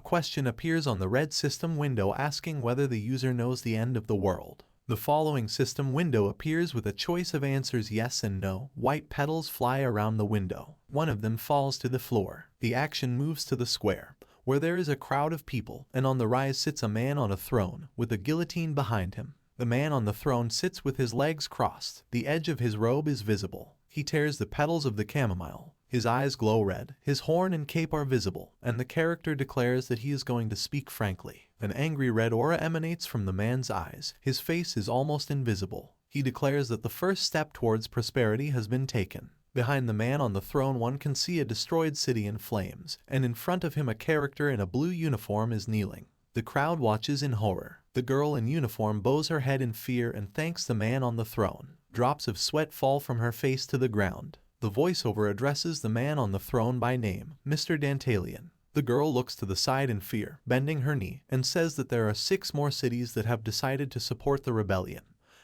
question appears on the red system window asking whether the user knows the end of the world. The following system window appears with a choice of answers yes and no. White petals fly around the window. One of them falls to the floor. The action moves to the square, where there is a crowd of people, and on the rise sits a man on a throne, with a guillotine behind him. The man on the throne sits with his legs crossed. The edge of his robe is visible. He tears the petals of the chamomile. His eyes glow red, his horn and cape are visible, and the character declares that he is going to speak frankly. An angry red aura emanates from the man's eyes. His face is almost invisible. He declares that the first step towards prosperity has been taken. Behind the man on the throne one can see a destroyed city in flames, and in front of him a character in a blue uniform is kneeling. The crowd watches in horror. The girl in uniform bows her head in fear and thanks the man on the throne. Drops of sweat fall from her face to the ground. The voiceover addresses the man on the throne by name, Mr. Dantalian. The girl looks to the side in fear, bending her knee, and says that there are 6 more cities that have decided to support the rebellion,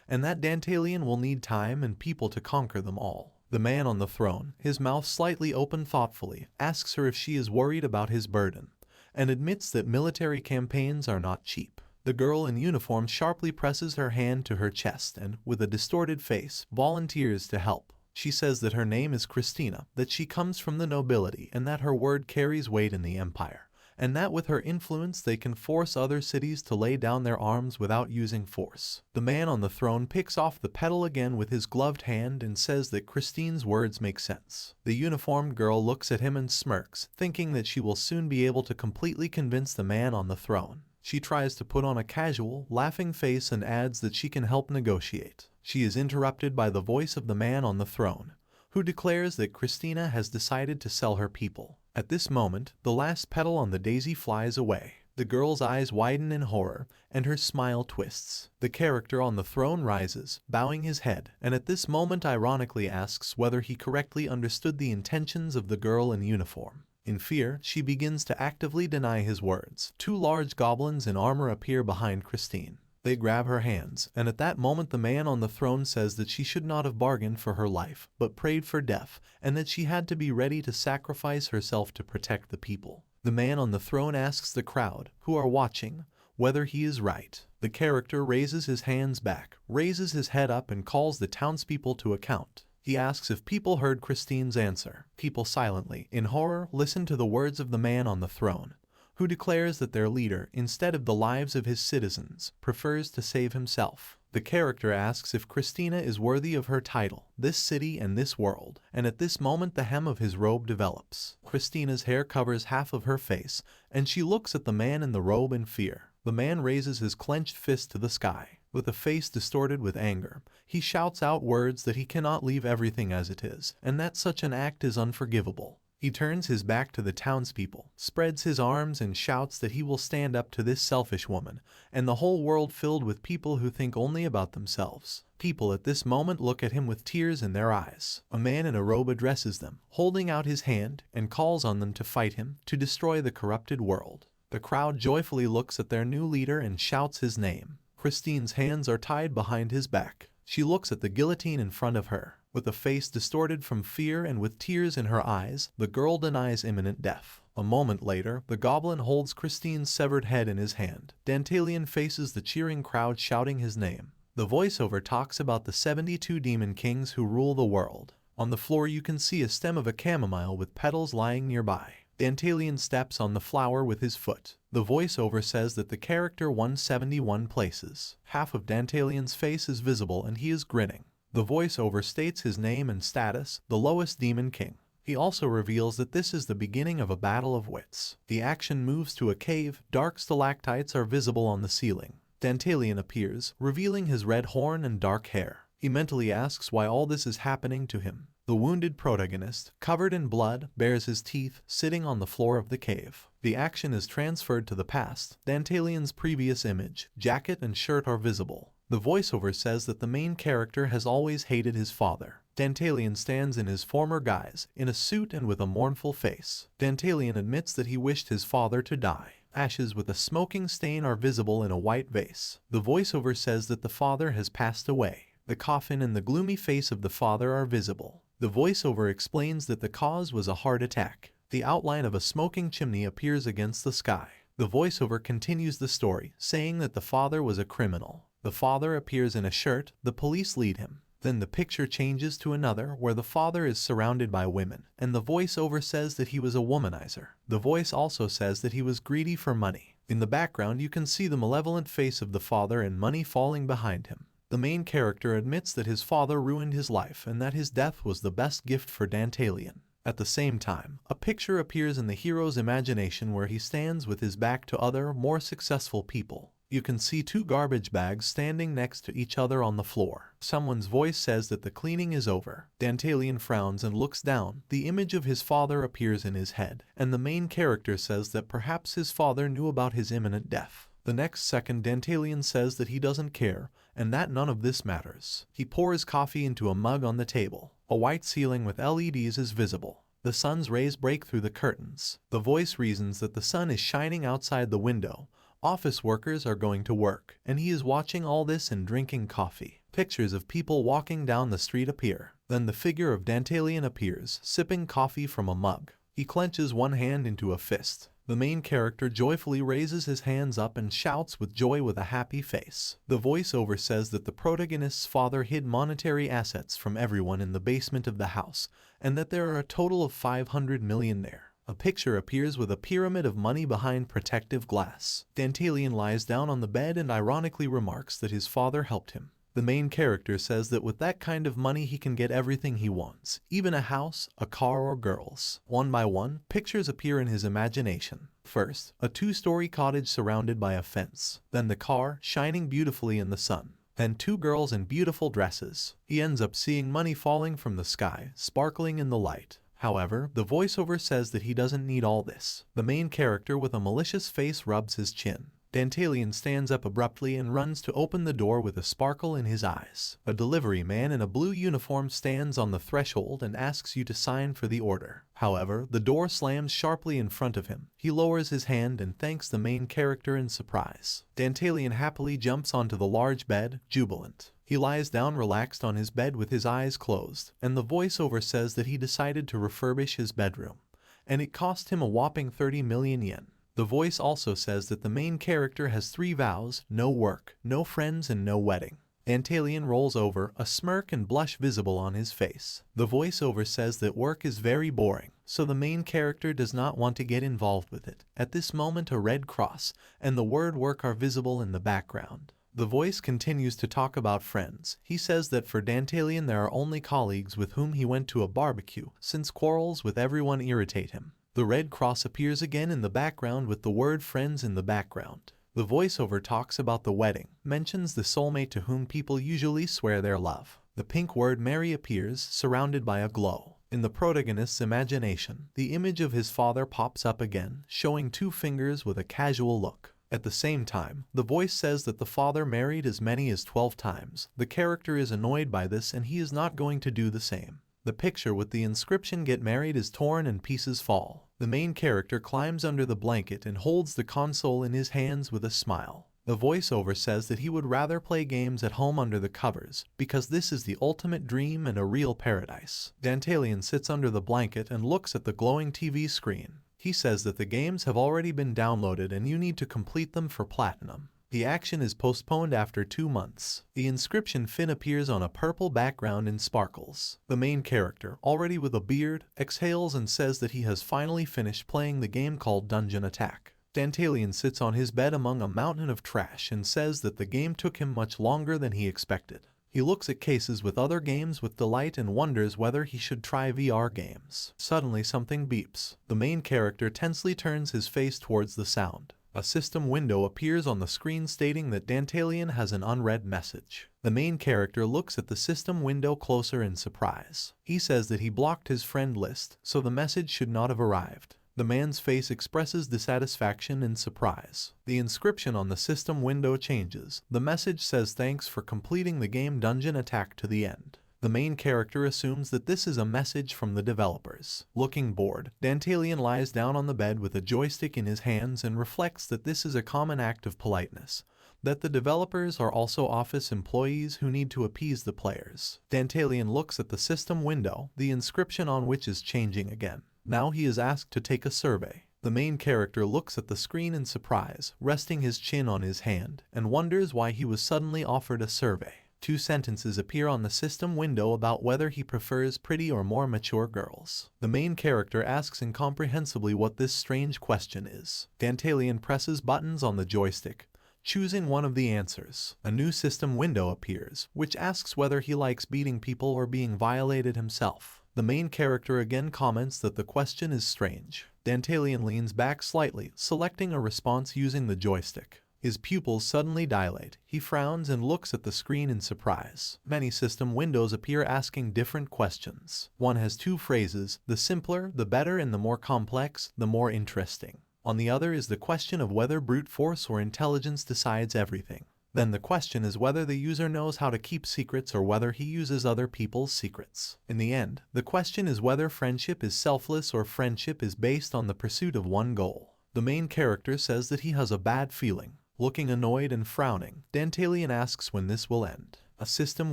and that Dantalian will need time and people to conquer them all. The man on the throne, his mouth slightly open thoughtfully, asks her if she is worried about his burden, and admits that military campaigns are not cheap. The girl in uniform sharply presses her hand to her chest and, with a distorted face, volunteers to help. She says that her name is Christina, that she comes from the nobility and that her word carries weight in the empire, and that with her influence they can force other cities to lay down their arms without using force. The man on the throne picks off the petal again with his gloved hand and says that Christine's words make sense. The uniformed girl looks at him and smirks, thinking that she will soon be able to completely convince the man on the throne. She tries to put on a casual, laughing face and adds that she can help negotiate. She is interrupted by the voice of the man on the throne, who declares that Christina has decided to sell her people. At this moment, the last petal on the daisy flies away. The girl's eyes widen in horror, and her smile twists. The character on the throne rises, bowing his head, and at this moment ironically asks whether he correctly understood the intentions of the girl in uniform. In fear, she begins to actively deny his words. 2 large goblins in armor appear behind Christine. They grab her hands, and at that moment the man on the throne says that she should not have bargained for her life, but prayed for death, and that she had to be ready to sacrifice herself to protect the people. The man on the throne asks the crowd, who are watching, whether he is right. The character raises his hands back, raises his head up and calls the townspeople to account. He asks if people heard Christine's answer. People silently, in horror, listen to the words of the man on the throne, who declares that their leader, instead of the lives of his citizens, prefers to save himself. The character asks if Christina is worthy of her title, this city and this world, and at this moment the hem of his robe develops. Christina's hair covers half of her face, and she looks at the man in the robe in fear. The man raises his clenched fist to the sky. With a face distorted with anger, he shouts out words that he cannot leave everything as it is, and that such an act is unforgivable. He turns his back to the townspeople, spreads his arms and shouts that he will stand up to this selfish woman, and the whole world filled with people who think only about themselves. People at this moment look at him with tears in their eyes. A man in a robe addresses them, holding out his hand, and calls on them to fight him, to destroy the corrupted world. The crowd joyfully looks at their new leader and shouts his name. Christine's hands are tied behind his back. She looks at the guillotine in front of her. With a face distorted from fear and with tears in her eyes, the girl denies imminent death. A moment later, the goblin holds Christine's severed head in his hand. Dantalian faces the cheering crowd shouting his name. The voiceover talks about the 72 demon kings who rule the world. On the floor you can see a stem of a chamomile with petals lying nearby. Dantalian steps on the flower with his foot. The voiceover says that the character won 71 places. Half of Dantalian's face is visible and he is grinning. The voiceover states his name and status, the lowest demon king. He also reveals that this is the beginning of a battle of wits. The action moves to a cave. Dark stalactites are visible on the ceiling. Dantalian appears, revealing his red horn and dark hair. He mentally asks why all this is happening to him. The wounded protagonist, covered in blood, bares his teeth, sitting on the floor of the cave. The action is transferred to the past. Dantalian's previous image, jacket and shirt are visible. The voiceover says that the main character has always hated his father. Dantalian stands in his former guise, in a suit and with a mournful face. Dantalian admits that he wished his father to die. Ashes with a smoking stain are visible in a white vase. The voiceover says that the father has passed away. The coffin and the gloomy face of the father are visible. The voiceover explains that the cause was a heart attack. The outline of a smoking chimney appears against the sky. The voiceover continues the story, saying that the father was a criminal. The father appears in a shirt, the police lead him. Then the picture changes to another where the father is surrounded by women, and the voiceover says that he was a womanizer. The voice also says that he was greedy for money. In the background you can see the malevolent face of the father and money falling behind him. The main character admits that his father ruined his life and that his death was the best gift for Dantalian. At the same time, a picture appears in the hero's imagination where he stands with his back to other, more successful people. You can see two garbage bags standing next to each other on the floor. Someone's voice says that the cleaning is over. Dantalian frowns and looks down. The image of his father appears in his head, and the main character says that perhaps his father knew about his imminent death. The next second, Dantalian says that he doesn't care, and that none of this matters. He pours coffee into a mug on the table. A white ceiling with LEDs is visible. The sun's rays break through the curtains. The voice reasons that the sun is shining outside the window. Office workers are going to work, and he is watching all this and drinking coffee. Pictures of people walking down the street appear. Then the figure of Dantalian appears, sipping coffee from a mug. He clenches one hand into a fist. The main character joyfully raises his hands up and shouts with joy with a happy face. The voiceover says that the protagonist's father hid monetary assets from everyone in the basement of the house, and that there are a total of 500 million there. A picture appears with a pyramid of money behind protective glass. Dantalian lies down on the bed and ironically remarks that his father helped him. The main character says that with that kind of money he can get everything he wants, even a house, a car, or girls. One by one, pictures appear in his imagination. First, a two-story cottage surrounded by a fence. Then the car, shining beautifully in the sun. Then two girls in beautiful dresses. He ends up seeing money falling from the sky, sparkling in the light. However, the voiceover says that he doesn't need all this. The main character with a malicious face rubs his chin. Dantalian stands up abruptly and runs to open the door with a sparkle in his eyes. A delivery man in a blue uniform stands on the threshold and asks you to sign for the order. However, the door slams sharply in front of him. He lowers his hand and thanks the main character in surprise. Dantalian happily jumps onto the large bed, jubilant. He lies down relaxed on his bed with his eyes closed, and the voiceover says that he decided to refurbish his bedroom, and it cost him a whopping 30 million yen. The voice also says that the main character has 3 vows: no work, no friends, and no wedding. Dantalian rolls over, a smirk and blush visible on his face. The voiceover says that work is very boring, so the main character does not want to get involved with it. At this moment, a red cross and the word work are visible in the background. The voice continues to talk about friends. He says that for Dantalian there are only colleagues with whom he went to a barbecue, since quarrels with everyone irritate him. The red cross appears again in the background with the word friends in the background. The voiceover talks about the wedding, mentions the soulmate to whom people usually swear their love. The pink word marry appears, surrounded by a glow. In the protagonist's imagination, the image of his father pops up again, showing 2 fingers with a casual look. At the same time, the voice says that the father married as many as 12 times. The character is annoyed by this and he is not going to do the same. The picture with the inscription "Get Married" is torn and pieces fall. The main character climbs under the blanket and holds the console in his hands with a smile. The voiceover says that he would rather play games at home under the covers, because this is the ultimate dream and a real paradise. Dantalian sits under the blanket and looks at the glowing TV screen. He says that the games have already been downloaded and you need to complete them for platinum. The action is postponed after 2 months. The inscription Finn appears on a purple background and sparkles. The main character, already with a beard, exhales and says that he has finally finished playing the game called Dungeon Attack. Dantalian sits on his bed among a mountain of trash and says that the game took him much longer than he expected. He looks at cases with other games with delight and wonders whether he should try VR games. Suddenly something beeps. The main character tensely turns his face towards the sound. A system window appears on the screen stating that Dantalian has an unread message. The main character looks at the system window closer in surprise. He says that he blocked his friend list, so the message should not have arrived. The man's face expresses dissatisfaction and surprise. The inscription on the system window changes. The message says thanks for completing the game Dungeon Attack to the end. The main character assumes that this is a message from the developers. Looking bored, Dantalian lies down on the bed with a joystick in his hands and reflects that this is a common act of politeness, that the developers are also office employees who need to appease the players. Dantalian looks at the system window, the inscription on which is changing again. Now he is asked to take a survey. The main character looks at the screen in surprise, resting his chin on his hand, and wonders why he was suddenly offered a survey. 2 sentences appear on the system window about whether he prefers pretty or more mature girls. The main character asks incomprehensibly what this strange question is. Dantalian presses buttons on the joystick, choosing one of the answers. A new system window appears, which asks whether he likes beating people or being violated himself. The main character again comments that the question is strange. Dantalian leans back slightly, selecting a response using the joystick. His pupils suddenly dilate. He frowns and looks at the screen in surprise. Many system windows appear asking different questions. One has 2 phrases: the simpler, the better, and the more complex, the more interesting. On the other is the question of whether brute force or intelligence decides everything. Then the question is whether the user knows how to keep secrets or whether he uses other people's secrets. In the end, the question is whether friendship is selfless or friendship is based on the pursuit of one goal. The main character says that he has a bad feeling. Looking annoyed and frowning, Dantalian asks when this will end. A system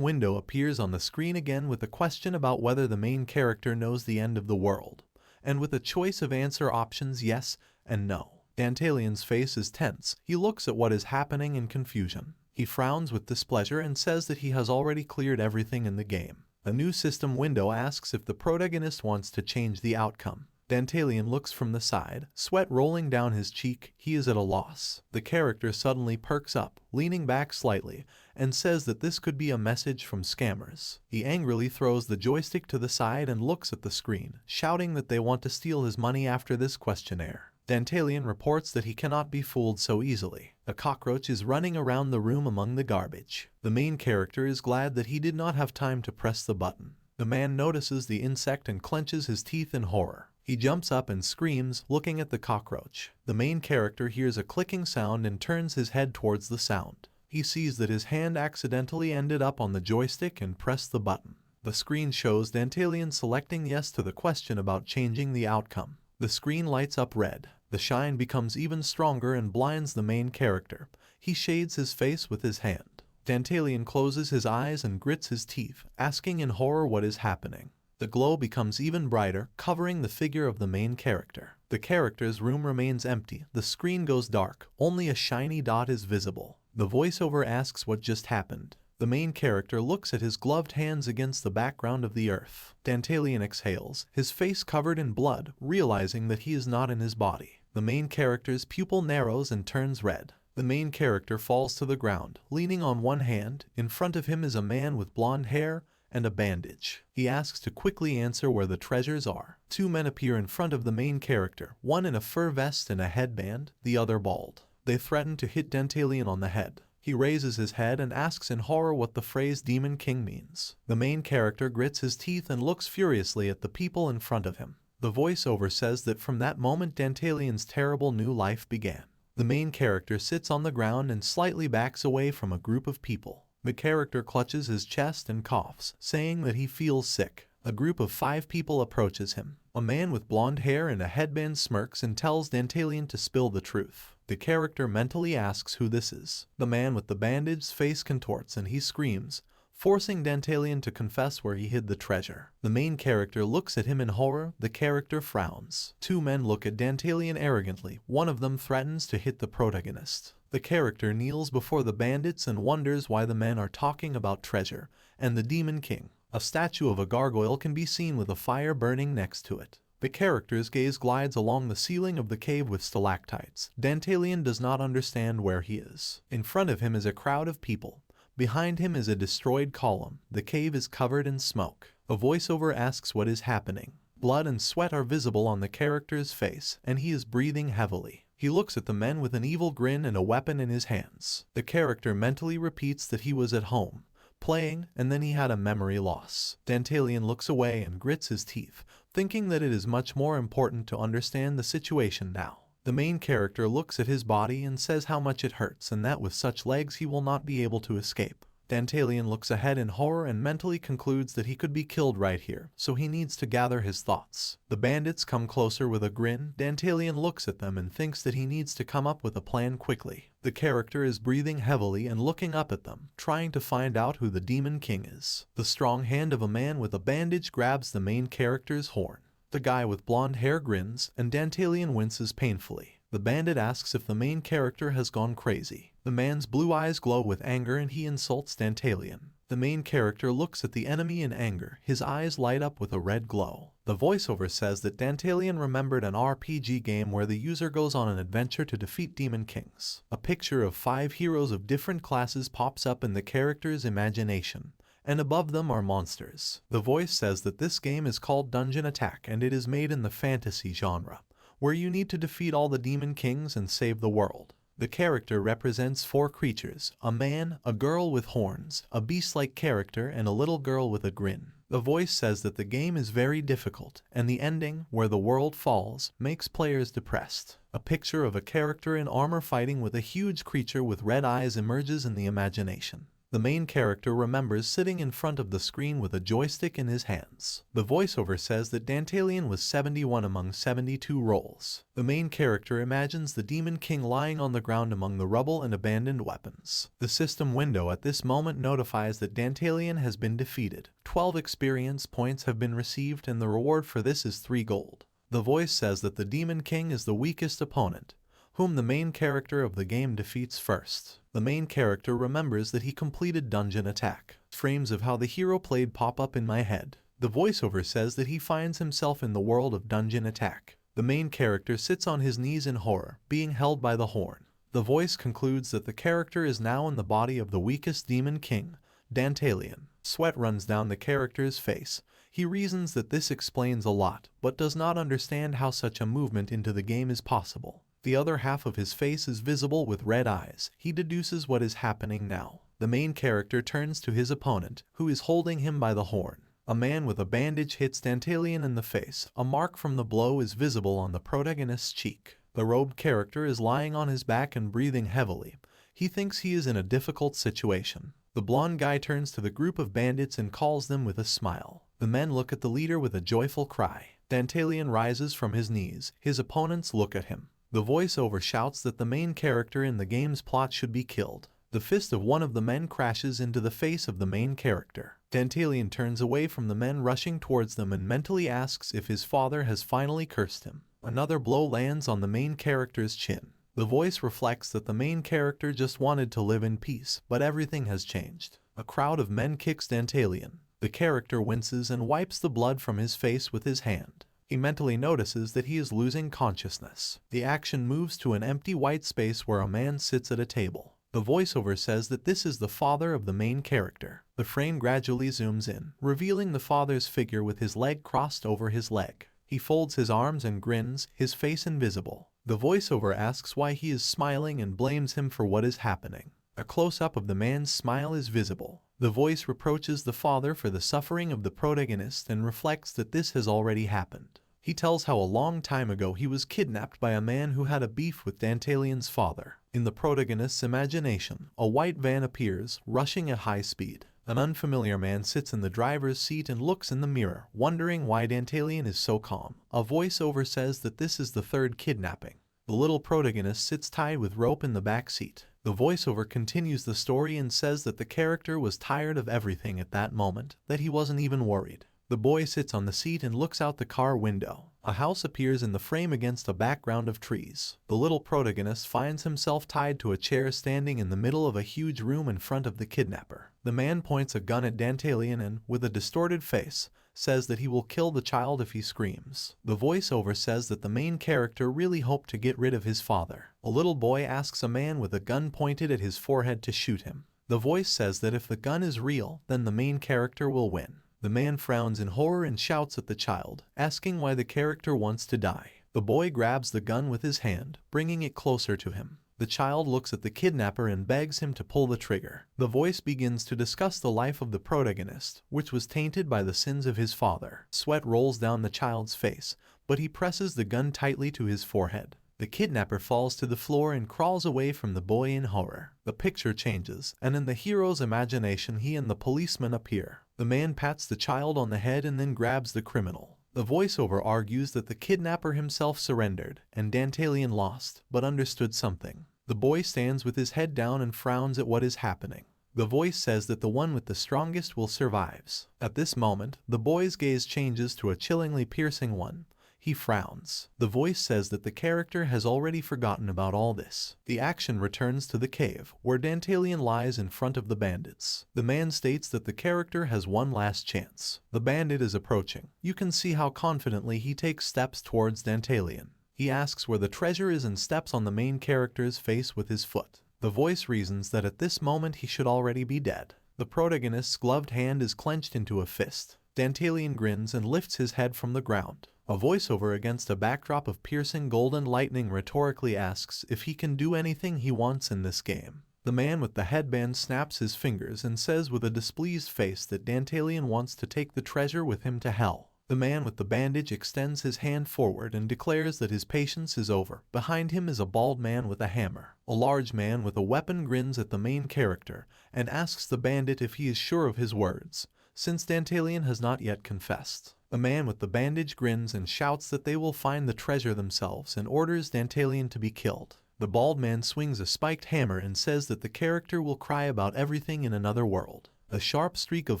window appears on the screen again with a question about whether the main character knows the end of the world, and with a choice of answer options yes and no. Dantalian's face is tense. He looks at what is happening in confusion. He frowns with displeasure and says that he has already cleared everything in the game. A new system window asks if the protagonist wants to change the outcome. Dantalian looks from the side, sweat rolling down his cheek. He is at a loss. The character suddenly perks up, leaning back slightly, and says that this could be a message from scammers. He angrily throws the joystick to the side and looks at the screen, shouting that they want to steal his money after this questionnaire. Dantalian reports that he cannot be fooled so easily. A cockroach is running around the room among the garbage. The main character is glad that he did not have time to press the button. The man notices the insect and clenches his teeth in horror. He jumps up and screams, looking at the cockroach. The main character hears a clicking sound and turns his head towards the sound. He sees that his hand accidentally ended up on the joystick and pressed the button. The screen shows Dantalian selecting yes to the question about changing the outcome. The screen lights up red. The shine becomes even stronger and blinds the main character. He shades his face with his hand. Dantalian closes his eyes and grits his teeth, asking in horror what is happening. The glow becomes even brighter, covering the figure of the main character. The character's room remains empty. The screen goes dark. Only a shiny dot is visible. The voiceover asks what just happened. The main character looks at his gloved hands against the background of the earth. Dantalian exhales, his face covered in blood, realizing that he is not in his body. The main character's pupil narrows and turns red. The main character falls to the ground, leaning on one hand. In front of him is a man with blonde hair and a bandage. He asks to quickly answer where the treasures are. 2 men appear in front of the main character, one in a fur vest and a headband, the other bald. They threaten to hit Dantalian on the head. He raises his head and asks in horror what the phrase Demon King means. The main character grits his teeth and looks furiously at the people in front of him. The voiceover says that from that moment Dantalian's terrible new life began. The main character sits on the ground and slightly backs away from a group of people. The character clutches his chest and coughs, saying that he feels sick. A group of 5 people approaches him. A man with blonde hair and a headband smirks and tells Dantalian to spill the truth. The character mentally asks who this is. The man with the bandaged face contorts and he screams, forcing Dantalian to confess where he hid the treasure. The main character looks at him in horror. The character frowns. 2 men look at Dantalian arrogantly. One of them threatens to hit the protagonist. The character kneels before the bandits and wonders why the men are talking about treasure and the Demon King. A statue of a gargoyle can be seen with a fire burning next to it. The character's gaze glides along the ceiling of the cave with stalactites. Dantalian does not understand where he is. In front of him is a crowd of people. Behind him is a destroyed column. The cave is covered in smoke. A voiceover asks what is happening. Blood and sweat are visible on the character's face, and he is breathing heavily. He looks at the men with an evil grin and a weapon in his hands. The character mentally repeats that he was at home, playing, and then he had a memory loss. Dantalian looks away and grits his teeth, thinking that it is much more important to understand the situation now. The main character looks at his body and says how much it hurts and that with such legs he will not be able to escape. Dantalian looks ahead in horror and mentally concludes that he could be killed right here, so he needs to gather his thoughts. The bandits come closer with a grin. Dantalian looks at them and thinks that he needs to come up with a plan quickly. The character is breathing heavily and looking up at them, trying to find out who the Demon King is. The strong hand of a man with a bandage grabs the main character's horn. The guy with blonde hair grins, and Dantalian winces painfully. The bandit asks if the main character has gone crazy. The man's blue eyes glow with anger and he insults Dantalian. The main character looks at the enemy in anger. His eyes light up with a red glow. The voiceover says that Dantalian remembered an RPG game where the user goes on an adventure to defeat demon kings. A picture of 5 heroes of different classes pops up in the character's imagination, and above them are monsters. The voice says that this game is called Dungeon Attack and it is made in the fantasy genre, where you need to defeat all the demon kings and save the world. The character represents 4 creatures: a man, a girl with horns, a beast-like character, and a little girl with a grin. The voice says that the game is very difficult, and the ending, where the world falls, makes players depressed. A picture of a character in armor fighting with a huge creature with red eyes emerges in the imagination. The main character remembers sitting in front of the screen with a joystick in his hands. The voiceover says that Dantalian was 71 among 72 roles. The main character imagines the Demon King lying on the ground among the rubble and abandoned weapons. The system window at this moment notifies that Dantalian has been defeated. 12 experience points have been received and the reward for this is 3 gold. The voice says that the Demon King is the weakest opponent, whom the main character of the game defeats first. The main character remembers that he completed Dungeon Attack. Frames of how the hero played pop up in my head. The voiceover says that he finds himself in the world of Dungeon Attack. The main character sits on his knees in horror, being held by the horn. The voice concludes that the character is now in the body of the weakest demon king, Dantalian. Sweat runs down the character's face. He reasons that this explains a lot, but does not understand how such a movement into the game is possible. The other half of his face is visible with red eyes. He deduces what is happening now. The main character turns to his opponent, who is holding him by the horn. A man with a bandage hits Dantalian in the face. A mark from the blow is visible on the protagonist's cheek. The robed character is lying on his back and breathing heavily. He thinks he is in a difficult situation. The blonde guy turns to the group of bandits and calls them with a smile. The men look at the leader with a joyful cry. Dantalian rises from his knees. His opponents look at him. The voiceover shouts that the main character in the game's plot should be killed. The fist of one of the men crashes into the face of the main character. Dantalian turns away from the men rushing towards them and mentally asks if his father has finally cursed him. Another blow lands on the main character's chin. The voice reflects that the main character just wanted to live in peace, but everything has changed. A crowd of men kicks Dantalian. The character winces and wipes the blood from his face with his hand. He mentally notices that he is losing consciousness. The action moves to an empty white space where a man sits at a table. The voiceover says that this is the father of the main character. The frame gradually zooms in, revealing the father's figure with his leg crossed over his leg. He folds his arms and grins, his face invisible. The voiceover asks why he is smiling and blames him for what is happening. A close-up of the man's smile is visible. The voice reproaches the father for the suffering of the protagonist and reflects that this has already happened. He tells how a long time ago he was kidnapped by a man who had a beef with Dantalian's father. In the protagonist's imagination, a white van appears, rushing at high speed. An unfamiliar man sits in the driver's seat and looks in the mirror, wondering why Dantalian is so calm. A voiceover says that this is the 3rd kidnapping. The little protagonist sits tied with rope in the back seat. The voiceover continues the story and says that the character was tired of everything at that moment, that he wasn't even worried. The boy sits on the seat and looks out the car window. A house appears in the frame against a background of trees. The little protagonist finds himself tied to a chair standing in the middle of a huge room in front of the kidnapper. The man points a gun at Dantalian and, with a distorted face, says that he will kill the child if he screams. The voiceover says that the main character really hoped to get rid of his father. A little boy asks a man with a gun pointed at his forehead to shoot him. The voice says that if the gun is real, then the main character will win. The man frowns in horror and shouts at the child, asking why the character wants to die. The boy grabs the gun with his hand, bringing it closer to him. The child looks at the kidnapper and begs him to pull the trigger. The voice begins to discuss the life of the protagonist, which was tainted by the sins of his father. Sweat rolls down the child's face, but he presses the gun tightly to his forehead. The kidnapper falls to the floor and crawls away from the boy in horror. The picture changes, and in the hero's imagination he and the policeman appear. The man pats the child on the head and then grabs the criminal. The voiceover argues that the kidnapper himself surrendered, and Dantalian lost, but understood something. The boy stands with his head down and frowns at what is happening. The voice says that the one with the strongest will survive. At this moment, the boy's gaze changes to a chillingly piercing one. He frowns. The voice says that the character has already forgotten about all this. The action returns to the cave, where Dantalian lies in front of the bandits. The man states that the character has one last chance. The bandit is approaching. You can see how confidently he takes steps towards Dantalian. He asks where the treasure is and steps on the main character's face with his foot. The voice reasons that at this moment he should already be dead. The protagonist's gloved hand is clenched into a fist. Dantalian grins and lifts his head from the ground. A voiceover against a backdrop of piercing golden lightning rhetorically asks if he can do anything he wants in this game. The man with the headband snaps his fingers and says with a displeased face that Dantalian wants to take the treasure with him to hell. The man with the bandage extends his hand forward and declares that his patience is over. Behind him is a bald man with a hammer. A large man with a weapon grins at the main character and asks the bandit if he is sure of his words, since Dantalian has not yet confessed. The man with the bandage grins and shouts that they will find the treasure themselves and orders Dantalian to be killed. The bald man swings a spiked hammer and says that the character will cry about everything in another world. A sharp streak of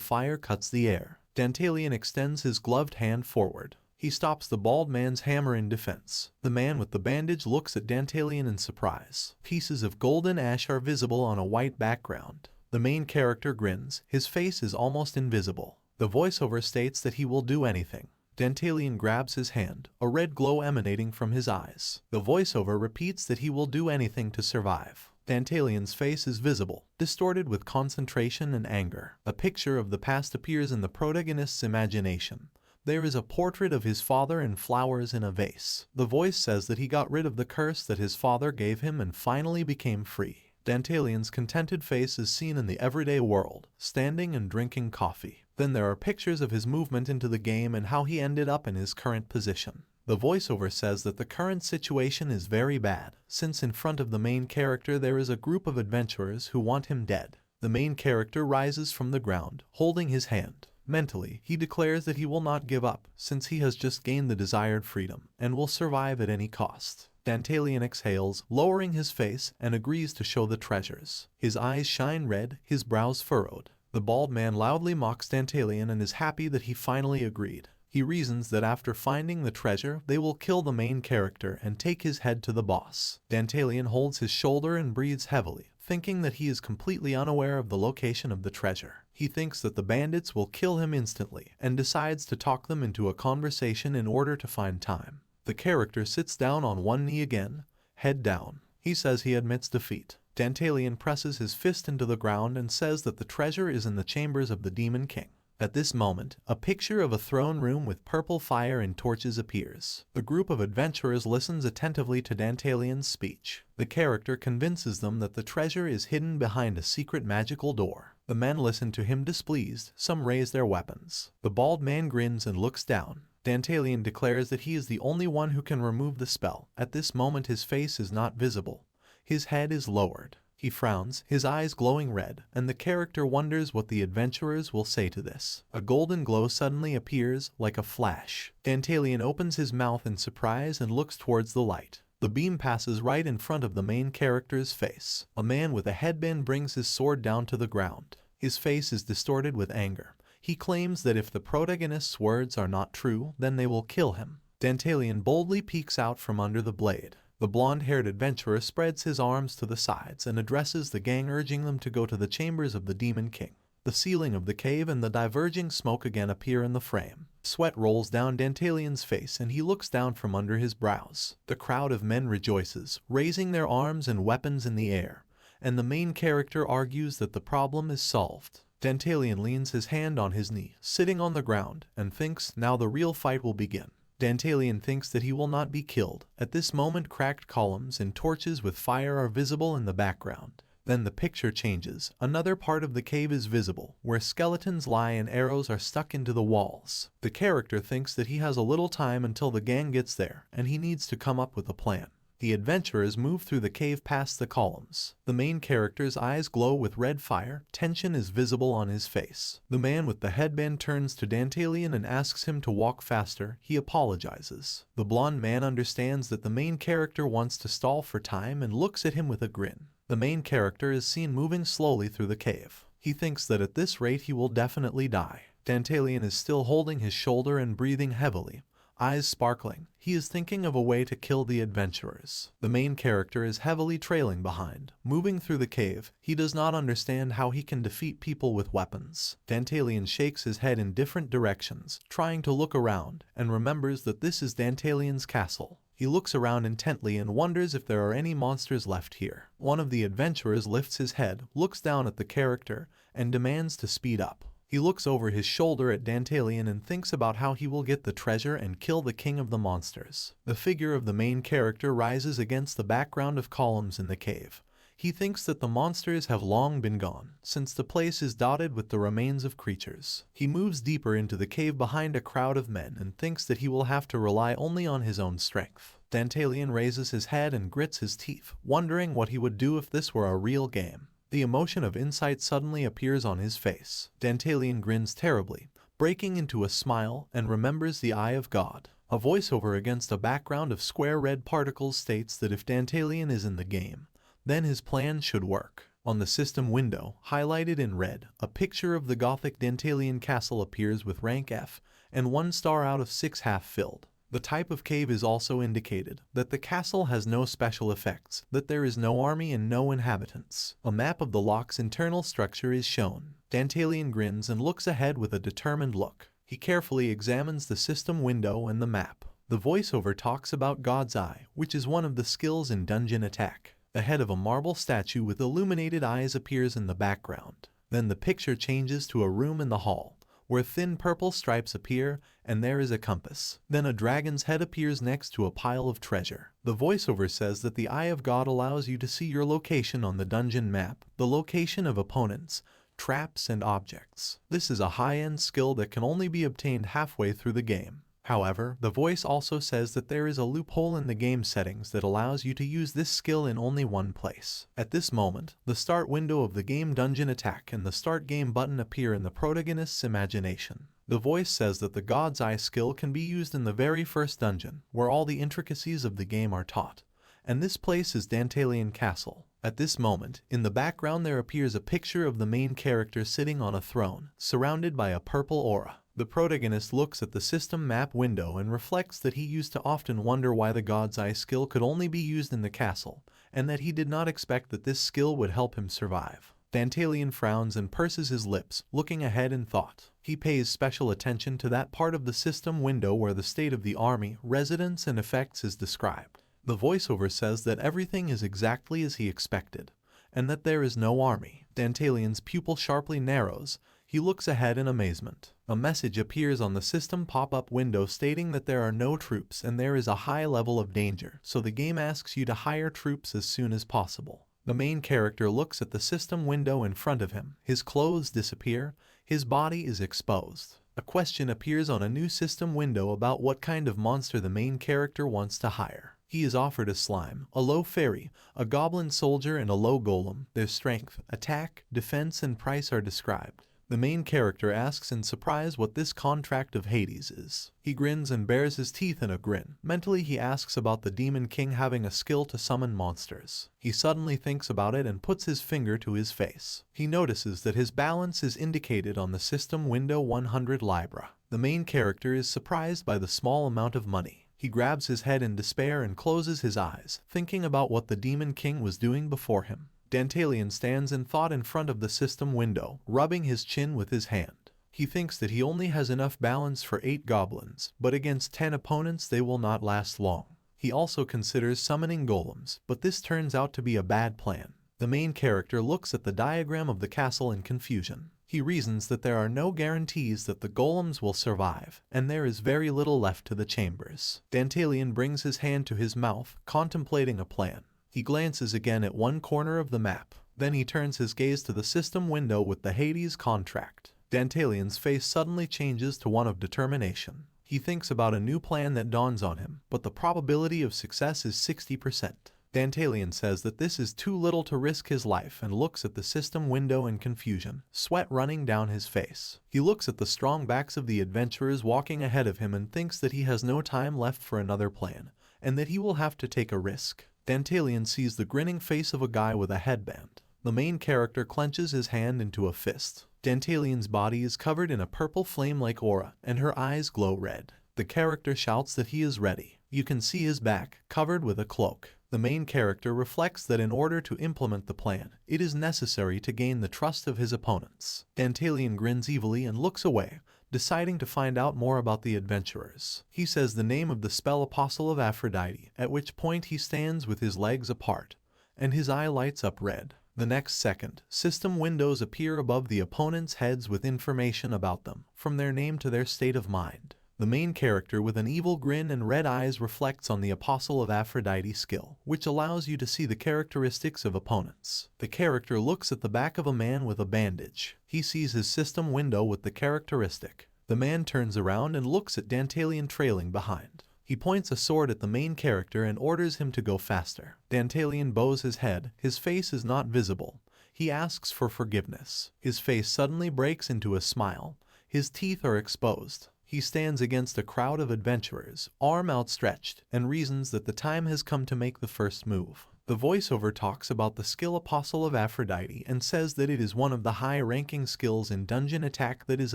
fire cuts the air. Dantalian extends his gloved hand forward. He stops the bald man's hammer in defense. The man with the bandage looks at Dantalian in surprise. Pieces of golden ash are visible on a white background. The main character grins. His face is almost invisible. The voiceover states that he will do anything. Dantalian grabs his hand, a red glow emanating from his eyes. The voiceover repeats that he will do anything to survive. Dantalian's face is visible, distorted with concentration and anger. A picture of the past appears in the protagonist's imagination. There is a portrait of his father and flowers in a vase. The voice says that he got rid of the curse that his father gave him and finally became free. Dantalian's contented face is seen in the everyday world, standing and drinking coffee. Then there are pictures of his movement into the game and how he ended up in his current position. The voiceover says that the current situation is very bad, since in front of the main character there is a group of adventurers who want him dead. The main character rises from the ground, holding his hand. Mentally, he declares that he will not give up, since he has just gained the desired freedom, and will survive at any cost. Dantalian exhales, lowering his face, and agrees to show the treasures. His eyes shine red, his brows furrowed. The bald man loudly mocks Dantalian and is happy that he finally agreed. He reasons that after finding the treasure, they will kill the main character and take his head to the boss. Dantalian holds his shoulder and breathes heavily, thinking that he is completely unaware of the location of the treasure. He thinks that the bandits will kill him instantly, and decides to talk them into a conversation in order to find time. The character sits down on one knee again, head down. He says he admits defeat. Dantalian presses his fist into the ground and says that the treasure is in the chambers of the Demon King. At this moment, a picture of a throne room with purple fire and torches appears. The group of adventurers listens attentively to Dantalian's speech. The character convinces them that the treasure is hidden behind a secret magical door. The men listen to him displeased, some raise their weapons. The bald man grins and looks down. Dantalian declares that he is the only one who can remove the spell. At this moment his face is not visible. His head is lowered. He frowns, his eyes glowing red, and the character wonders what the adventurers will say to this. A golden glow suddenly appears, like a flash. Dantalian opens his mouth in surprise and looks towards the light. The beam passes right in front of the main character's face. A man with a headband brings his sword down to the ground. His face is distorted with anger. He claims that if the protagonist's words are not true, then they will kill him. Dantalian boldly peeks out from under the blade. The blonde-haired adventurer spreads his arms to the sides and addresses the gang, urging them to go to the chambers of the Demon King. The ceiling of the cave and the diverging smoke again appear in the frame. Sweat rolls down Dantalian's face and he looks down from under his brows. The crowd of men rejoices, raising their arms and weapons in the air, and the main character argues that the problem is solved. Dantalian leans his hand on his knee, sitting on the ground, and thinks now the real fight will begin. Dantalian thinks that he will not be killed. At this moment, cracked columns and torches with fire are visible in the background. Then the picture changes. Another part of the cave is visible, where skeletons lie and arrows are stuck into the walls. The character thinks that he has a little time until the gang gets there, and he needs to come up with a plan. The adventurers move through the cave past the columns. The main character's eyes glow with red fire. Tension is visible on his face. The man with the headband turns to Dantalian and asks him to walk faster. He apologizes. The blonde man understands that the main character wants to stall for time and looks at him with a grin. The main character is seen moving slowly through the cave. He thinks that at this rate he will definitely die. Dantalian is still holding his shoulder and breathing heavily, eyes sparkling. He is thinking of a way to kill the adventurers. The main character is heavily trailing behind. Moving through the cave, he does not understand how he can defeat people with weapons. Dantalian shakes his head in different directions, trying to look around, and remembers that this is Dantalian's castle. He looks around intently and wonders if there are any monsters left here. One of the adventurers lifts his head, looks down at the character, and demands to speed up. He looks over his shoulder at Dantalian and thinks about how he will get the treasure and kill the king of the monsters. The figure of the main character rises against the background of columns in the cave. He thinks that the monsters have long been gone, since the place is dotted with the remains of creatures. He moves deeper into the cave behind a crowd of men and thinks that he will have to rely only on his own strength. Dantalian raises his head and grits his teeth, wondering what he would do if this were a real game. The emotion of insight suddenly appears on his face. Dantalian grins terribly, breaking into a smile, and remembers the Eye of God. A voiceover against a background of square red particles states that if Dantalian is in the game, then his plan should work. On the system window, highlighted in red, a picture of the Gothic Dantalian castle appears with rank F and 1 star out of 6 half filled. The type of cave is also indicated, that the castle has no special effects, that there is no army and no inhabitants. A map of the lock's internal structure is shown. Dantalian grins and looks ahead with a determined look. He carefully examines the system window and the map. The voiceover talks about God's Eye, which is one of the skills in dungeon attack. The head of a marble statue with illuminated eyes appears in the background. Then the picture changes to a room in the hall, where thin purple stripes appear, and there is a compass. Then a dragon's head appears next to a pile of treasure. The voiceover says that the Eye of God allows you to see your location on the dungeon map, the location of opponents, traps, and objects. This is a high-end skill that can only be obtained halfway through the game. However, the voice also says that there is a loophole in the game settings that allows you to use this skill in only one place. At this moment, the start window of the game Dungeon Attack and the Start Game button appear in the protagonist's imagination. The voice says that the God's Eye skill can be used in the very first dungeon, where all the intricacies of the game are taught. And this place is Dantalian Castle. At this moment, in the background there appears a picture of the main character sitting on a throne, surrounded by a purple aura. The protagonist looks at the system map window and reflects that he used to often wonder why the God's Eye skill could only be used in the castle, and that he did not expect that this skill would help him survive. Dantalian frowns and purses his lips, looking ahead in thought. He pays special attention to that part of the system window where the state of the army, residents, and effects is described. The voiceover says that everything is exactly as he expected, and that there is no army. Dantalian's pupil sharply narrows. He looks ahead in amazement. A message appears on the system pop-up window stating that there are no troops and there is a high level of danger, so the game asks you to hire troops as soon as possible. The main character looks at the system window in front of him. His clothes disappear. His body is exposed. A question appears on a new system window about what kind of monster the main character wants to hire. He is offered a slime, a low fairy, a goblin soldier, and a low golem. Their strength, attack, defense, and price are described. The main character asks in surprise what this contract of Hades is. He grins and bares his teeth in a grin. Mentally he asks about the Demon King having a skill to summon monsters. He suddenly thinks about it and puts his finger to his face. He notices that his balance is indicated on the system window 100 Libra. The main character is surprised by the small amount of money. He grabs his head in despair and closes his eyes, thinking about what the Demon King was doing before him. Dantalian stands in thought in front of the system window, rubbing his chin with his hand. He thinks that he only has enough balance for 8 goblins, but against 10 opponents they will not last long. He also considers summoning golems, but this turns out to be a bad plan. The main character looks at the diagram of the castle in confusion. He reasons that there are no guarantees that the golems will survive, and there is very little left to the chambers. Dantalian brings his hand to his mouth, contemplating a plan. He glances again at one corner of the map. Then he turns his gaze to the system window with the Hades contract. Dantalian's face suddenly changes to one of determination. He thinks about a new plan that dawns on him, but the probability of success is 60%. Dantalian says that this is too little to risk his life and looks at the system window in confusion, sweat running down his face. He looks at the strong backs of the adventurers walking ahead of him and thinks that he has no time left for another plan, and that he will have to take a risk. Dantalian sees the grinning face of a guy with a headband. The main character clenches his hand into a fist. Dantalian's body is covered in a purple flame-like aura, and her eyes glow red. The character shouts that he is ready. You can see his back, covered with a cloak. The main character reflects that in order to implement the plan, it is necessary to gain the trust of his opponents. Dantalian grins evilly and looks away, deciding to find out more about the adventurers. He says the name of the spell Apostle of Aphrodite, at which point he stands with his legs apart, and his eye lights up red. The next second, system windows appear above the opponents' heads with information about them, from their name to their state of mind. The main character with an evil grin and red eyes reflects on the Apostle of Aphrodite skill, which allows you to see the characteristics of opponents. The character looks at the back of a man with a bandage. He sees his system window with the characteristic. The man turns around and looks at Dantalian trailing behind. He points a sword at the main character and orders him to go faster. Dantalian bows his head. His face is not visible. He asks for forgiveness. His face suddenly breaks into a smile. His teeth are exposed. He stands against a crowd of adventurers, arm outstretched, and reasons that the time has come to make the first move. The voiceover talks about the skill Apostle of Aphrodite and says that it is one of the high-ranking skills in dungeon attack that is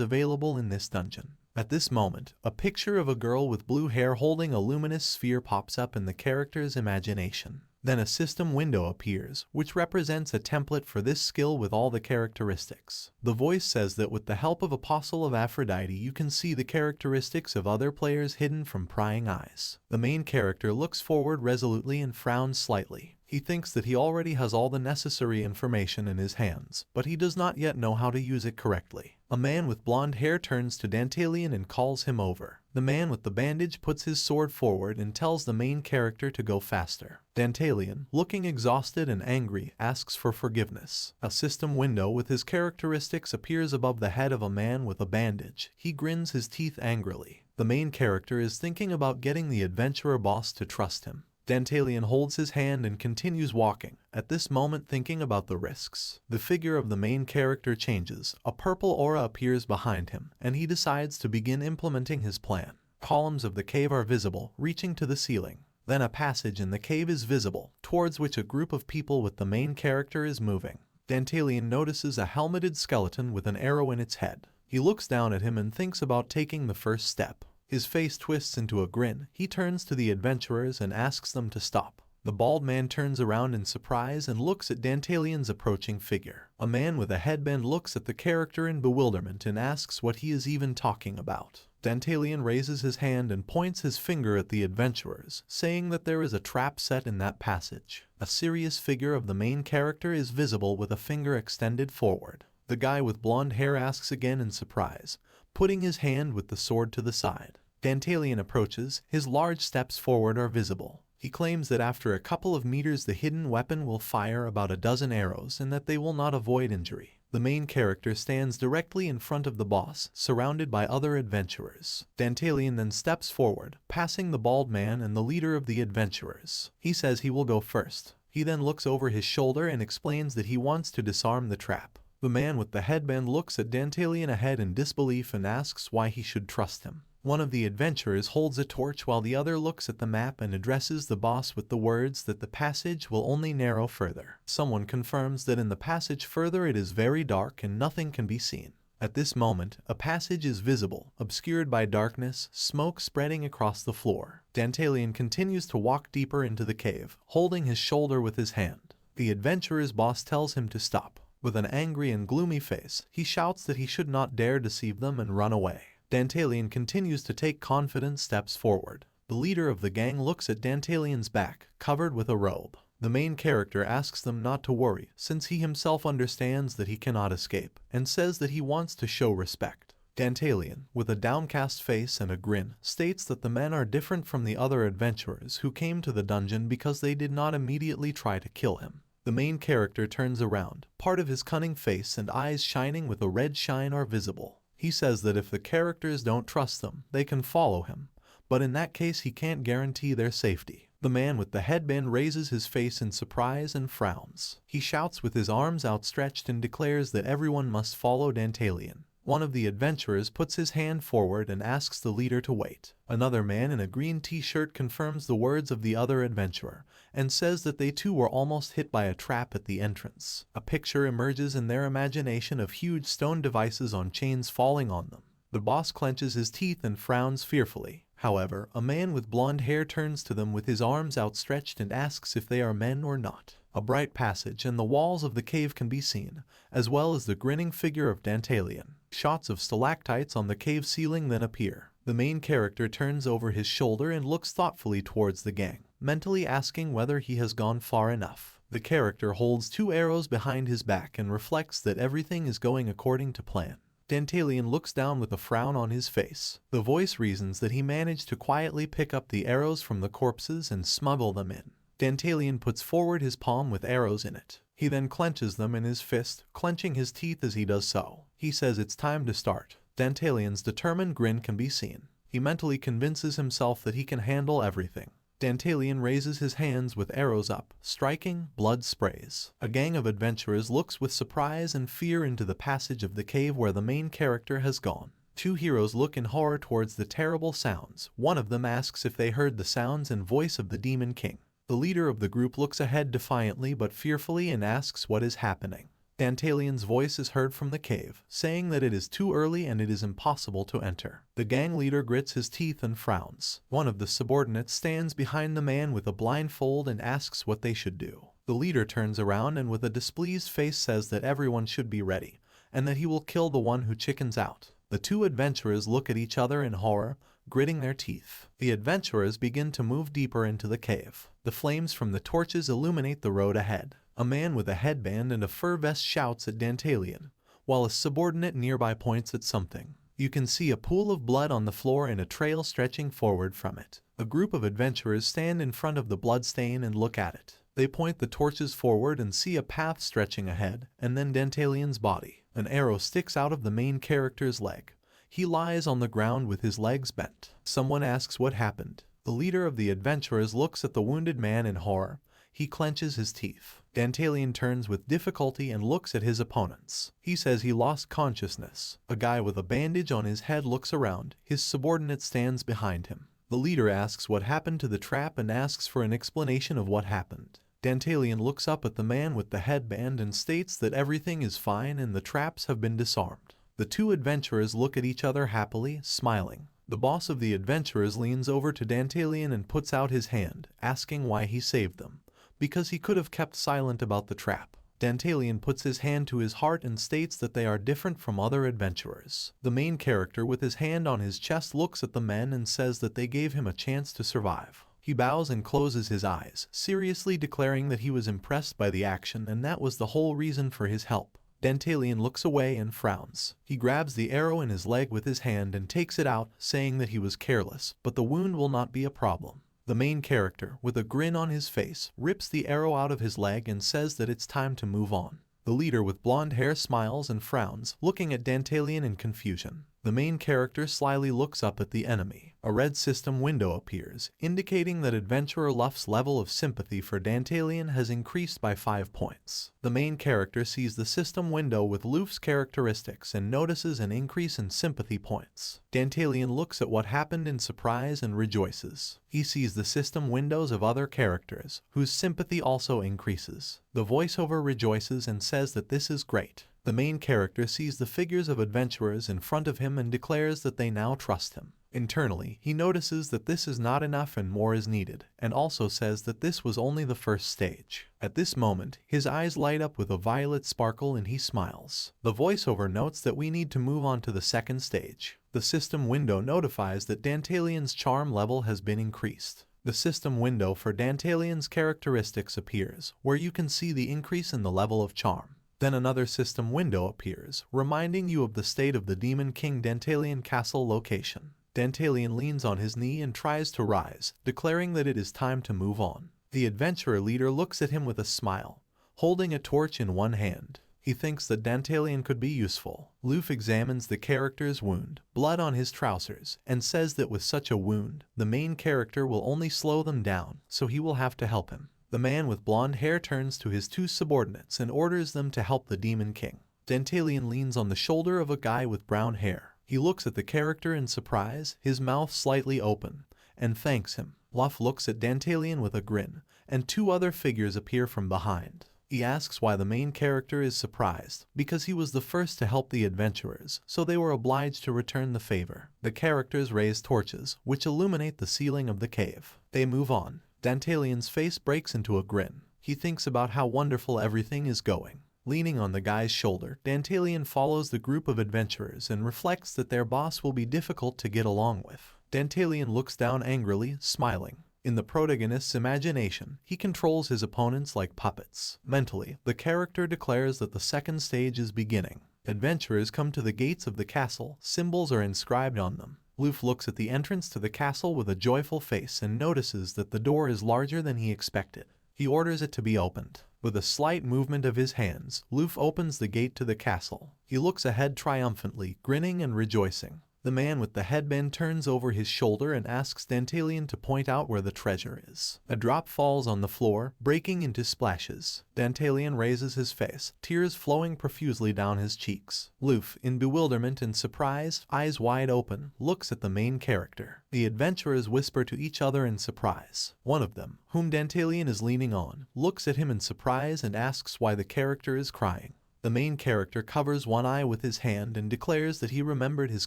available in this dungeon. At this moment, a picture of a girl with blue hair holding a luminous sphere pops up in the character's imagination. Then a system window appears, which represents a template for this skill with all the characteristics. The voice says that with the help of Apostle of Aphrodite you can see the characteristics of other players hidden from prying eyes. The main character looks forward resolutely and frowns slightly. He thinks that he already has all the necessary information in his hands, but he does not yet know how to use it correctly. A man with blonde hair turns to Dantalian and calls him over. The man with the bandage puts his sword forward and tells the main character to go faster. Dantalian, looking exhausted and angry, asks for forgiveness. A system window with his characteristics appears above the head of a man with a bandage. He grins his teeth angrily. The main character is thinking about getting the adventurer boss to trust him. Dantalian holds his hand and continues walking, at this moment thinking about the risks. The figure of the main character changes, a purple aura appears behind him, and he decides to begin implementing his plan. Columns of the cave are visible, reaching to the ceiling. Then a passage in the cave is visible, towards which a group of people with the main character is moving. Dantalian notices a helmeted skeleton with an arrow in its head. He looks down at him and thinks about taking the first step. His face twists into a grin. He turns to the adventurers and asks them to stop. The bald man turns around in surprise and looks at Dantalian's approaching figure. A man with a headband looks at the character in bewilderment and asks what he is even talking about. Dantalian raises his hand and points his finger at the adventurers, saying that there is a trap set in that passage. A serious figure of the main character is visible with a finger extended forward. The guy with blonde hair asks again in surprise, putting his hand with the sword to the side. Dantalian approaches. His large steps forward are visible. He claims that after a couple of meters the hidden weapon will fire about a dozen arrows and that they will not avoid injury. The main character stands directly in front of the boss, surrounded by other adventurers. Dantalian then steps forward, passing the bald man and the leader of the adventurers. He says he will go first. He then looks over his shoulder and explains that he wants to disarm the trap. The man with the headband looks at Dantalian ahead in disbelief and asks why he should trust him. One of the adventurers holds a torch while the other looks at the map and addresses the boss with the words that the passage will only narrow further. Someone confirms that in the passage further it is very dark and nothing can be seen. At this moment, a passage is visible, obscured by darkness, smoke spreading across the floor. Dantalian continues to walk deeper into the cave, holding his shoulder with his hand. The adventurer's boss tells him to stop. With an angry and gloomy face, he shouts that he should not dare deceive them and run away. Dantalian continues to take confident steps forward. The leader of the gang looks at Dantalian's back, covered with a robe. The main character asks them not to worry, since he himself understands that he cannot escape, and says that he wants to show respect. Dantalian, with a downcast face and a grin, states that the men are different from the other adventurers who came to the dungeon because they did not immediately try to kill him. The main character turns around. Part of his cunning face and eyes shining with a red shine are visible. He says that if the characters don't trust them, they can follow him, but in that case he can't guarantee their safety. The man with the headband raises his face in surprise and frowns. He shouts with his arms outstretched and declares that everyone must follow Dantalian. One of the adventurers puts his hand forward and asks the leader to wait. Another man in a green t-shirt confirms the words of the other adventurer and says that they too were almost hit by a trap at the entrance. A picture emerges in their imagination of huge stone devices on chains falling on them. The boss clenches his teeth and frowns fearfully. However, a man with blonde hair turns to them with his arms outstretched and asks if they are men or not. A bright passage and the walls of the cave can be seen, as well as the grinning figure of Dantalian. Shots of stalactites on the cave ceiling then appear. The main character turns over his shoulder and looks thoughtfully towards the gang, mentally asking whether he has gone far enough. The character holds 2 arrows behind his back and reflects that everything is going according to plan. Dantalian looks down with a frown on his face. The voice reasons that he managed to quietly pick up the arrows from the corpses and smuggle them in. Dantalian puts forward his palm with arrows in it. He then clenches them in his fist, clenching his teeth as he does so. He says it's time to start. Dantalian's determined grin can be seen. He mentally convinces himself that he can handle everything. Dantalian raises his hands with arrows up, striking, blood sprays. A gang of adventurers looks with surprise and fear into the passage of the cave where the main character has gone. 2 heroes look in horror towards the terrible sounds. One of them asks if they heard the sounds and voice of the Demon King. The leader of the group looks ahead defiantly but fearfully and asks what is happening. Dantalian's voice is heard from the cave, saying that it is too early and it is impossible to enter. The gang leader grits his teeth and frowns. One of the subordinates stands behind the man with a blindfold and asks what they should do. The leader turns around and with a displeased face says that everyone should be ready, and that he will kill the one who chickens out. The 2 adventurers look at each other in horror, gritting their teeth. The adventurers begin to move deeper into the cave. The flames from the torches illuminate the road ahead. A man with a headband and a fur vest shouts at Dantalian, while a subordinate nearby points at something. You can see a pool of blood on the floor and a trail stretching forward from it. A group of adventurers stand in front of the blood stain and look at it. They point the torches forward and see a path stretching ahead, and then Dantalian's body. An arrow sticks out of the main character's leg. He lies on the ground with his legs bent. Someone asks what happened. The leader of the adventurers looks at the wounded man in horror. He clenches his teeth. Dantalian turns with difficulty and looks at his opponents. He says he lost consciousness. A guy with a bandage on his head looks around. His subordinate stands behind him. The leader asks what happened to the trap and asks for an explanation of what happened. Dantalian looks up at the man with the headband and states that everything is fine and the traps have been disarmed. The 2 adventurers look at each other happily, smiling. The boss of the adventurers leans over to Dantalian and puts out his hand, asking why he saved them. Because he could have kept silent about the trap. Dantalian puts his hand to his heart and states that they are different from other adventurers. The main character with his hand on his chest looks at the men and says that they gave him a chance to survive. He bows and closes his eyes, seriously declaring that he was impressed by the action and that was the whole reason for his help. Dantalian looks away and frowns. He grabs the arrow in his leg with his hand and takes it out, saying that he was careless, but the wound will not be a problem. The main character, with a grin on his face, rips the arrow out of his leg and says that it's time to move on. The leader with blonde hair smiles and frowns, looking at Dantalian in confusion. The main character slyly looks up at the enemy. A red system window appears, indicating that Adventurer Luff's level of sympathy for Dantalian has increased by 5 points. The main character sees the system window with Luff's characteristics and notices an increase in sympathy points. Dantalian looks at what happened in surprise and rejoices. He sees the system windows of other characters, whose sympathy also increases. The voiceover rejoices and says that this is great. The main character sees the figures of adventurers in front of him and declares that they now trust him. Internally, he notices that this is not enough and more is needed, and also says that this was only the first stage. At this moment, his eyes light up with a violet sparkle and he smiles. The voiceover notes that we need to move on to the second stage. The system window notifies that Dantalian's charm level has been increased. The system window for Dantalian's characteristics appears, where you can see the increase in the level of charm. Then another system window appears, reminding you of the state of the Demon King Dantalian Castle location. Dantalian leans on his knee and tries to rise, declaring that it is time to move on. The adventurer leader looks at him with a smile, holding a torch in one hand. He thinks that Dantalian could be useful. Luff examines the character's wound, blood on his trousers, and says that with such a wound, the main character will only slow them down, so he will have to help him. The man with blonde hair turns to his 2 subordinates and orders them to help the Demon King. Dantalian leans on the shoulder of a guy with brown hair. He looks at the character in surprise, his mouth slightly open, and thanks him. Luff looks at Dantalian with a grin, and two other figures appear from behind. He asks why the main character is surprised, because he was the first to help the adventurers, so they were obliged to return the favor. The characters raise torches, which illuminate the ceiling of the cave. They move on. Dantalian's face breaks into a grin. He thinks about how wonderful everything is going. Leaning on the guy's shoulder, Dantalian follows the group of adventurers and reflects that their boss will be difficult to get along with. Dantalian looks down angrily, smiling. In the protagonist's imagination, he controls his opponents like puppets. Mentally, the character declares that the second stage is beginning. Adventurers come to the gates of the castle. Symbols are inscribed on them. Luff looks at the entrance to the castle with a joyful face and notices that the door is larger than he expected. He orders it to be opened. With a slight movement of his hands, Luff opens the gate to the castle. He looks ahead triumphantly, grinning and rejoicing. The man with the headband turns over his shoulder and asks Dantalian to point out where the treasure is. A drop falls on the floor, breaking into splashes. Dantalian raises his face, tears flowing profusely down his cheeks. Luff, in bewilderment and surprise, eyes wide open, looks at the main character. The adventurers whisper to each other in surprise. One of them, whom Dantalian is leaning on, looks at him in surprise and asks why the character is crying. The main character covers one eye with his hand and declares that he remembered his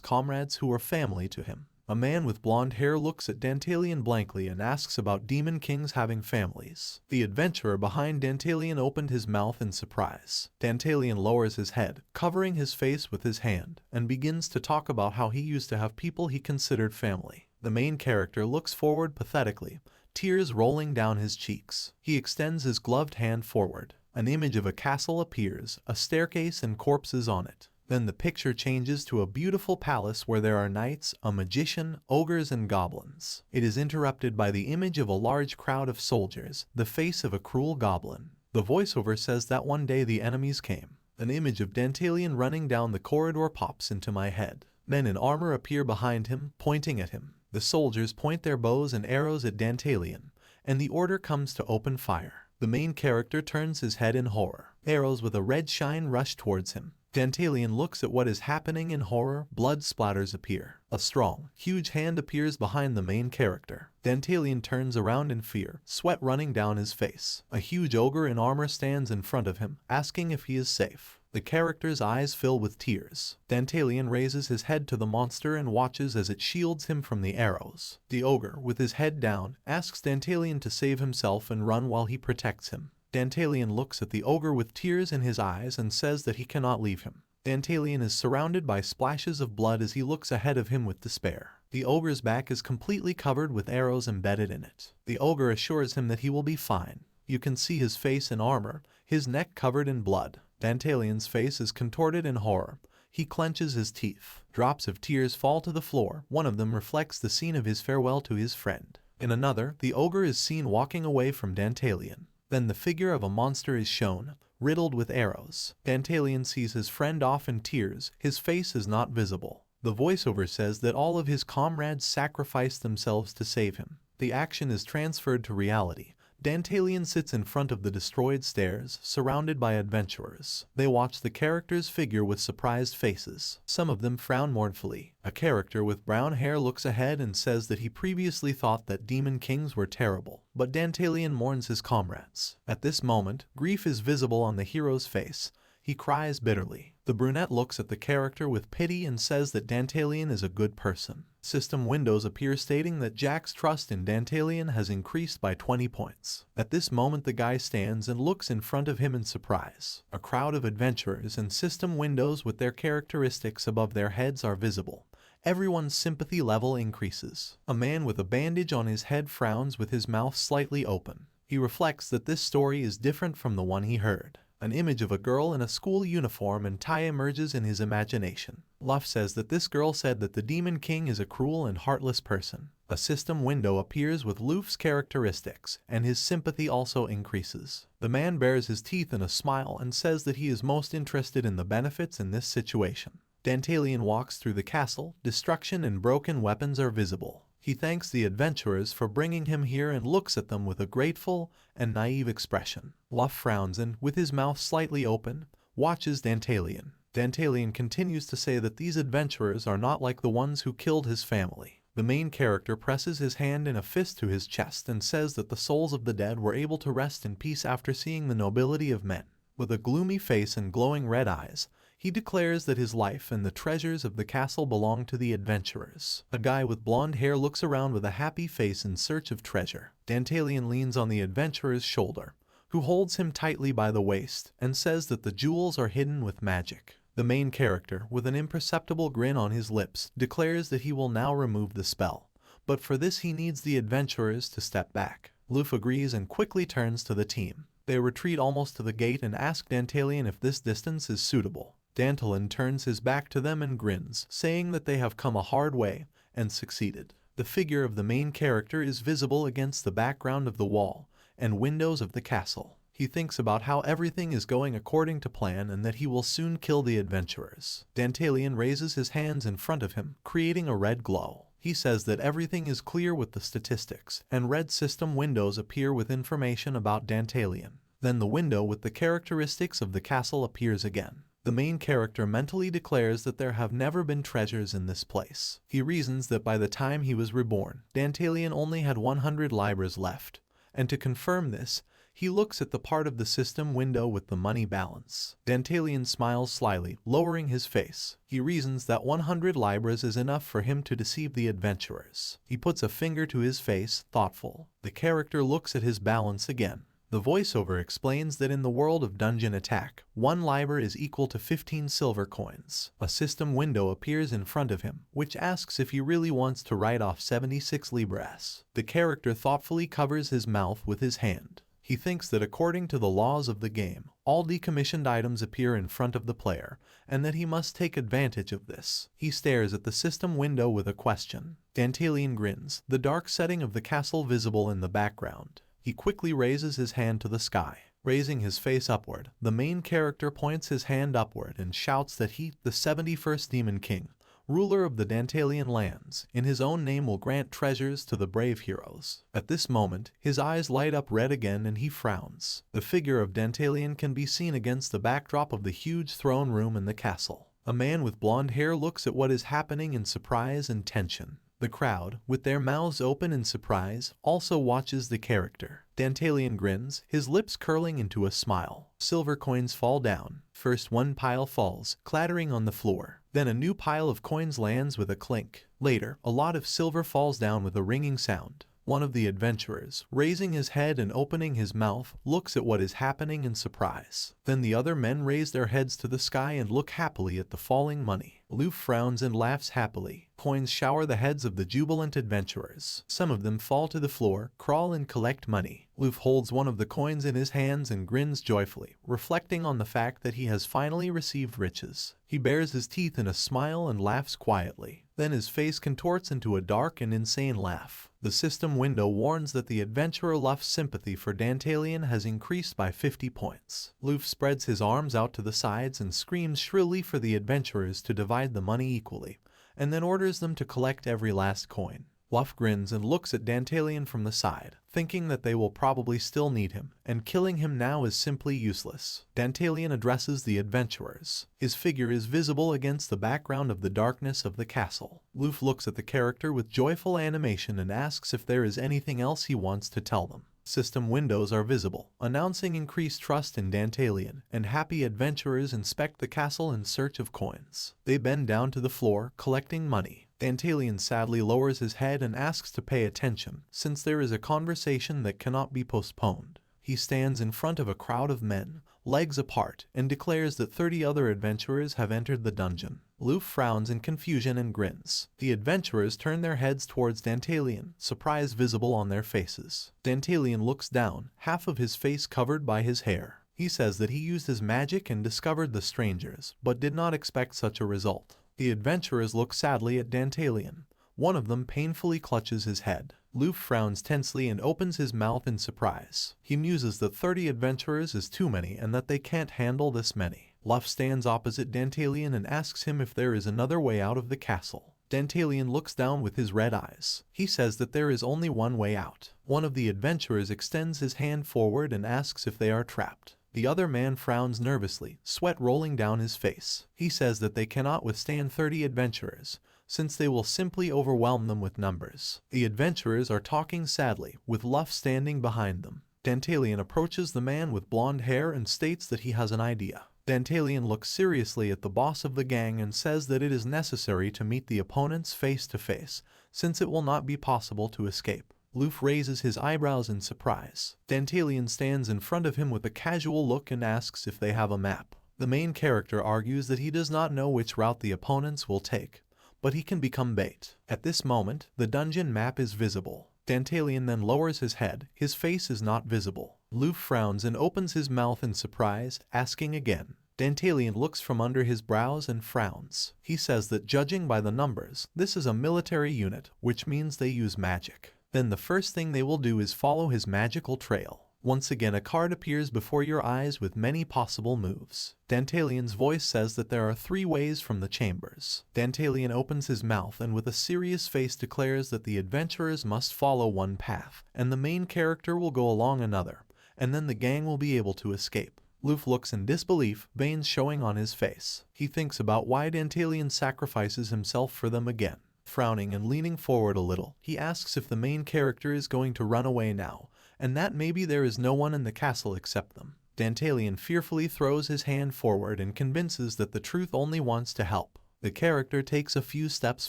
comrades who were family to him. A man with blonde hair looks at Dantalian blankly and asks about demon kings having families. The adventurer behind Dantalian opened his mouth in surprise. Dantalian lowers his head, covering his face with his hand, and begins to talk about how he used to have people he considered family. The main character looks forward pathetically, tears rolling down his cheeks. He extends his gloved hand forward. An image of a castle appears, a staircase and corpses on it. Then the picture changes to a beautiful palace where there are knights, a magician, ogres and goblins. It is interrupted by the image of a large crowd of soldiers, the face of a cruel goblin. The voiceover says that one day the enemies came. An image of Dantalian running down the corridor pops into my head. Men in armor appear behind him, pointing at him. The soldiers point their bows and arrows at Dantalian, and the order comes to open fire. The main character turns his head in horror. Arrows with a red shine rush towards him. Dantalian looks at what is happening in horror. Blood splatters appear. A strong, huge hand appears behind the main character. Dantalian turns around in fear, sweat running down his face. A huge ogre in armor stands in front of him, asking if he is safe. The character's eyes fill with tears. Dantalian raises his head to the monster and watches as it shields him from the arrows. The ogre, with his head down, asks Dantalian to save himself and run while he protects him. Dantalian looks at the ogre with tears in his eyes and says that he cannot leave him. Dantalian is surrounded by splashes of blood as he looks ahead of him with despair. The ogre's back is completely covered with arrows embedded in it. The ogre assures him that he will be fine. You can see his face in armor, his neck covered in blood. Dantalian's face is contorted in horror. He clenches his teeth. Drops of tears fall to the floor. One of them reflects the scene of his farewell to his friend. In another, the ogre is seen walking away from Dantalian. Then the figure of a monster is shown, riddled with arrows. Dantalian sees his friend off in tears. His face is not visible. The voiceover says that all of his comrades sacrificed themselves to save him. The action is transferred to reality. Dantalian sits in front of the destroyed stairs, surrounded by adventurers. They watch the character's figure with surprised faces. Some of them frown mournfully. A character with brown hair looks ahead and says that he previously thought that demon kings were terrible, but Dantalian mourns his comrades. At this moment, grief is visible on the hero's face. He cries bitterly. The brunette looks at the character with pity and says that Dantalian is a good person. System windows appear stating that Jack's trust in Dantalian has increased by 20 points. At this moment the guy stands and looks in front of him in surprise. A crowd of adventurers and system windows with their characteristics above their heads are visible. Everyone's sympathy level increases. A man with a bandage on his head frowns with his mouth slightly open. He reflects that this story is different from the one he heard. An image of a girl in a school uniform and tie emerges in his imagination. Luff says that this girl said that the Demon King is a cruel and heartless person. A system window appears with Luff's characteristics, and his sympathy also increases. The man bares his teeth in a smile and says that he is most interested in the benefits in this situation. Dantalian walks through the castle. Destruction and broken weapons are visible. He thanks the adventurers for bringing him here and looks at them with a grateful and naive expression. Luff frowns and, with his mouth slightly open, watches Dantalian. Dantalian continues to say that these adventurers are not like the ones who killed his family. The main character presses his hand in a fist to his chest and says that the souls of the dead were able to rest in peace after seeing the nobility of men. With a gloomy face and glowing red eyes, he declares that his life and the treasures of the castle belong to the adventurers. A guy with blonde hair looks around with a happy face in search of treasure. Dantalian leans on the adventurer's shoulder, who holds him tightly by the waist and says that the jewels are hidden with magic. The main character, with an imperceptible grin on his lips, declares that he will now remove the spell, but for this he needs the adventurers to step back. Luffy agrees and quickly turns to the team. They retreat almost to the gate and ask Dantalian if this distance is suitable. Dantalian turns his back to them and grins, saying that they have come a hard way and succeeded. The figure of the main character is visible against the background of the wall and windows of the castle. He thinks about how everything is going according to plan and that he will soon kill the adventurers. Dantalian raises his hands in front of him, creating a red glow. He says that everything is clear with the statistics, and red system windows appear with information about Dantalian. Then the window with the characteristics of the castle appears again. The main character mentally declares that there have never been treasures in this place. He reasons that by the time he was reborn, Dantalian only had 100 libras left, and to confirm this, he looks at the part of the system window with the money balance. Dantalian smiles slyly, lowering his face. He reasons that 100 libras is enough for him to deceive the adventurers. He puts a finger to his face, thoughtful. The character looks at his balance again. The voiceover explains that in the world of dungeon attack, 1 libra is equal to 15 silver coins. A system window appears in front of him, which asks if he really wants to write off 76 libras. The character thoughtfully covers his mouth with his hand. He thinks that according to the laws of the game, all decommissioned items appear in front of the player, and that he must take advantage of this. He stares at the system window with a question. Dantalian grins, the dark setting of the castle visible in the background. He quickly raises his hand to the sky. Raising his face upward, the main character points his hand upward and shouts that he, the 71st Demon King, ruler of the Dantalian lands, in his own name will grant treasures to the brave heroes. At this moment, his eyes light up red again and he frowns. The figure of Dantalian can be seen against the backdrop of the huge throne room in the castle. A man with blonde hair looks at what is happening in surprise and tension. The crowd, with their mouths open in surprise, also watches the character. Dantalian grins, his lips curling into a smile. Silver coins fall down. First one pile falls, clattering on the floor. Then a new pile of coins lands with a clink. Later, a lot of silver falls down with a ringing sound. One of the adventurers, raising his head and opening his mouth, looks at what is happening in surprise. Then the other men raise their heads to the sky and look happily at the falling money. Luffy frowns and laughs happily. Coins shower the heads of the jubilant adventurers. Some of them fall to the floor, crawl and collect money. Luffy holds one of the coins in his hands and grins joyfully, reflecting on the fact that he has finally received riches. He bares his teeth in a smile and laughs quietly. Then his face contorts into a dark and insane laugh. The system window warns that the adventurer Luffy's sympathy for Dantalian has increased by 50 points. Luffy spreads his arms out to the sides and screams shrilly for the adventurers to divide the money equally, and then orders them to collect every last coin. Luffy grins and looks at Dantalian from the side, thinking that they will probably still need him, and killing him now is simply useless. Dantalian addresses the adventurers. His figure is visible against the background of the darkness of the castle. Luffy looks at the character with joyful animation and asks if there is anything else he wants to tell them. System windows are visible, announcing increased trust in Dantalian, and happy adventurers inspect the castle in search of coins. They bend down to the floor, collecting money. Dantalian sadly lowers his head and asks to pay attention, since there is a conversation that cannot be postponed. He stands in front of a crowd of men, legs apart, and declares that 30 other adventurers have entered the dungeon. Luffy frowns in confusion and grins. The adventurers turn their heads towards Dantalian, surprise visible on their faces. Dantalian looks down, half of his face covered by his hair. He says that he used his magic and discovered the strangers, but did not expect such a result. The adventurers look sadly at Dantalian. One of them painfully clutches his head. Luffy frowns tensely and opens his mouth in surprise. He muses that 30 adventurers is too many and that they can't handle this many. Luffy stands opposite Dantalian and asks him if there is another way out of the castle. Dantalian looks down with his red eyes. He says that there is only one way out. One of the adventurers extends his hand forward and asks if they are trapped. The other man frowns nervously, sweat rolling down his face. He says that they cannot withstand 30 adventurers, since they will simply overwhelm them with numbers. The adventurers are talking sadly, with Luff standing behind them. Dantalian approaches the man with blonde hair and states that he has an idea. Dantalian looks seriously at the boss of the gang and says that it is necessary to meet the opponents face to face, since it will not be possible to escape. Luff raises his eyebrows in surprise. Dantalian stands in front of him with a casual look and asks if they have a map. The main character argues that he does not know which route the opponents will take, but he can become bait. At this moment, the dungeon map is visible. Dantalian then lowers his head. His face is not visible. Luff frowns and opens his mouth in surprise, asking again. Dantalian looks from under his brows and frowns. He says that judging by the numbers, this is a military unit, which means they use magic. Then the first thing they will do is follow his magical trail. Once again a card appears before your eyes with many possible moves. Dantalian's voice says that there are 3 ways from the chambers. Dantalian opens his mouth and with a serious face declares that the adventurers must follow one path, and the main character will go along another, and then the gang will be able to escape. Luff looks in disbelief, veins showing on his face. He thinks about why Dantalian sacrifices himself for them again. Frowning and leaning forward a little, he asks if the main character is going to run away now, and that maybe there is no one in the castle except them. Dantalian fearfully throws his hand forward and convinces that the truth only wants to help. The character takes a few steps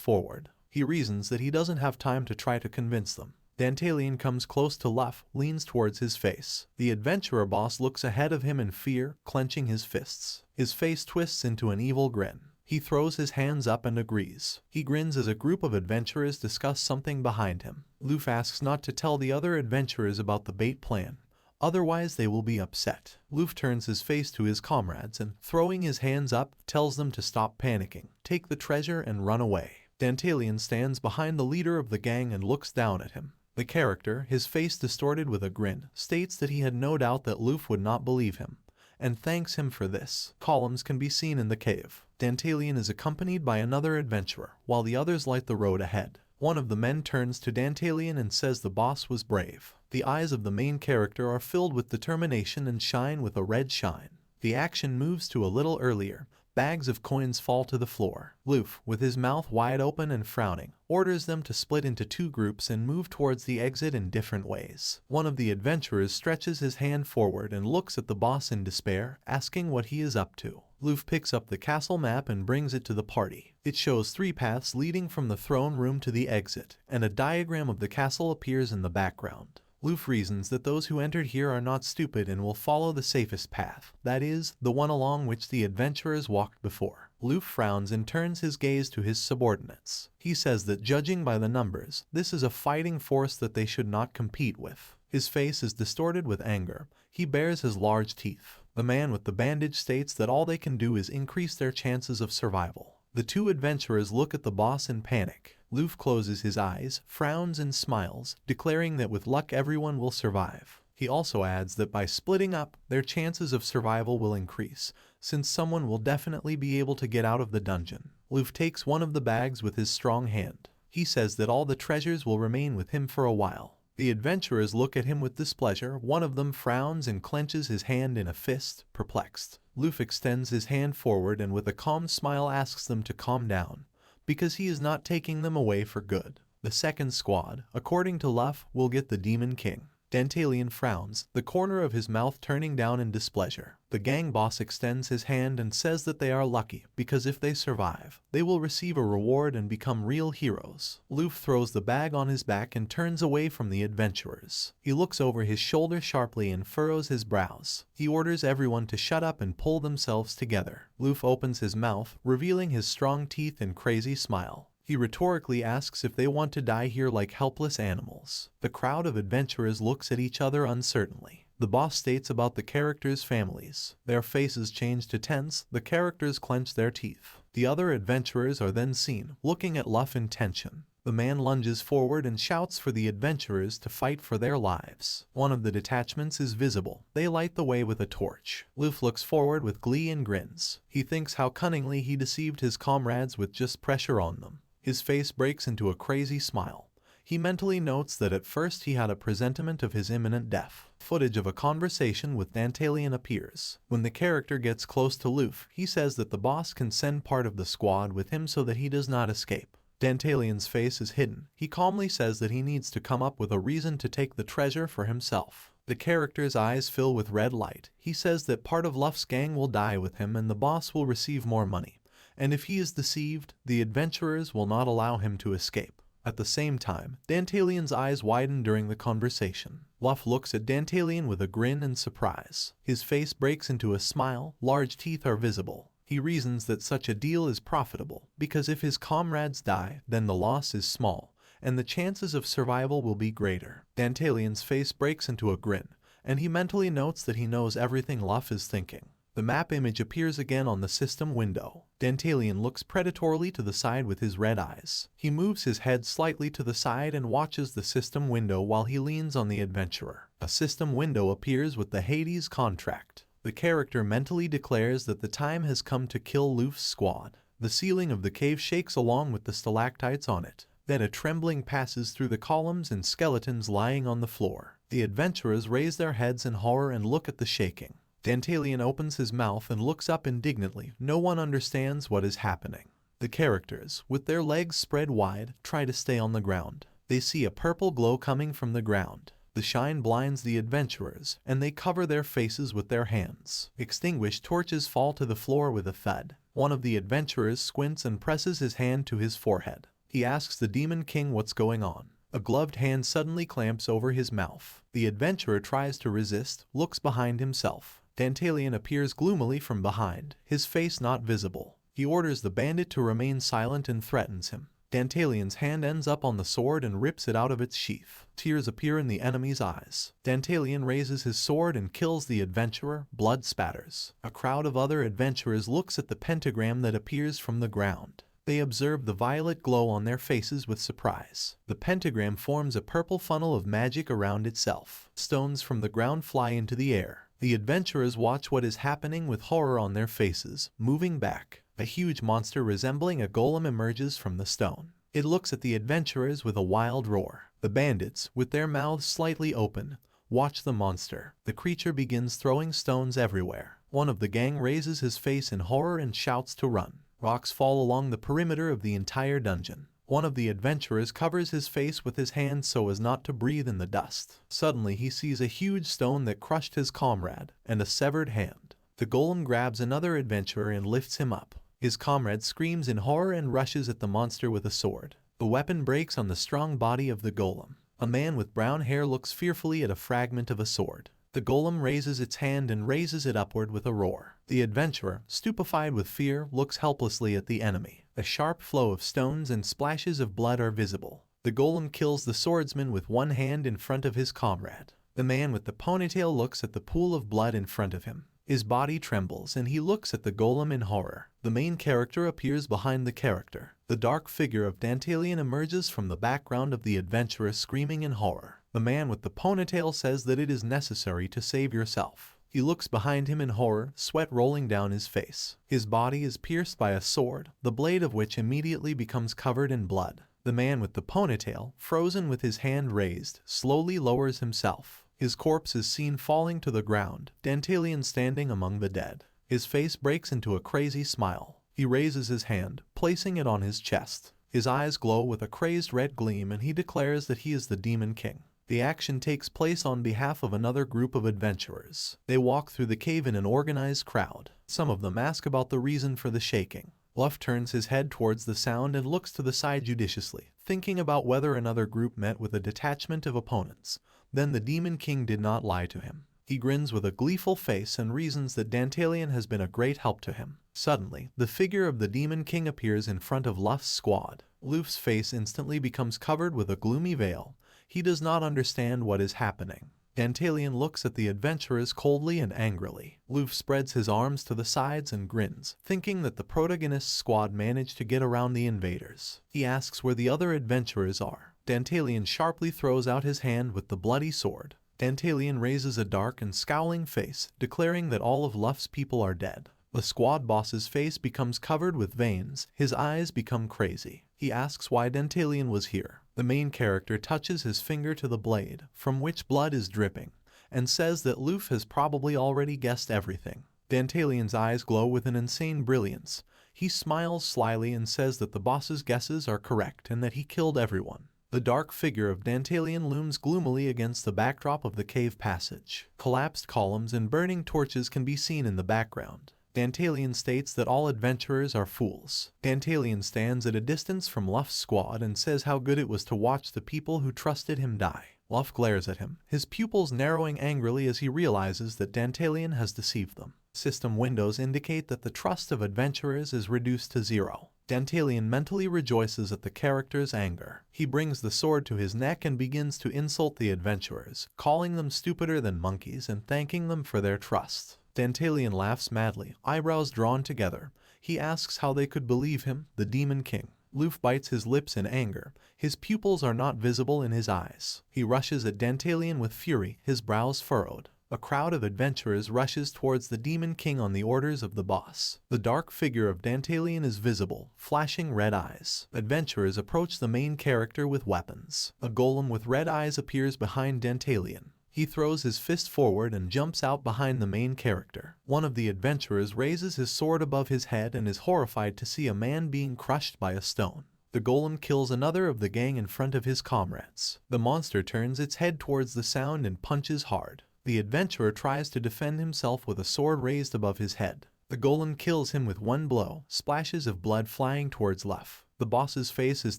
forward. He reasons that he doesn't have time to try to convince them. Dantalian comes close to Luff, leans towards his face. The adventurer boss looks ahead of him in fear, clenching his fists. His face twists into an evil grin. He throws his hands up and agrees. He grins as a group of adventurers discuss something behind him. Luff asks not to tell the other adventurers about the bait plan, otherwise they will be upset. Luff turns his face to his comrades and, throwing his hands up, tells them to stop panicking, take the treasure and run away. Dantalian stands behind the leader of the gang and looks down at him. The character, his face distorted with a grin, states that he had no doubt that Luff would not believe him, and thanks him for this. Columns can be seen in the cave. Dantalian is accompanied by another adventurer, while the others light the road ahead. One of the men turns to Dantalian and says the boss was brave. The eyes of the main character are filled with determination and shine with a red shine. The action moves to a little earlier. Bags of coins fall to the floor. Luff, with his mouth wide open and frowning, orders them to split into 2 groups and move towards the exit in different ways. One of the adventurers stretches his hand forward and looks at the boss in despair, asking what he is up to. Luff picks up the castle map and brings it to the party. It shows 3 paths leading from the throne room to the exit, and a diagram of the castle appears in the background. Luff reasons that those who entered here are not stupid and will follow the safest path, that is, the one along which the adventurers walked before. Luff frowns and turns his gaze to his subordinates. He says that judging by the numbers, this is a fighting force that they should not compete with. His face is distorted with anger. He bares his large teeth. The man with the bandage states that all they can do is increase their chances of survival. The 2 adventurers look at the boss in panic. Luff closes his eyes, frowns and smiles, declaring that with luck everyone will survive. He also adds that by splitting up, their chances of survival will increase, since someone will definitely be able to get out of the dungeon. Luff takes one of the bags with his strong hand. He says that all the treasures will remain with him for a while. The adventurers look at him with displeasure. One of them frowns and clenches his hand in a fist, perplexed. Luff extends his hand forward and with a calm smile asks them to calm down, because he is not taking them away for good. The second squad, according to Luff, will get the Demon King. Dantalian frowns, the corner of his mouth turning down in displeasure. The gang boss extends his hand and says that they are lucky, because if they survive, they will receive a reward and become real heroes. Luff throws the bag on his back and turns away from the adventurers. He looks over his shoulder sharply and furrows his brows. He orders everyone to shut up and pull themselves together. Luff opens his mouth, revealing his strong teeth and crazy smile. He rhetorically asks if they want to die here like helpless animals. The crowd of adventurers looks at each other uncertainly. The boss states about the characters' families. Their faces change to tense, the characters clench their teeth. The other adventurers are then seen, looking at Luff in tension. The man lunges forward and shouts for the adventurers to fight for their lives. One of the detachments is visible. They light the way with a torch. Luff looks forward with glee and grins. He thinks how cunningly he deceived his comrades with just pressure on them. His face breaks into a crazy smile. He mentally notes that at first he had a presentiment of his imminent death. Footage of a conversation with Dantalian appears. When the character gets close to Luffy, he says that the boss can send part of the squad with him so that he does not escape. Dantalian's face is hidden. He calmly says that he needs to come up with a reason to take the treasure for himself. The character's eyes fill with red light. He says that part of Luffy's gang will die with him and the boss will receive more money. And if he is deceived, the adventurers will not allow him to escape. At the same time, Dantalian's eyes widen during the conversation. Luffy looks at Dantalian with a grin and surprise. His face breaks into a smile, large teeth are visible. He reasons that such a deal is profitable, because if his comrades die, then the loss is small, and the chances of survival will be greater. Dantalian's face breaks into a grin, and he mentally notes that he knows everything Luffy is thinking. The map image appears again on the system window. Dantalian looks predatorily to the side with his red eyes. He moves his head slightly to the side and watches the system window while he leans on the adventurer. A system window appears with the Hades contract. The character mentally declares that the time has come to kill Luffy's squad. The ceiling of the cave shakes along with the stalactites on it. Then a trembling passes through the columns and skeletons lying on the floor. The adventurers raise their heads in horror and look at the shaking. Dantalian opens his mouth and looks up indignantly. No one understands what is happening. The characters, with their legs spread wide, try to stay on the ground. They see a purple glow coming from the ground. The shine blinds the adventurers, and they cover their faces with their hands. Extinguished torches fall to the floor with a thud. One of the adventurers squints and presses his hand to his forehead. He asks the Demon King what's going on. A gloved hand suddenly clamps over his mouth. The adventurer tries to resist, looks behind himself. Dantalian appears gloomily from behind, his face not visible. He orders the bandit to remain silent and threatens him. Dantalian's hand ends up on the sword and rips it out of its sheath. Tears appear in the enemy's eyes. Dantalian raises his sword and kills the adventurer. Blood spatters. A crowd of other adventurers looks at the pentagram that appears from the ground. They observe the violet glow on their faces with surprise. The pentagram forms a purple funnel of magic around itself. Stones from the ground fly into the air. The adventurers watch what is happening with horror on their faces. Moving back, a huge monster resembling a golem emerges from the stone. It looks at the adventurers with a wild roar. The bandits, with their mouths slightly open, watch the monster. The creature begins throwing stones everywhere. One of the gang raises his face in horror and shouts to run. Rocks fall along the perimeter of the entire dungeon. One of the adventurers covers his face with his hands so as not to breathe in the dust. Suddenly he sees a huge stone that crushed his comrade, and a severed hand. The golem grabs another adventurer and lifts him up. His comrade screams in horror and rushes at the monster with a sword. The weapon breaks on the strong body of the golem. A man with brown hair looks fearfully at a fragment of a sword. The golem raises its hand and raises it upward with a roar. The adventurer, stupefied with fear, looks helplessly at the enemy. A sharp flow of stones and splashes of blood are visible. The golem kills the swordsman with one hand in front of his comrade. The man with the ponytail looks at the pool of blood in front of him. His body trembles and he looks at the golem in horror. The main character appears behind the character. The dark figure of Dantalian emerges from the background of the adventurer screaming in horror. The man with the ponytail says that it is necessary to save yourself. He looks behind him in horror, sweat rolling down his face. His body is pierced by a sword, the blade of which immediately becomes covered in blood. The man with the ponytail, frozen with his hand raised, slowly lowers himself. His corpse is seen falling to the ground, Dantalian standing among the dead. His face breaks into a crazy smile. He raises his hand, placing it on his chest. His eyes glow with a crazed red gleam and he declares that he is the Demon King. The action takes place on behalf of another group of adventurers. They walk through the cave in an organized crowd. Some of them ask about the reason for the shaking. Luffy turns his head towards the sound and looks to the side judiciously, thinking about whether another group met with a detachment of opponents. Then the Demon King did not lie to him. He grins with a gleeful face and reasons that Dantalian has been a great help to him. Suddenly, the figure of the Demon King appears in front of Luffy's squad. Luffy's face instantly becomes covered with a gloomy veil. He does not understand what is happening. Dantalian looks at the adventurers coldly and angrily. Luffy spreads his arms to the sides and grins, thinking that the protagonist's squad managed to get around the invaders. He asks where the other adventurers are. Dantalian sharply throws out his hand with the bloody sword. Dantalian raises a dark and scowling face, declaring that all of Luffy's people are dead. The squad boss's face becomes covered with veins. His eyes become crazy. He asks why Dantalian was here. The main character touches his finger to the blade, from which blood is dripping, and says that Luffy has probably already guessed everything. Dantalian's eyes glow with an insane brilliance. He smiles slyly and says that the boss's guesses are correct and that he killed everyone. The dark figure of Dantalian looms gloomily against the backdrop of the cave passage. Collapsed columns and burning torches can be seen in the background. Dantalian states that all adventurers are fools. Dantalian stands at a distance from Luffy's squad and says how good it was to watch the people who trusted him die. Luffy glares at him, his pupils narrowing angrily as he realizes that Dantalian has deceived them. System windows indicate that the trust of adventurers is reduced to 0. Dantalian mentally rejoices at the character's anger. He brings the sword to his neck and begins to insult the adventurers, calling them stupider than monkeys and thanking them for their trust. Dantalian laughs madly, eyebrows drawn together. He asks how they could believe him, the Demon King. Luffy bites his lips in anger. His pupils are not visible in his eyes. He rushes at Dantalian with fury, his brows furrowed. A crowd of adventurers rushes towards the Demon King on the orders of the boss. The dark figure of Dantalian is visible, flashing red eyes. Adventurers approach the main character with weapons. A golem with red eyes appears behind Dantalian. He throws his fist forward and jumps out behind the main character. One of the adventurers raises his sword above his head and is horrified to see a man being crushed by a stone. The golem kills another of the gang in front of his comrades. The monster turns its head towards the sound and punches hard. The adventurer tries to defend himself with a sword raised above his head. The golem kills him with one blow, splashes of blood flying towards Luffy. The boss's face is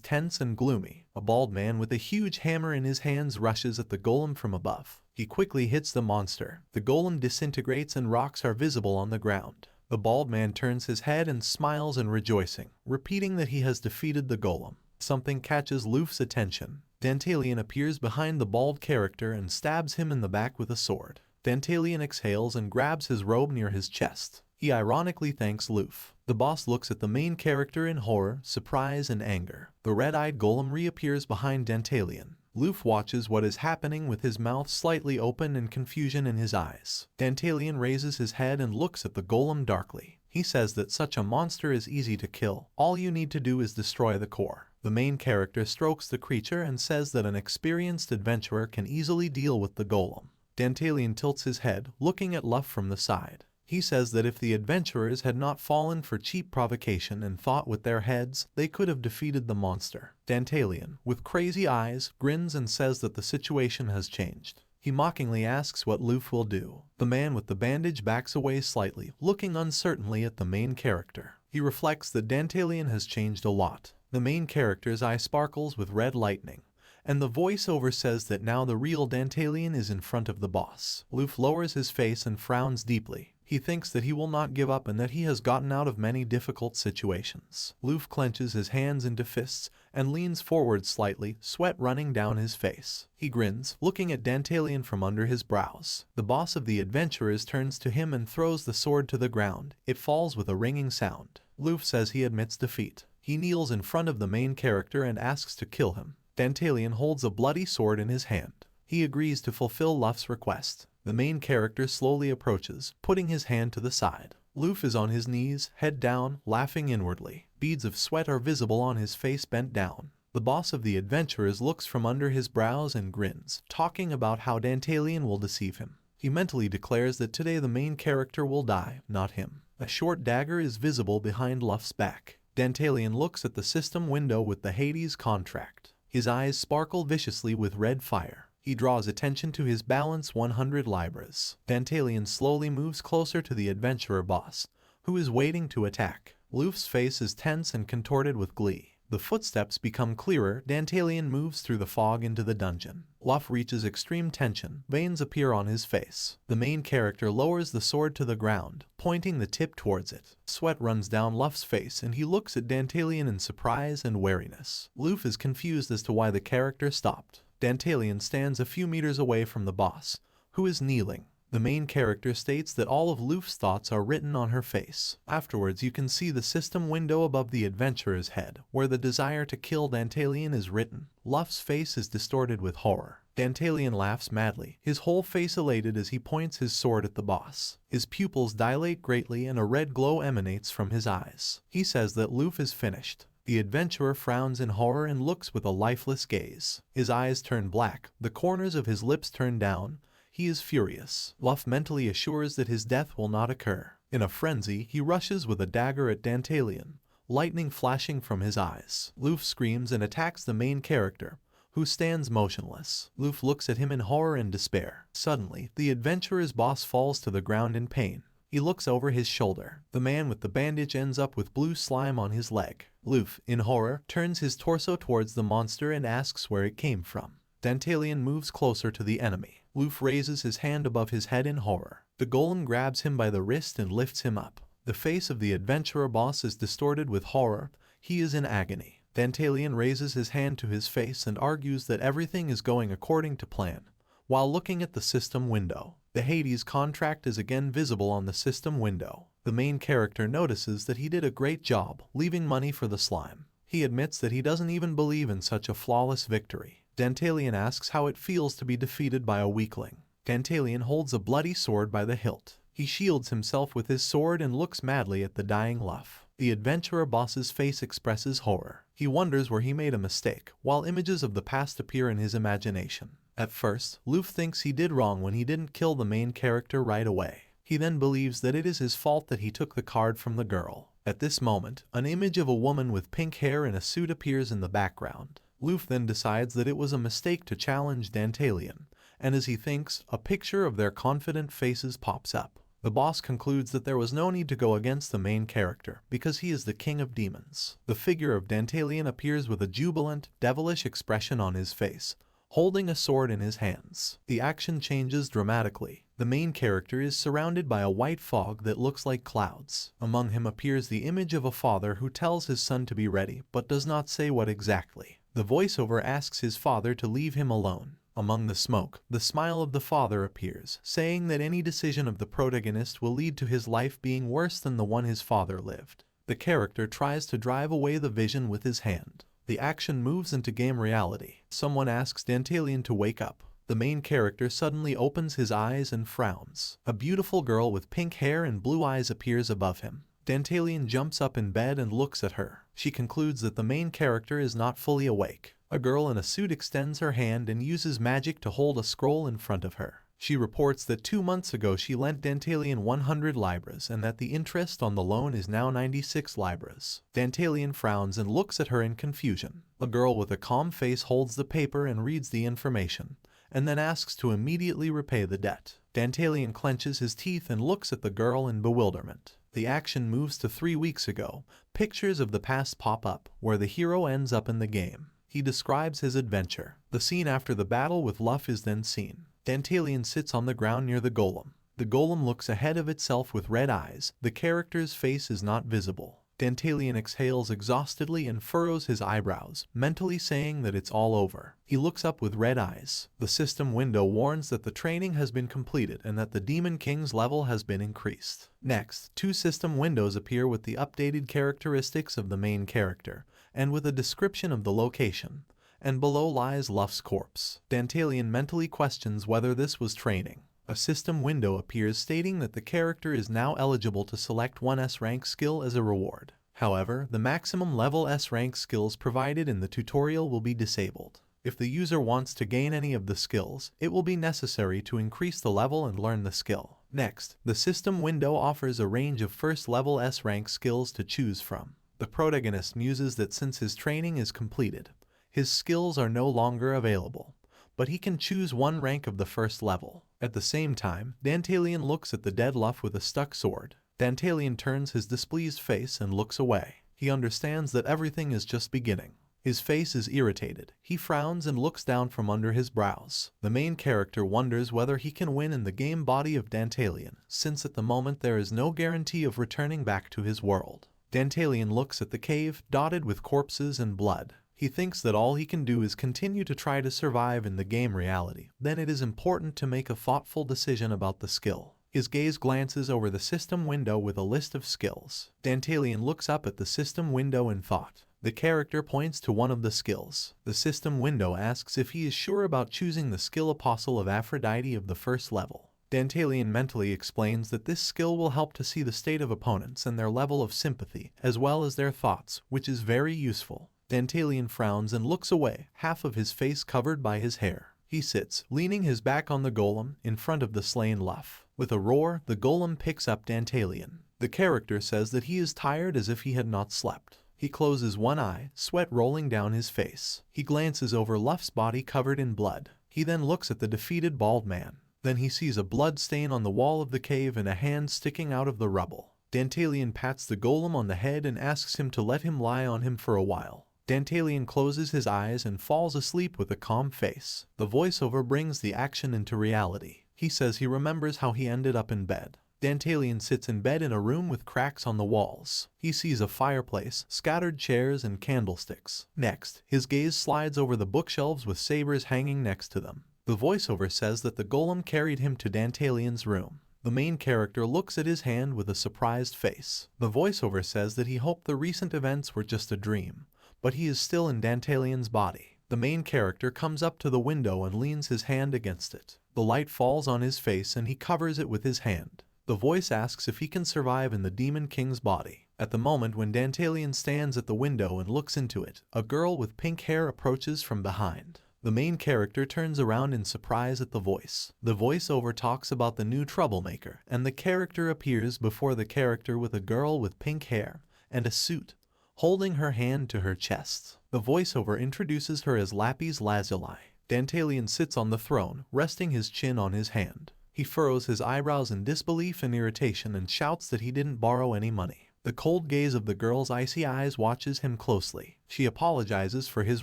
tense and gloomy. A bald man with a huge hammer in his hands rushes at the golem from above. He quickly hits the monster. The golem disintegrates and rocks are visible on the ground. The bald man turns his head and smiles in rejoicing, repeating that he has defeated the golem. Something catches Luffy's attention. Dantalian appears behind the bald character and stabs him in the back with a sword. Dantalian exhales and grabs his robe near his chest. He ironically thanks Luffy. The boss looks at the main character in horror, surprise, and anger. The red-eyed golem reappears behind Dantalian. Luffy watches what is happening with his mouth slightly open and confusion in his eyes. Dantalian raises his head and looks at the golem darkly. He says that such a monster is easy to kill. All you need to do is destroy the core. The main character strokes the creature and says that an experienced adventurer can easily deal with the golem. Dantalian tilts his head, looking at Luffy from the side. He says that if the adventurers had not fallen for cheap provocation and thought with their heads, they could have defeated the monster. Dantalian, with crazy eyes, grins and says that the situation has changed. He mockingly asks what Luffy will do. The man with the bandage backs away slightly, looking uncertainly at the main character. He reflects that Dantalian has changed a lot. The main character's eye sparkles with red lightning, and the voiceover says that now the real Dantalian is in front of the boss. Luffy lowers his face and frowns deeply. He thinks that he will not give up and that he has gotten out of many difficult situations. Luffy clenches his hands into fists and leans forward slightly, sweat running down his face. He grins, looking at Dantalian from under his brows. The boss of the adventurers turns to him and throws the sword to the ground. It falls with a ringing sound. Luffy says he admits defeat. He kneels in front of the main character and asks to kill him. Dantalian holds a bloody sword in his hand. He agrees to fulfill Luffy's request. The main character slowly approaches, putting his hand to the side. Luffy is on his knees, head down, laughing inwardly. Beads of sweat are visible on his face bent down. The boss of the adventurers looks from under his brows and grins, talking about how Dantalian will deceive him. He mentally declares that today the main character will die, not him. A short dagger is visible behind Luffy's back. Dantalian looks at the system window with the Hades contract. His eyes sparkle viciously with red fire. He draws attention to his balance 100 libras. Dantalian slowly moves closer to the adventurer boss, who is waiting to attack. Luffy's face is tense and contorted with glee. The footsteps become clearer. Dantalian moves through the fog into the dungeon. Luffy reaches extreme tension. Veins appear on his face. The main character lowers the sword to the ground, pointing the tip towards it. Sweat runs down Luffy's face and he looks at Dantalian in surprise and wariness. Luffy is confused as to why the character stopped. Dantalian stands a few meters away from the boss, who is kneeling. The main character states that all of Luffy's thoughts are written on her face. Afterwards, you can see the system window above the adventurer's head, where the desire to kill Dantalian is written. Luffy's face is distorted with horror. Dantalian laughs madly, his whole face elated as he points his sword at the boss. His pupils dilate greatly and a red glow emanates from his eyes. He says that Luffy is finished. The adventurer frowns in horror and looks with a lifeless gaze. His eyes turn black, the corners of his lips turn down. He is furious. Luff mentally assures that his death will not occur. In a frenzy, he rushes with a dagger at Dantalian, lightning flashing from his eyes. Luff screams and attacks the main character, who stands motionless. Luff looks at him in horror and despair. Suddenly, the adventurer's boss falls to the ground in pain. He looks over his shoulder. The man with the bandage ends up with blue slime on his leg. Luff, in horror, turns his torso towards the monster and asks where it came from. Dantalian moves closer to the enemy. Luff raises his hand above his head in horror. The golem grabs him by the wrist and lifts him up. The face of the adventurer boss is distorted with horror. He is in agony. Dantalian raises his hand to his face and argues that everything is going according to plan. While looking at the system window, the Hades contract is again visible on the system window. The main character notices that he did a great job, leaving money for the slime. He admits that he doesn't even believe in such a flawless victory. Dantalian asks how it feels to be defeated by a weakling. Dantalian holds a bloody sword by the hilt. He shields himself with his sword and looks madly at the dying Luff. The adventurer boss's face expresses horror. He wonders where he made a mistake, while images of the past appear in his imagination. At first, Luff thinks he did wrong when he didn't kill the main character right away. He then believes that it is his fault that he took the card from the girl. At this moment, an image of a woman with pink hair and a suit appears in the background. Luff then decides that it was a mistake to challenge Dantalian, and as he thinks, a picture of their confident faces pops up. The boss concludes that there was no need to go against the main character, because he is the king of demons. The figure of Dantalian appears with a jubilant, devilish expression on his face, holding a sword in his hands. The action changes dramatically. The main character is surrounded by a white fog that looks like clouds. Among him appears the image of a father who tells his son to be ready, but does not say what exactly. The voiceover asks his father to leave him alone. Among the smoke, the smile of the father appears, saying that any decision of the protagonist will lead to his life being worse than the one his father lived. The character tries to drive away the vision with his hand. The action moves into game reality. Someone asks Dantalian to wake up. The main character suddenly opens his eyes and frowns. A beautiful girl with pink hair and blue eyes appears above him. Dantalian jumps up in bed and looks at her. She concludes that the main character is not fully awake. A girl in a suit extends her hand and uses magic to hold a scroll in front of her. She reports that 2 months ago she lent Dantalian 100 libras and that the interest on the loan is now 96 libras. Dantalian frowns and looks at her in confusion. A girl with a calm face holds the paper and reads the information, and then asks to immediately repay the debt. Dantalian clenches his teeth and looks at the girl in bewilderment. The action moves to 3 weeks ago. Pictures of the past pop up, where the hero ends up in the game. He describes his adventure. The scene after the battle with Luff is then seen. Dantalian sits on the ground near the golem. The golem looks ahead of itself with red eyes. The character's face is not visible. Dantalian exhales exhaustedly and furrows his eyebrows, mentally saying that it's all over. He looks up with red eyes. The system window warns that the training has been completed and that the Demon King's level has been increased. Next, 2 system windows appear with the updated characteristics of the main character, and with a description of the location, and below lies Luff's corpse. Dantalian mentally questions whether this was training. A system window appears stating that the character is now eligible to select one S-rank skill as a reward. However, the maximum level S-rank skills provided in the tutorial will be disabled. If the user wants to gain any of the skills, it will be necessary to increase the level and learn the skill. Next, the system window offers a range of first-level S-rank skills to choose from. The protagonist muses that since his training is completed, his skills are no longer available, but he can choose one rank of the first level. At the same time, Dantalian looks at the dead Luff with a stuck sword. Dantalian turns his displeased face and looks away. He understands that everything is just beginning. His face is irritated. He frowns and looks down from under his brows. The main character wonders whether he can win in the game body of Dantalian, since at the moment there is no guarantee of returning back to his world. Dantalian looks at the cave, dotted with corpses and blood. He thinks that all he can do is continue to try to survive in the game reality. Then it is important to make a thoughtful decision about the skill. His gaze glances over the system window with a list of skills. Dantalian looks up at the system window in thought. The character points to one of the skills. The system window asks if he is sure about choosing the skill Apostle of Aphrodite of the first level. Dantalian mentally explains that this skill will help to see the state of opponents and their level of sympathy, as well as their thoughts, which is very useful. Dantalian frowns and looks away, half of his face covered by his hair. He sits, leaning his back on the golem, in front of the slain Luff. With a roar, the golem picks up Dantalian. The character says that he is tired as if he had not slept. He closes one eye, sweat rolling down his face. He glances over Luff's body covered in blood. He then looks at the defeated bald man. Then he sees a blood stain on the wall of the cave and a hand sticking out of the rubble. Dantalian pats the golem on the head and asks him to let him lie on him for a while. Dantalian closes his eyes and falls asleep with a calm face. The voiceover brings the action into reality. He says he remembers how he ended up in bed. Dantalian sits in bed in a room with cracks on the walls. He sees a fireplace, scattered chairs, and candlesticks. Next, his gaze slides over the bookshelves with sabers hanging next to them. The voiceover says that the golem carried him to Dantalian's room. The main character looks at his hand with a surprised face. The voiceover says that he hoped the recent events were just a dream, but he is still in Dantalian's body. The main character comes up to the window and leans his hand against it. The light falls on his face and he covers it with his hand. The voice asks if he can survive in the Demon King's body. At the moment when Dantalian stands at the window and looks into it, a girl with pink hair approaches from behind. The main character turns around in surprise at the voice. The voiceover talks about the new troublemaker, and the character appears before the character with a girl with pink hair and a suit, holding her hand to her chest. The voiceover introduces her as Lapis Lazuli. Dantalian sits on the throne, resting his chin on his hand. He furrows his eyebrows in disbelief and irritation and shouts that he didn't borrow any money. The cold gaze of the girl's icy eyes watches him closely. She apologizes for his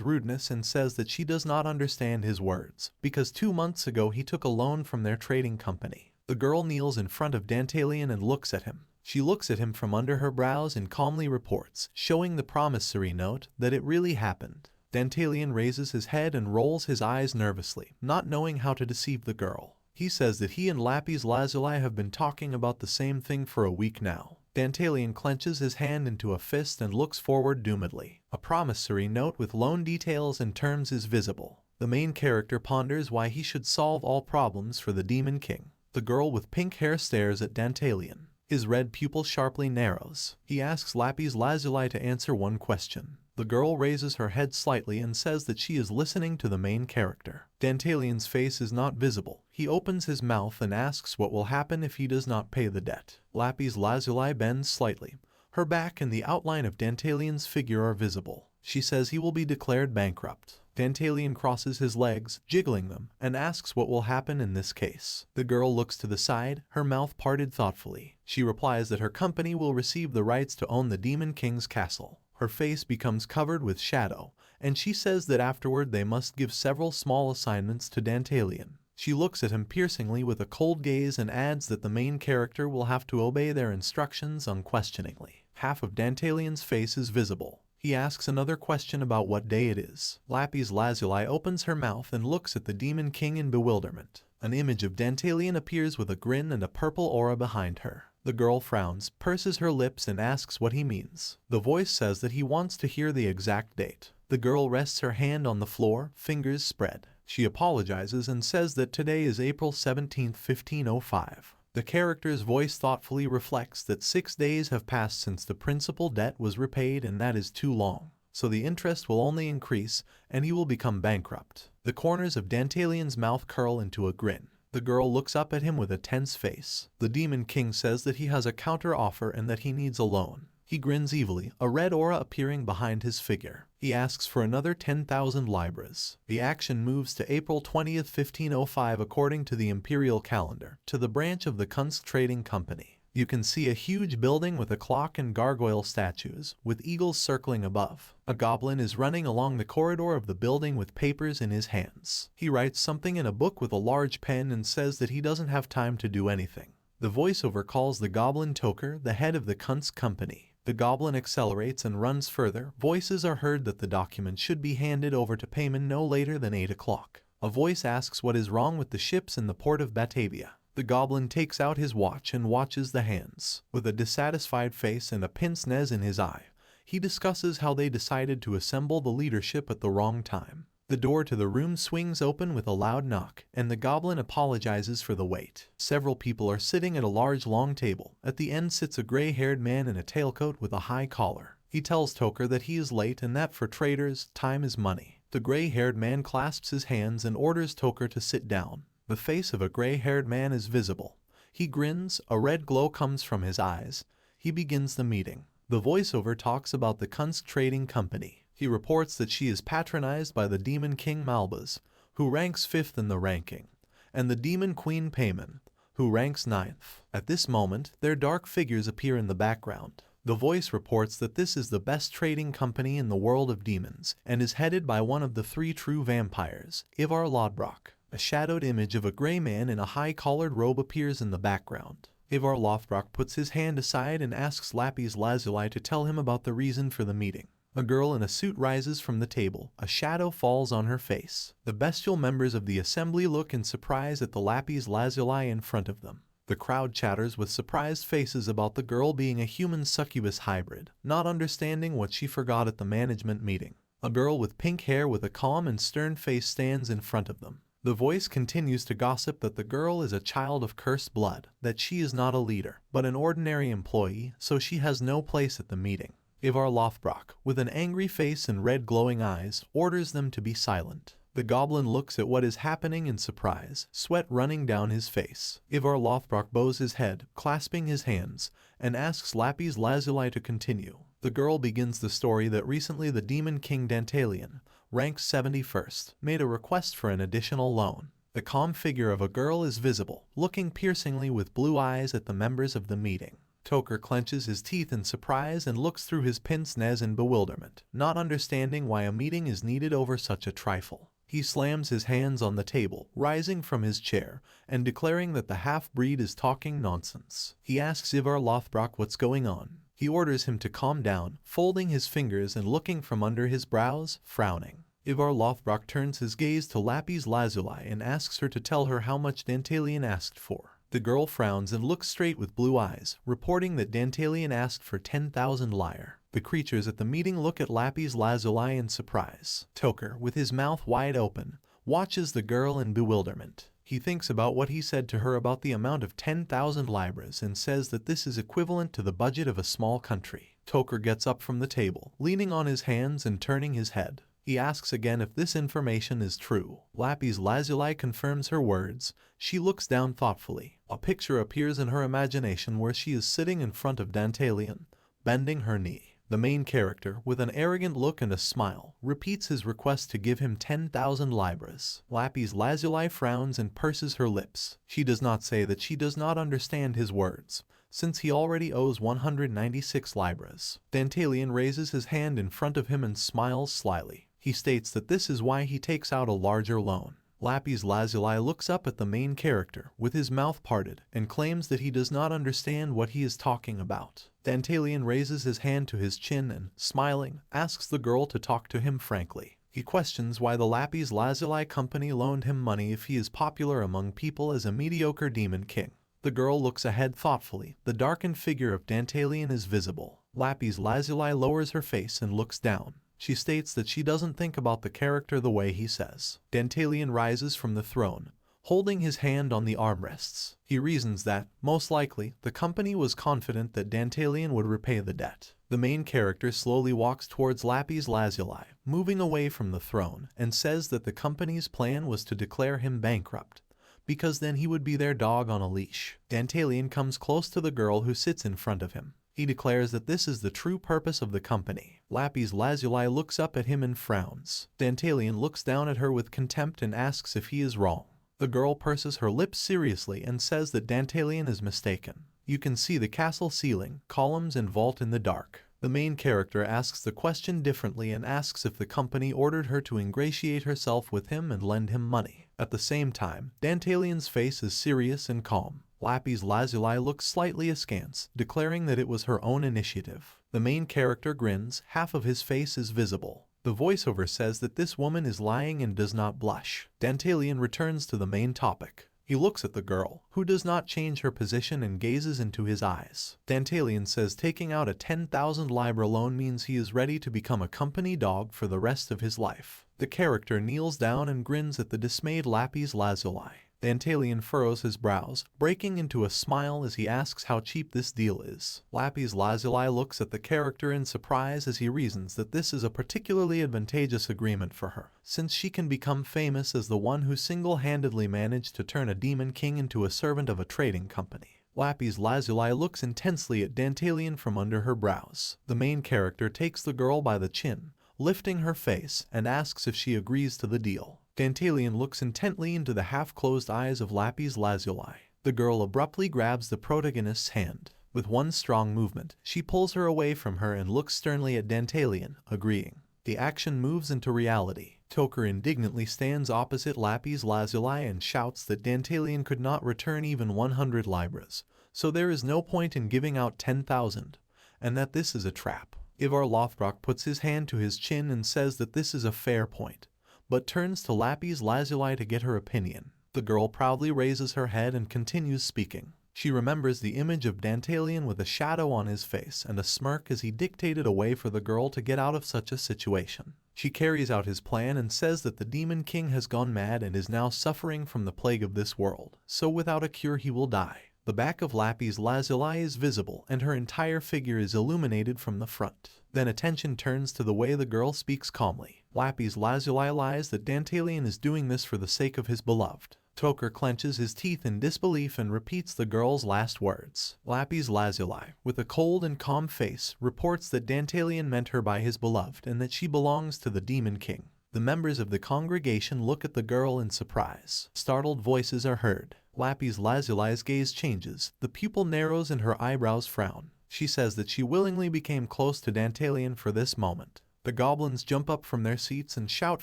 rudeness and says that she does not understand his words, because 2 months ago he took a loan from their trading company. The girl kneels in front of Dantalian and looks at him. She looks at him from under her brows and calmly reports, showing the promissory note, that it really happened. Dantalian raises his head and rolls his eyes nervously, not knowing how to deceive the girl. He says that he and Lapis Lazuli have been talking about the same thing for a week now. Dantalian clenches his hand into a fist and looks forward doomedly. A promissory note with loan details and terms is visible. The main character ponders why he should solve all problems for the Demon King. The girl with pink hair stares at Dantalian. His red pupil sharply narrows. He asks Lapis Lazuli to answer one question. The girl raises her head slightly and says that she is listening to the main character. Dantalian's face is not visible. He opens his mouth and asks what will happen if he does not pay the debt. Lapis Lazuli bends slightly. Her back and the outline of Dantalian's figure are visible. She says he will be declared bankrupt. Dantalian crosses his legs, jiggling them, and asks what will happen in this case. The girl looks to the side, her mouth parted thoughtfully. She replies that her company will receive the rights to own the Demon King's castle. Her face becomes covered with shadow, and she says that afterward they must give several small assignments to Dantalian. She looks at him piercingly with a cold gaze and adds that the main character will have to obey their instructions unquestioningly. Half of Dantalian's face is visible. He asks another question about what day it is. Lapis Lazuli opens her mouth and looks at the Demon King in bewilderment. An image of Dantalian appears with a grin and a purple aura behind her. The girl frowns, purses her lips, and asks what he means. The voice says that he wants to hear the exact date. The girl rests her hand on the floor, fingers spread. She apologizes and says that today is April 17, 1505. The character's voice thoughtfully reflects that 6 days have passed since the principal debt was repaid, and that is too long. So the interest will only increase, and he will become bankrupt. The corners of Dantalian's mouth curl into a grin. The girl looks up at him with a tense face. The Demon King says that he has a counter offer and that he needs a loan. He grins evilly, a red aura appearing behind his figure. He asks for another 10,000 libras. The action moves to April 20th, 1505 according to the imperial calendar, to the branch of the Kunst Trading Company. You can see a huge building with a clock and gargoyle statues, with eagles circling above. A goblin is running along the corridor of the building with papers in his hands. He writes something in a book with a large pen and says that he doesn't have time to do anything. The voiceover calls the goblin Toker, the head of the Kunst Company. The goblin accelerates and runs further. Voices are heard that the document should be handed over to payment no later than 8 o'clock. A voice asks what is wrong with the ships in the port of Batavia. The goblin takes out his watch and watches the hands. With a dissatisfied face and a pince-nez in his eye, he discusses how they decided to assemble the leadership at the wrong time. The door to the room swings open with a loud knock, and the goblin apologizes for the wait. Several people are sitting at a large long table. At the end sits a gray-haired man in a tailcoat with a high collar. He tells Toker that he is late and that for traders, time is money. The gray-haired man clasps his hands and orders Toker to sit down. The face of a gray-haired man is visible. He grins, a red glow comes from his eyes. He begins the meeting. The voiceover talks about the Kunst Trading Company. He reports that she is patronized by the Demon King Malbas, who ranks 5th in the ranking, and the Demon Queen Payman, who ranks 9th. At this moment, their dark figures appear in the background. The voice reports that this is the best trading company in the world of demons, and is headed by one of the 3 true vampires, Ivar Lodbrok. A shadowed image of a gray man in a high-collared robe appears in the background. Ivar Lothbrok puts his hand aside and asks Lapis Lazuli to tell him about the reason for the meeting. A girl in a suit rises from the table. A shadow falls on her face. The bestial members of the assembly look in surprise at the Lapis Lazuli in front of them. The crowd chatters with surprised faces about the girl being a human succubus hybrid, not understanding what she forgot at the management meeting. A girl with pink hair with a calm and stern face stands in front of them. The voice continues to gossip that the girl is a child of cursed blood, that she is not a leader, but an ordinary employee, so she has no place at the meeting. Ivar Lothbrok, with an angry face and red glowing eyes, orders them to be silent. The goblin looks at what is happening in surprise, sweat running down his face. Ivar Lothbrok bows his head, clasping his hands, and asks Lapis Lazuli to continue. The girl begins the story that recently the Demon King Dantalion, ranked 71st, made a request for an additional loan. The calm figure of a girl is visible, looking piercingly with blue eyes at the members of the meeting. Toker clenches his teeth in surprise and looks through his pince-nez in bewilderment, not understanding why a meeting is needed over such a trifle. He slams his hands on the table, rising from his chair, and declaring that the half-breed is talking nonsense. He asks Ivar Lothbrok what's going on. He orders him to calm down, folding his fingers and looking from under his brows, frowning. Ivar Lothbrok turns his gaze to Lapis Lazuli and asks her to tell her how much Dantalion asked for. The girl frowns and looks straight with blue eyes, reporting that Dantalion asked for 10,000 lyre. The creatures at the meeting look at Lapis Lazuli in surprise. Toker, with his mouth wide open, watches the girl in bewilderment. He thinks about what he said to her about the amount of 10,000 libras and says that this is equivalent to the budget of a small country. Toker gets up from the table, leaning on his hands and turning his head. He asks again if this information is true. Lapis Lazuli confirms her words. She looks down thoughtfully. A picture appears in her imagination where she is sitting in front of Dantalion, bending her knee. The main character, with an arrogant look and a smile, repeats his request to give him 10,000 libras. Lapis Lazuli frowns and purses her lips. She does not say that she does not understand his words, since he already owes 196 libras. Dantalion raises his hand in front of him and smiles slyly. He states that this is why he takes out a larger loan. Lapis Lazuli looks up at the main character, with his mouth parted, and claims that he does not understand what he is talking about. Dantalion raises his hand to his chin and, smiling, asks the girl to talk to him frankly. He questions why the Lapis Lazuli company loaned him money if he is popular among people as a mediocre demon king. The girl looks ahead thoughtfully. The darkened figure of Dantalion is visible. Lapis Lazuli lowers her face and looks down. She states that she doesn't think about the character the way he says. Dantalion rises from the throne, holding his hand on the armrests. He reasons that, most likely, the company was confident that Dantalion would repay the debt. The main character slowly walks towards Lapis Lazuli, moving away from the throne, and says that the company's plan was to declare him bankrupt, because then he would be their dog on a leash. Dantalion comes close to the girl who sits in front of him. He declares that this is the true purpose of the company. Lapis Lazuli looks up at him and frowns. Dantalion looks down at her with contempt and asks if he is wrong. The girl purses her lips seriously and says that Dantalion is mistaken. You can see the castle ceiling, columns and vault in the dark. The main character asks the question differently and asks if the company ordered her to ingratiate herself with him and lend him money. At the same time, Dantalion's face is serious and calm. Lapis Lazuli looks slightly askance, declaring that it was her own initiative. The main character grins, half of his face is visible. The voiceover says that this woman is lying and does not blush. Dantalion returns to the main topic. He looks at the girl, who does not change her position and gazes into his eyes. Dantalian says taking out a 10,000 libra loan means he is ready to become a company dog for the rest of his life. The character kneels down and grins at the dismayed Lapis Lazuli. Dantalian furrows his brows, breaking into a smile as he asks how cheap this deal is. Lapis Lazuli looks at the character in surprise as he reasons that this is a particularly advantageous agreement for her, since she can become famous as the one who single-handedly managed to turn a demon king into a servant of a trading company. Lapis Lazuli looks intensely at Dantalian from under her brows. The main character takes the girl by the chin, lifting her face, and asks if she agrees to the deal. Dantalian looks intently into the half-closed eyes of Lapis Lazuli. The girl abruptly grabs the protagonist's hand. With one strong movement, she pulls her away from her and looks sternly at Dantalian, agreeing. The action moves into reality. Toker indignantly stands opposite Lapis Lazuli and shouts that Dantalian could not return even 100 libras, so there is no point in giving out 10,000, and that this is a trap. Ivar Lothbrok puts his hand to his chin and says that this is a fair point, but turns to Lapis Lazuli to get her opinion. The girl proudly raises her head and continues speaking. She remembers the image of Dantalian with a shadow on his face and a smirk as he dictated a way for the girl to get out of such a situation. She carries out his plan and says that the Demon King has gone mad and is now suffering from the plague of this world, so without a cure he will die. The back of Lapis Lazuli is visible and her entire figure is illuminated from the front. Then attention turns to the way the girl speaks calmly. Lapis Lazuli lies that Dantalian is doing this for the sake of his beloved. Toker clenches his teeth in disbelief and repeats the girl's last words. Lapis Lazuli, with a cold and calm face, reports that Dantalian meant her by his beloved and that she belongs to the Demon King. The members of the congregation look at the girl in surprise. Startled voices are heard. Lapis Lazuli's gaze changes, the pupil narrows and her eyebrows frown. She says that she willingly became close to Dantalian for this moment. The goblins jump up from their seats and shout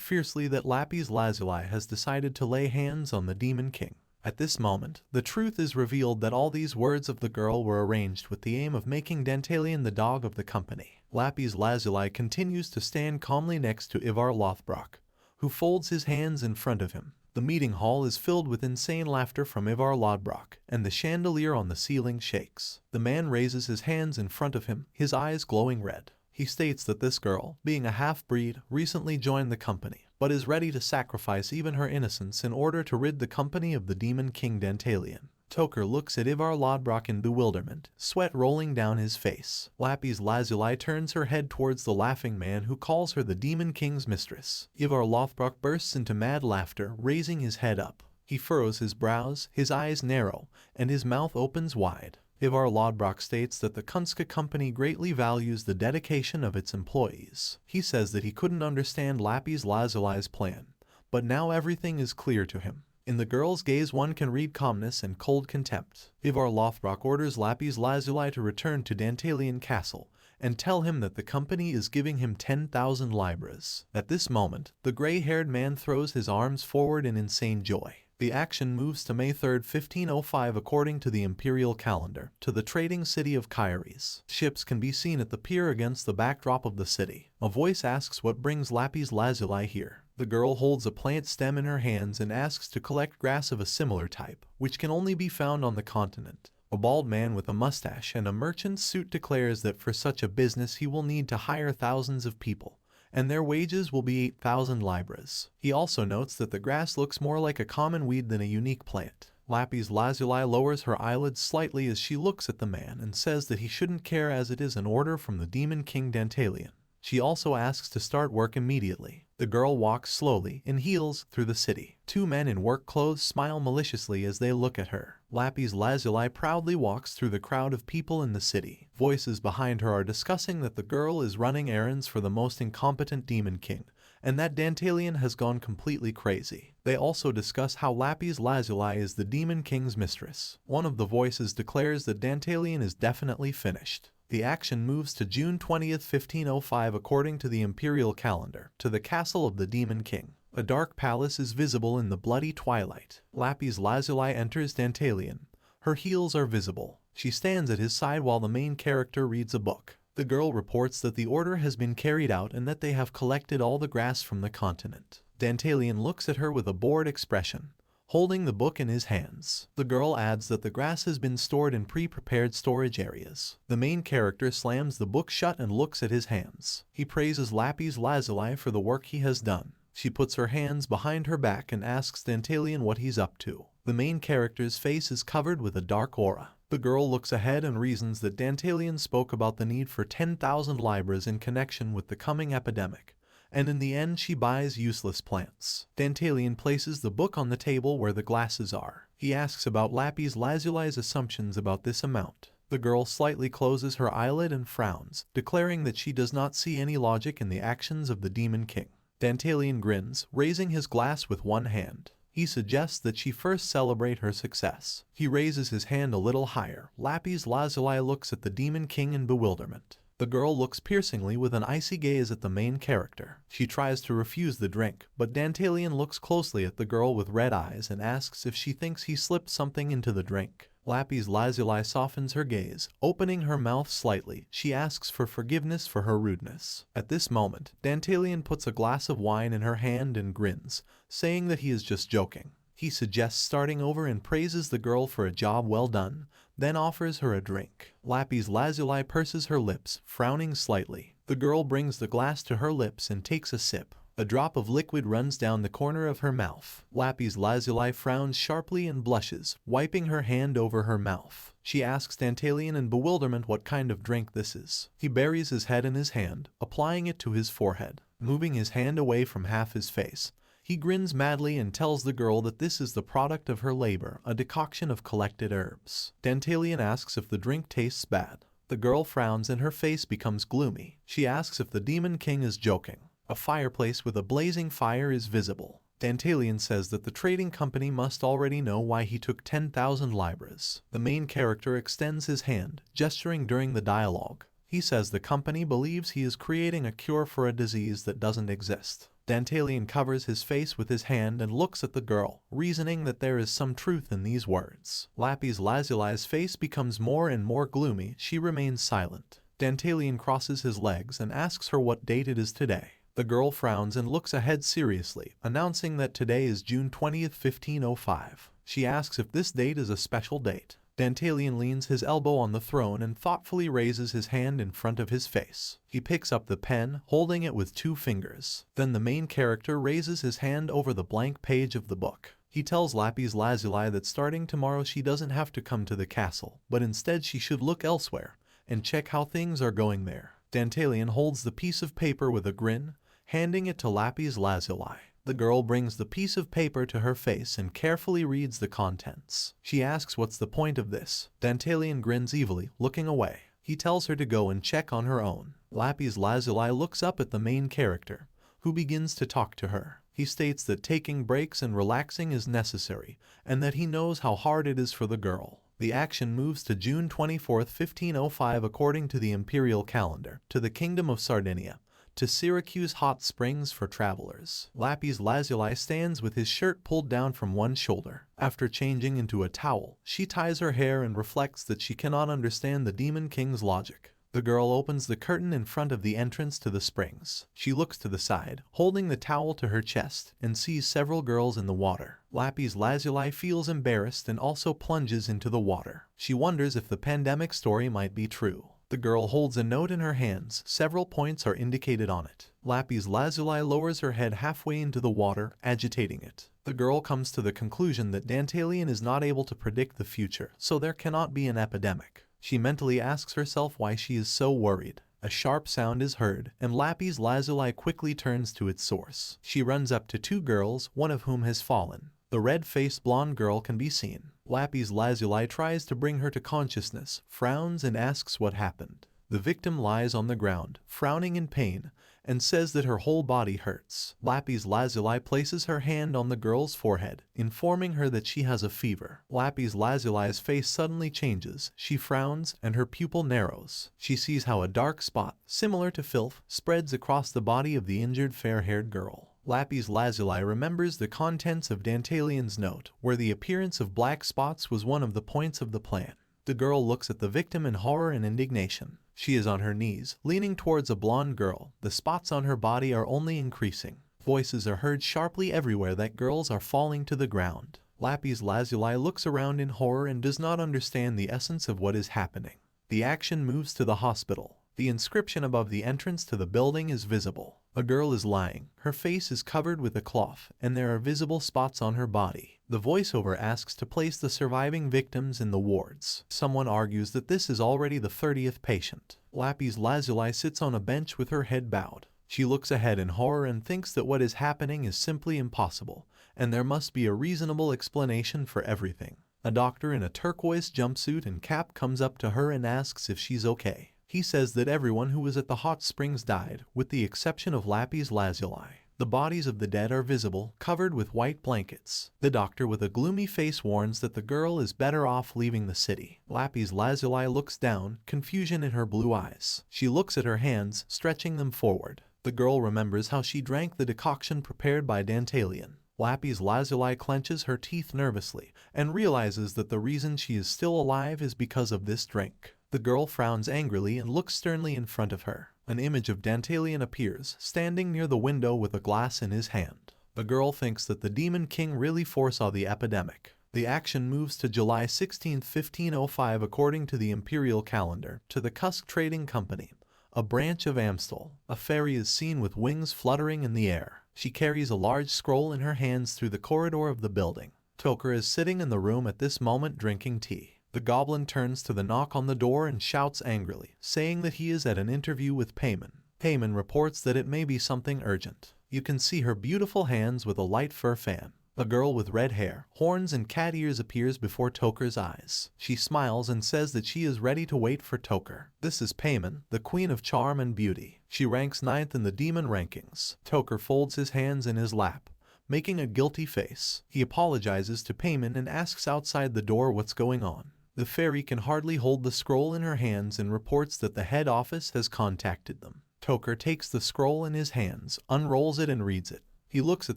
fiercely that Lapis Lazuli has decided to lay hands on the Demon King. At this moment, the truth is revealed that all these words of the girl were arranged with the aim of making Dantalian the dog of the company. Lapis Lazuli continues to stand calmly next to Ivar Lothbrok, who folds his hands in front of him. The meeting hall is filled with insane laughter from Ivar Lothbrok, and the chandelier on the ceiling shakes. The man raises his hands in front of him, his eyes glowing red. He states that this girl, being a half-breed, recently joined the company, but is ready to sacrifice even her innocence in order to rid the company of the Demon King Dantalian. Toker looks at Ivar Lothbrok in bewilderment, sweat rolling down his face. Lapis Lazuli turns her head towards the laughing man who calls her the Demon King's mistress. Ivar Lothbrok bursts into mad laughter, raising his head up. He furrows his brows, his eyes narrow, and his mouth opens wide. Ivar Lothbrok states that the Kunska company greatly values the dedication of its employees. He says that he couldn't understand Lapis Lazuli's plan, but now everything is clear to him. In the girl's gaze one can read calmness and cold contempt. Ivar Lothbrok orders Lapis Lazuli to return to Dantalian Castle and tell him that the company is giving him 10,000 libras. At this moment, the gray-haired man throws his arms forward in insane joy. The action moves to May 3, 1505 according to the imperial calendar, to the trading city of Kyries. Ships can be seen at the pier against the backdrop of the city. A voice asks what brings Lapis Lazuli here. The girl holds a plant stem in her hands and asks to collect grass of a similar type, which can only be found on the continent. A bald man with a mustache and a merchant's suit declares that for such a business he will need to hire thousands of people, and their wages will be 8,000 libras. He also notes that the grass looks more like a common weed than a unique plant. Lapis Lazuli lowers her eyelids slightly as she looks at the man and says that he shouldn't care as it is an order from the Demon King Dantalian. She also asks to start work immediately. The girl walks slowly, in heels, through the city. Two men in work clothes smile maliciously as they look at her. Lapis Lazuli proudly walks through the crowd of people in the city. Voices behind her are discussing that the girl is running errands for the most incompetent Demon King, and that Dantalian has gone completely crazy. They also discuss how Lapis Lazuli is the Demon King's mistress. One of the voices declares that Dantalian is definitely finished. The action moves to June 20, 1505 according to the imperial calendar, to the castle of the Demon King. A dark palace is visible in the bloody twilight. Lapis Lazuli enters Dantalian. Her heels are visible. She stands at his side while the main character reads a book. The girl reports that the order has been carried out and that they have collected all the grass from the continent. Dantalian looks at her with a bored expression, holding the book in his hands. The girl adds that the grass has been stored in pre-prepared storage areas. The main character slams the book shut and looks at his hands. He praises Lapis Lazuli for the work he has done. She puts her hands behind her back and asks Dantalian what he's up to. The main character's face is covered with a dark aura. The girl looks ahead and reasons that Dantalian spoke about the need for 10,000 libras in connection with the coming epidemic, and in the end she buys useless plants. Dantalian places the book on the table where the glasses are. He asks about Lapis Lazuli's assumptions about this amount. The girl slightly closes her eyelid and frowns, declaring that she does not see any logic in the actions of the Demon King. Dantalian grins, raising his glass with one hand. He suggests that she first celebrate her success. He raises his hand a little higher. Lapis Lazuli looks at the Demon King in bewilderment. The girl looks piercingly with an icy gaze at the main character. She tries to refuse the drink, but Dantalian looks closely at the girl with red eyes and asks if she thinks he slipped something into the drink. Lapis Lazuli softens her gaze, opening her mouth slightly. She asks for forgiveness for her rudeness. At this moment, Dantalian puts a glass of wine in her hand and grins, saying that he is just joking. He suggests starting over and praises the girl for a job well done, then offers her a drink. Lapis Lazuli purses her lips, frowning slightly. The girl brings the glass to her lips and takes a sip. A drop of liquid runs down the corner of her mouth. Lapis Lazuli frowns sharply and blushes, wiping her hand over her mouth. She asks Dantalian in bewilderment what kind of drink this is. He buries his head in his hand, applying it to his forehead. Moving his hand away from half his face, he grins madly and tells the girl that this is the product of her labor, a decoction of collected herbs. Dantalian asks if the drink tastes bad. The girl frowns and her face becomes gloomy. She asks if the Demon King is joking. A fireplace with a blazing fire is visible. Dantalian says that the trading company must already know why he took 10,000 libras. The main character extends his hand, gesturing during the dialogue. He says the company believes he is creating a cure for a disease that doesn't exist. Dantalian covers his face with his hand and looks at the girl, reasoning that there is some truth in these words. Lapis Lazuli's face becomes more and more gloomy. She remains silent. Dantalian crosses his legs and asks her what date it is today. The girl frowns and looks ahead seriously, announcing that today is June 20th, 1505. She asks if this date is a special date. Dantalian leans his elbow on the throne and thoughtfully raises his hand in front of his face. He picks up the pen, holding it with 2 fingers. Then the main character raises his hand over the blank page of the book. He tells Lapis Lazuli that starting tomorrow she doesn't have to come to the castle, but instead she should look elsewhere and check how things are going there. Dantalian holds the piece of paper with a grin, handing it to Lapis Lazuli. The girl brings the piece of paper to her face and carefully reads the contents. She asks what's the point of this. Dantalian grins evilly, looking away. He tells her to go and check on her own. Lapis Lazuli looks up at the main character, who begins to talk to her. He states that taking breaks and relaxing is necessary, and that he knows how hard it is for the girl. The action moves to June 24th, 1505 according to the imperial calendar, to the Kingdom of Sardinia, to Syracuse hot springs for travelers. Lapis Lazuli stands with his shirt pulled down from one shoulder. After changing into a towel, she ties her hair and reflects that she cannot understand the Demon King's logic. The girl opens the curtain in front of the entrance to the springs. She looks to the side, holding the towel to her chest, and sees several girls in the water. Lapis Lazuli feels embarrassed and also plunges into the water. She wonders if the pandemic story might be true. The girl holds a note in her hands. Several points are indicated on it. Lapis Lazuli lowers her head halfway into the water, agitating it. The girl comes to the conclusion that Dantalian is not able to predict the future, so there cannot be an epidemic. She mentally asks herself why she is so worried. A sharp sound is heard, and Lapis Lazuli quickly turns to its source. She runs up to 2 girls, one of whom has fallen. The red-faced blonde girl can be seen. Lapis Lazuli tries to bring her to consciousness, frowns and asks what happened. The victim lies on the ground, frowning in pain, and says that her whole body hurts. Lapis Lazuli places her hand on the girl's forehead, informing her that she has a fever. Lapis Lazuli's face suddenly changes. She frowns, and her pupil narrows. She sees how a dark spot, similar to filth, spreads across the body of the injured fair-haired girl. Lapis Lazuli remembers the contents of Dantalian's note, where the appearance of black spots was one of the points of the plan. The girl looks at the victim in horror and indignation. She is on her knees, leaning towards a blonde girl. The spots on her body are only increasing. Voices are heard sharply everywhere that girls are falling to the ground. Lapis Lazuli looks around in horror and does not understand the essence of what is happening. The action moves to the hospital. The inscription above the entrance to the building is visible. A girl is lying. Her face is covered with a cloth, and there are visible spots on her body. The voiceover asks to place the surviving victims in the wards. Someone argues that this is already the 30th patient. Lapis Lazuli sits on a bench with her head bowed. She looks ahead in horror and thinks that what is happening is simply impossible, and there must be a reasonable explanation for everything. A doctor in a turquoise jumpsuit and cap comes up to her and asks if she's okay. He says that everyone who was at the hot springs died, with the exception of Lapis Lazuli. The bodies of the dead are visible, covered with white blankets. The doctor with a gloomy face warns that the girl is better off leaving the city. Lapis Lazuli looks down, confusion in her blue eyes. She looks at her hands, stretching them forward. The girl remembers how she drank the decoction prepared by Dantalion. Lapis Lazuli clenches her teeth nervously and realizes that the reason she is still alive is because of this drink. The girl frowns angrily and looks sternly in front of her. An image of Dantalion appears, standing near the window with a glass in his hand. The girl thinks that the Demon King really foresaw the epidemic. The action moves to July 16, 1505 according to the imperial calendar, to the Kusk Trading Company, a branch of Amstel. A fairy is seen with wings fluttering in the air. She carries a large scroll in her hands through the corridor of the building. Toker is sitting in the room at this moment drinking tea. The goblin turns to the knock on the door and shouts angrily, saying that he is at an interview with Payman. Payman reports that it may be something urgent. You can see her beautiful hands with a light fur fan. A girl with red hair, horns and cat ears appears before Toker's eyes. She smiles and says that she is ready to wait for Toker. This is Payman, the queen of charm and beauty. She ranks 9th in the demon rankings. Toker folds his hands in his lap, making a guilty face. He apologizes to Payman and asks outside the door what's going on. The fairy can hardly hold the scroll in her hands and reports that the head office has contacted them. Toker takes the scroll in his hands, unrolls it and reads it. He looks at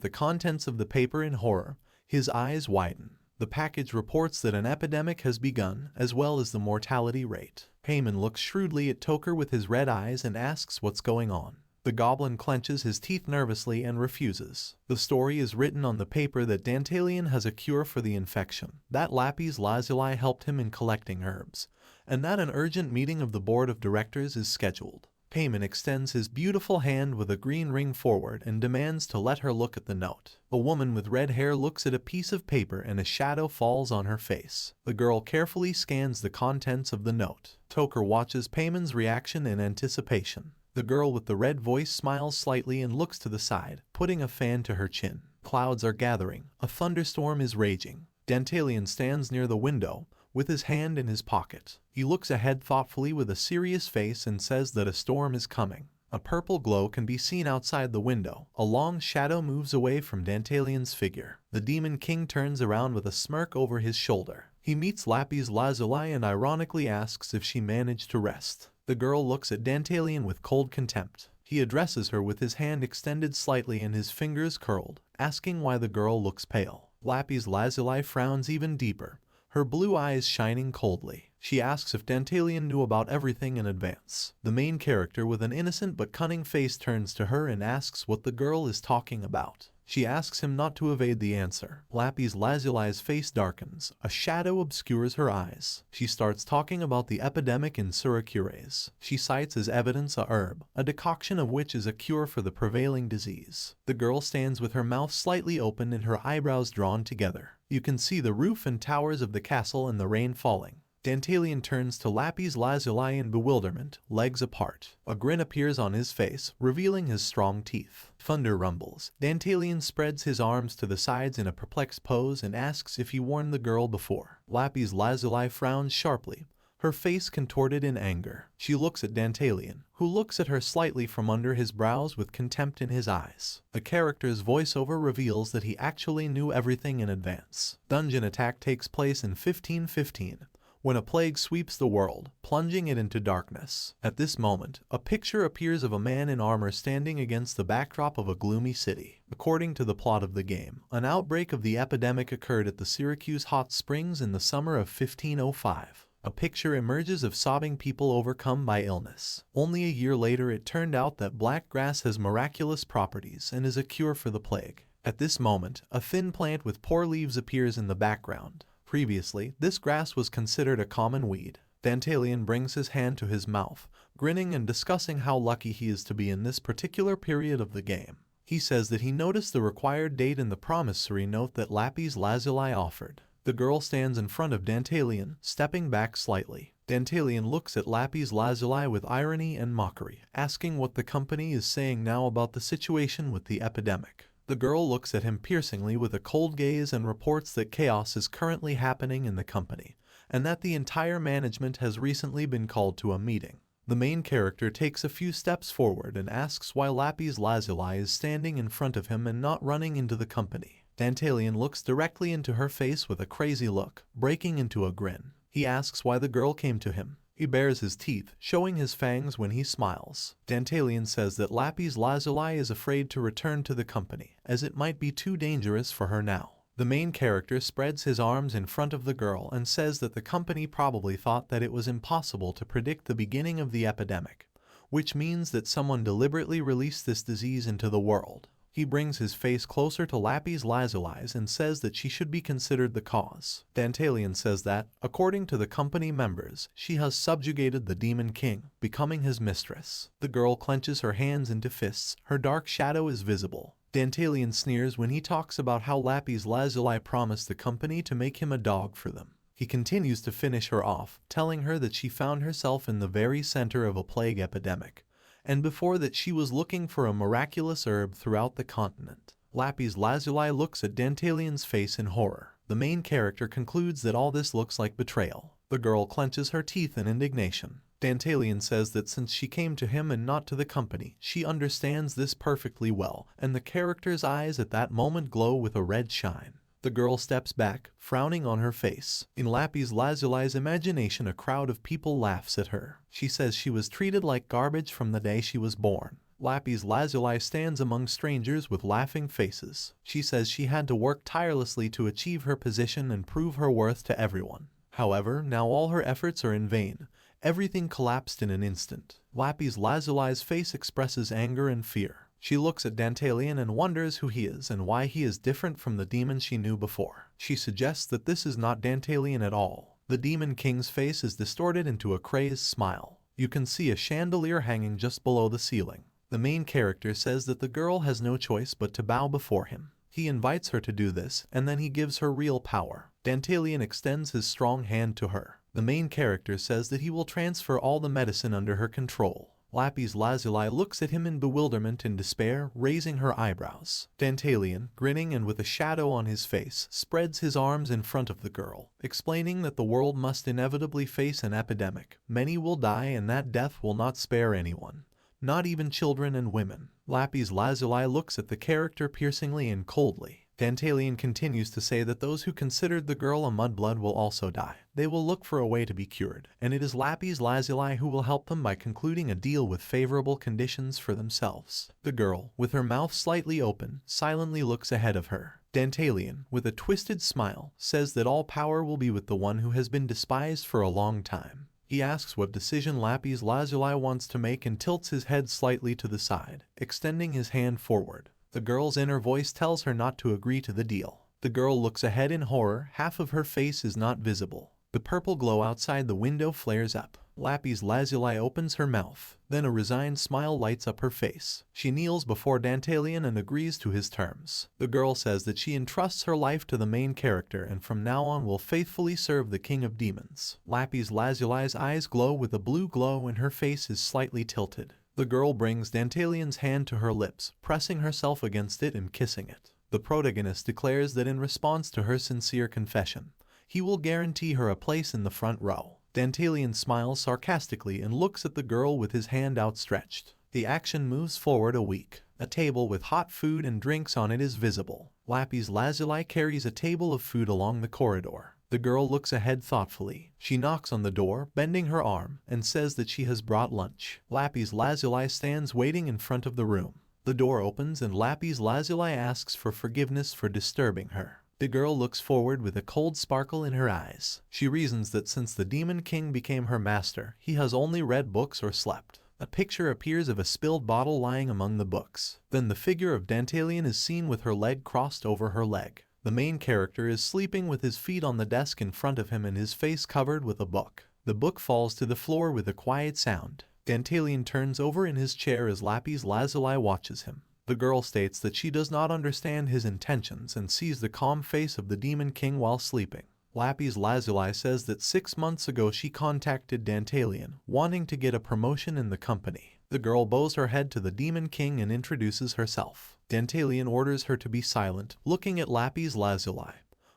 the contents of the paper in horror. His eyes widen. The package reports that an epidemic has begun, as well as the mortality rate. Payman looks shrewdly at Toker with his red eyes and asks what's going on. The goblin clenches his teeth nervously and refuses. The story is written on the paper that Dantalion has a cure for the infection, that Lapis Lazuli helped him in collecting herbs, and that an urgent meeting of the board of directors is scheduled. Payman extends his beautiful hand with a green ring forward and demands to let her look at the note. A woman with red hair looks at a piece of paper and a shadow falls on her face. The girl carefully scans the contents of the note. Toker watches Payman's reaction in anticipation. The girl with the red voice smiles slightly and looks to the side, putting a fan to her chin. Clouds are gathering. A thunderstorm is raging. Dantalion stands near the window, with his hand in his pocket. He looks ahead thoughtfully with a serious face and says that a storm is coming. A purple glow can be seen outside the window. A long shadow moves away from Dantalion's figure. The Demon King turns around with a smirk over his shoulder. He meets Lapis Lazuli and ironically asks if she managed to rest. The girl looks at Dantalion with cold contempt. He addresses her with his hand extended slightly and his fingers curled, asking why the girl looks pale. Lapis Lazuli frowns even deeper, her blue eyes shining coldly. She asks if Dantalion knew about everything in advance. The main character with an innocent but cunning face turns to her and asks what the girl is talking about. She asks him not to evade the answer. Lapis Lazuli's face darkens. A shadow obscures her eyes. She starts talking about the epidemic in Suracures. She cites as evidence a herb, a decoction of which is a cure for the prevailing disease. The girl stands with her mouth slightly open and her eyebrows drawn together. You can see the roof and towers of the castle and the rain falling. Dantalion turns to Lapis Lazuli in bewilderment, legs apart. A grin appears on his face, revealing his strong teeth. Thunder rumbles. Dantalion spreads his arms to the sides in a perplexed pose and asks if he warned the girl before. Lapis Lazuli frowns sharply, her face contorted in anger. She looks at Dantalion, who looks at her slightly from under his brows with contempt in his eyes. The character's voiceover reveals that he actually knew everything in advance. Dungeon attack takes place in 1515. When a plague sweeps the world, plunging it into darkness. At this moment, a picture appears of a man in armor standing against the backdrop of a gloomy city. According to the plot of the game, an outbreak of the epidemic occurred at the Syracuse hot springs in the summer of 1505. A picture emerges of sobbing people overcome by illness. Only a year later it turned out that black grass has miraculous properties and is a cure for the plague. At this moment, a thin plant with poor leaves appears in the background. Previously, this grass was considered a common weed. Dantalian brings his hand to his mouth, grinning and discussing how lucky he is to be in this particular period of the game. He says that he noticed the required date in the promissory note that Lapis Lazuli offered. The girl stands in front of Dantalian, stepping back slightly. Dantalian looks at Lapis Lazuli with irony and mockery, asking what the company is saying now about the situation with the epidemic. The girl looks at him piercingly with a cold gaze and reports that chaos is currently happening in the company, and that the entire management has recently been called to a meeting. The main character takes a few steps forward and asks why Lapis Lazuli is standing in front of him and not running into the company. Dantalian looks directly into her face with a crazy look, breaking into a grin. He asks why the girl came to him. He bares his teeth, showing his fangs when he smiles. Dantalian says that Lapis Lazuli is afraid to return to the company, as it might be too dangerous for her now. The main character spreads his arms in front of the girl and says that the company probably thought that it was impossible to predict the beginning of the epidemic, which means that someone deliberately released this disease into the world. He brings his face closer to Lapis Lazuli's and says that she should be considered the cause. Dantalian says that, according to the company members, she has subjugated the Demon King, becoming his mistress. The girl clenches her hands into fists, her dark shadow is visible. Dantalian sneers when he talks about how Lapis Lazuli promised the company to make him a dog for them. He continues to finish her off, telling her that she found herself in the very center of a plague epidemic, and before that she was looking for a miraculous herb throughout the continent. Lapis Lazuli looks at Dantalian's face in horror. The main character concludes that all this looks like betrayal. The girl clenches her teeth in indignation. Dantalian says that since she came to him and not to the company, she understands this perfectly well, and the character's eyes at that moment glow with a red shine. The girl steps back, frowning on her face. In Lapis Lazuli's imagination, a crowd of people laughs at her. She says she was treated like garbage from the day she was born. Lapis Lazuli stands among strangers with laughing faces. She says she had to work tirelessly to achieve her position and prove her worth to everyone. However, now all her efforts are in vain. Everything collapsed in an instant. Lapis Lazuli's face expresses anger and fear. She looks at Dantalian and wonders who he is and why he is different from the demon she knew before. She suggests that this is not Dantalian at all. The Demon King's face is distorted into a crazed smile. You can see a chandelier hanging just below the ceiling. The main character says that the girl has no choice but to bow before him. He invites her to do this, and then he gives her real power. Dantalian extends his strong hand to her. The main character says that he will transfer all the medicine under her control. Lapis Lazuli looks at him in bewilderment and despair, raising her eyebrows. Dantalian, grinning and with a shadow on his face, spreads his arms in front of the girl, explaining that the world must inevitably face an epidemic. Many will die and that death will not spare anyone, not even children and women. Lapis Lazuli looks at the character piercingly and coldly. Dantalian continues to say that those who considered the girl a mudblood will also die. They will look for a way to be cured, and it is Lapis Lazuli who will help them by concluding a deal with favorable conditions for themselves. The girl, with her mouth slightly open, silently looks ahead of her. Dantalian, with a twisted smile, says that all power will be with the one who has been despised for a long time. He asks what decision Lapis Lazuli wants to make and tilts his head slightly to the side, extending his hand forward. The girl's inner voice tells her not to agree to the deal. The girl looks ahead in horror, half of her face is not visible. The purple glow outside the window flares up. Lapis Lazuli opens her mouth, then a resigned smile lights up her face. She kneels before Dantalian and agrees to his terms. The girl says that she entrusts her life to the main character and from now on will faithfully serve the King of Demons. Lapis Lazuli's eyes glow with a blue glow and her face is slightly tilted. The girl brings Dantalian's hand to her lips, pressing herself against it and kissing it. The protagonist declares that in response to her sincere confession, he will guarantee her a place in the front row. Dantalian smiles sarcastically and looks at the girl with his hand outstretched. The action moves forward a week. A table with hot food and drinks on it is visible. Lapis Lazuli carries a table of food along the corridor. The girl looks ahead thoughtfully. She knocks on the door, bending her arm, and says that she has brought lunch. Lapis Lazuli stands waiting in front of the room. The door opens and Lapis Lazuli asks for forgiveness for disturbing her. The girl looks forward with a cold sparkle in her eyes. She reasons that since the Demon King became her master, he has only read books or slept. A picture appears of a spilled bottle lying among the books. Then the figure of Dantalian is seen with her leg crossed over her leg. The main character is sleeping with his feet on the desk in front of him and his face covered with a book. The book falls to the floor with a quiet sound. Dantalian turns over in his chair as Lapis Lazuli watches him. The girl states that she does not understand his intentions and sees the calm face of the Demon King while sleeping. Lapis Lazuli says that 6 months ago she contacted Dantalian, wanting to get a promotion in the company. The girl bows her head to the Demon King and introduces herself. Dantalian orders her to be silent, looking at Lapis Lazuli,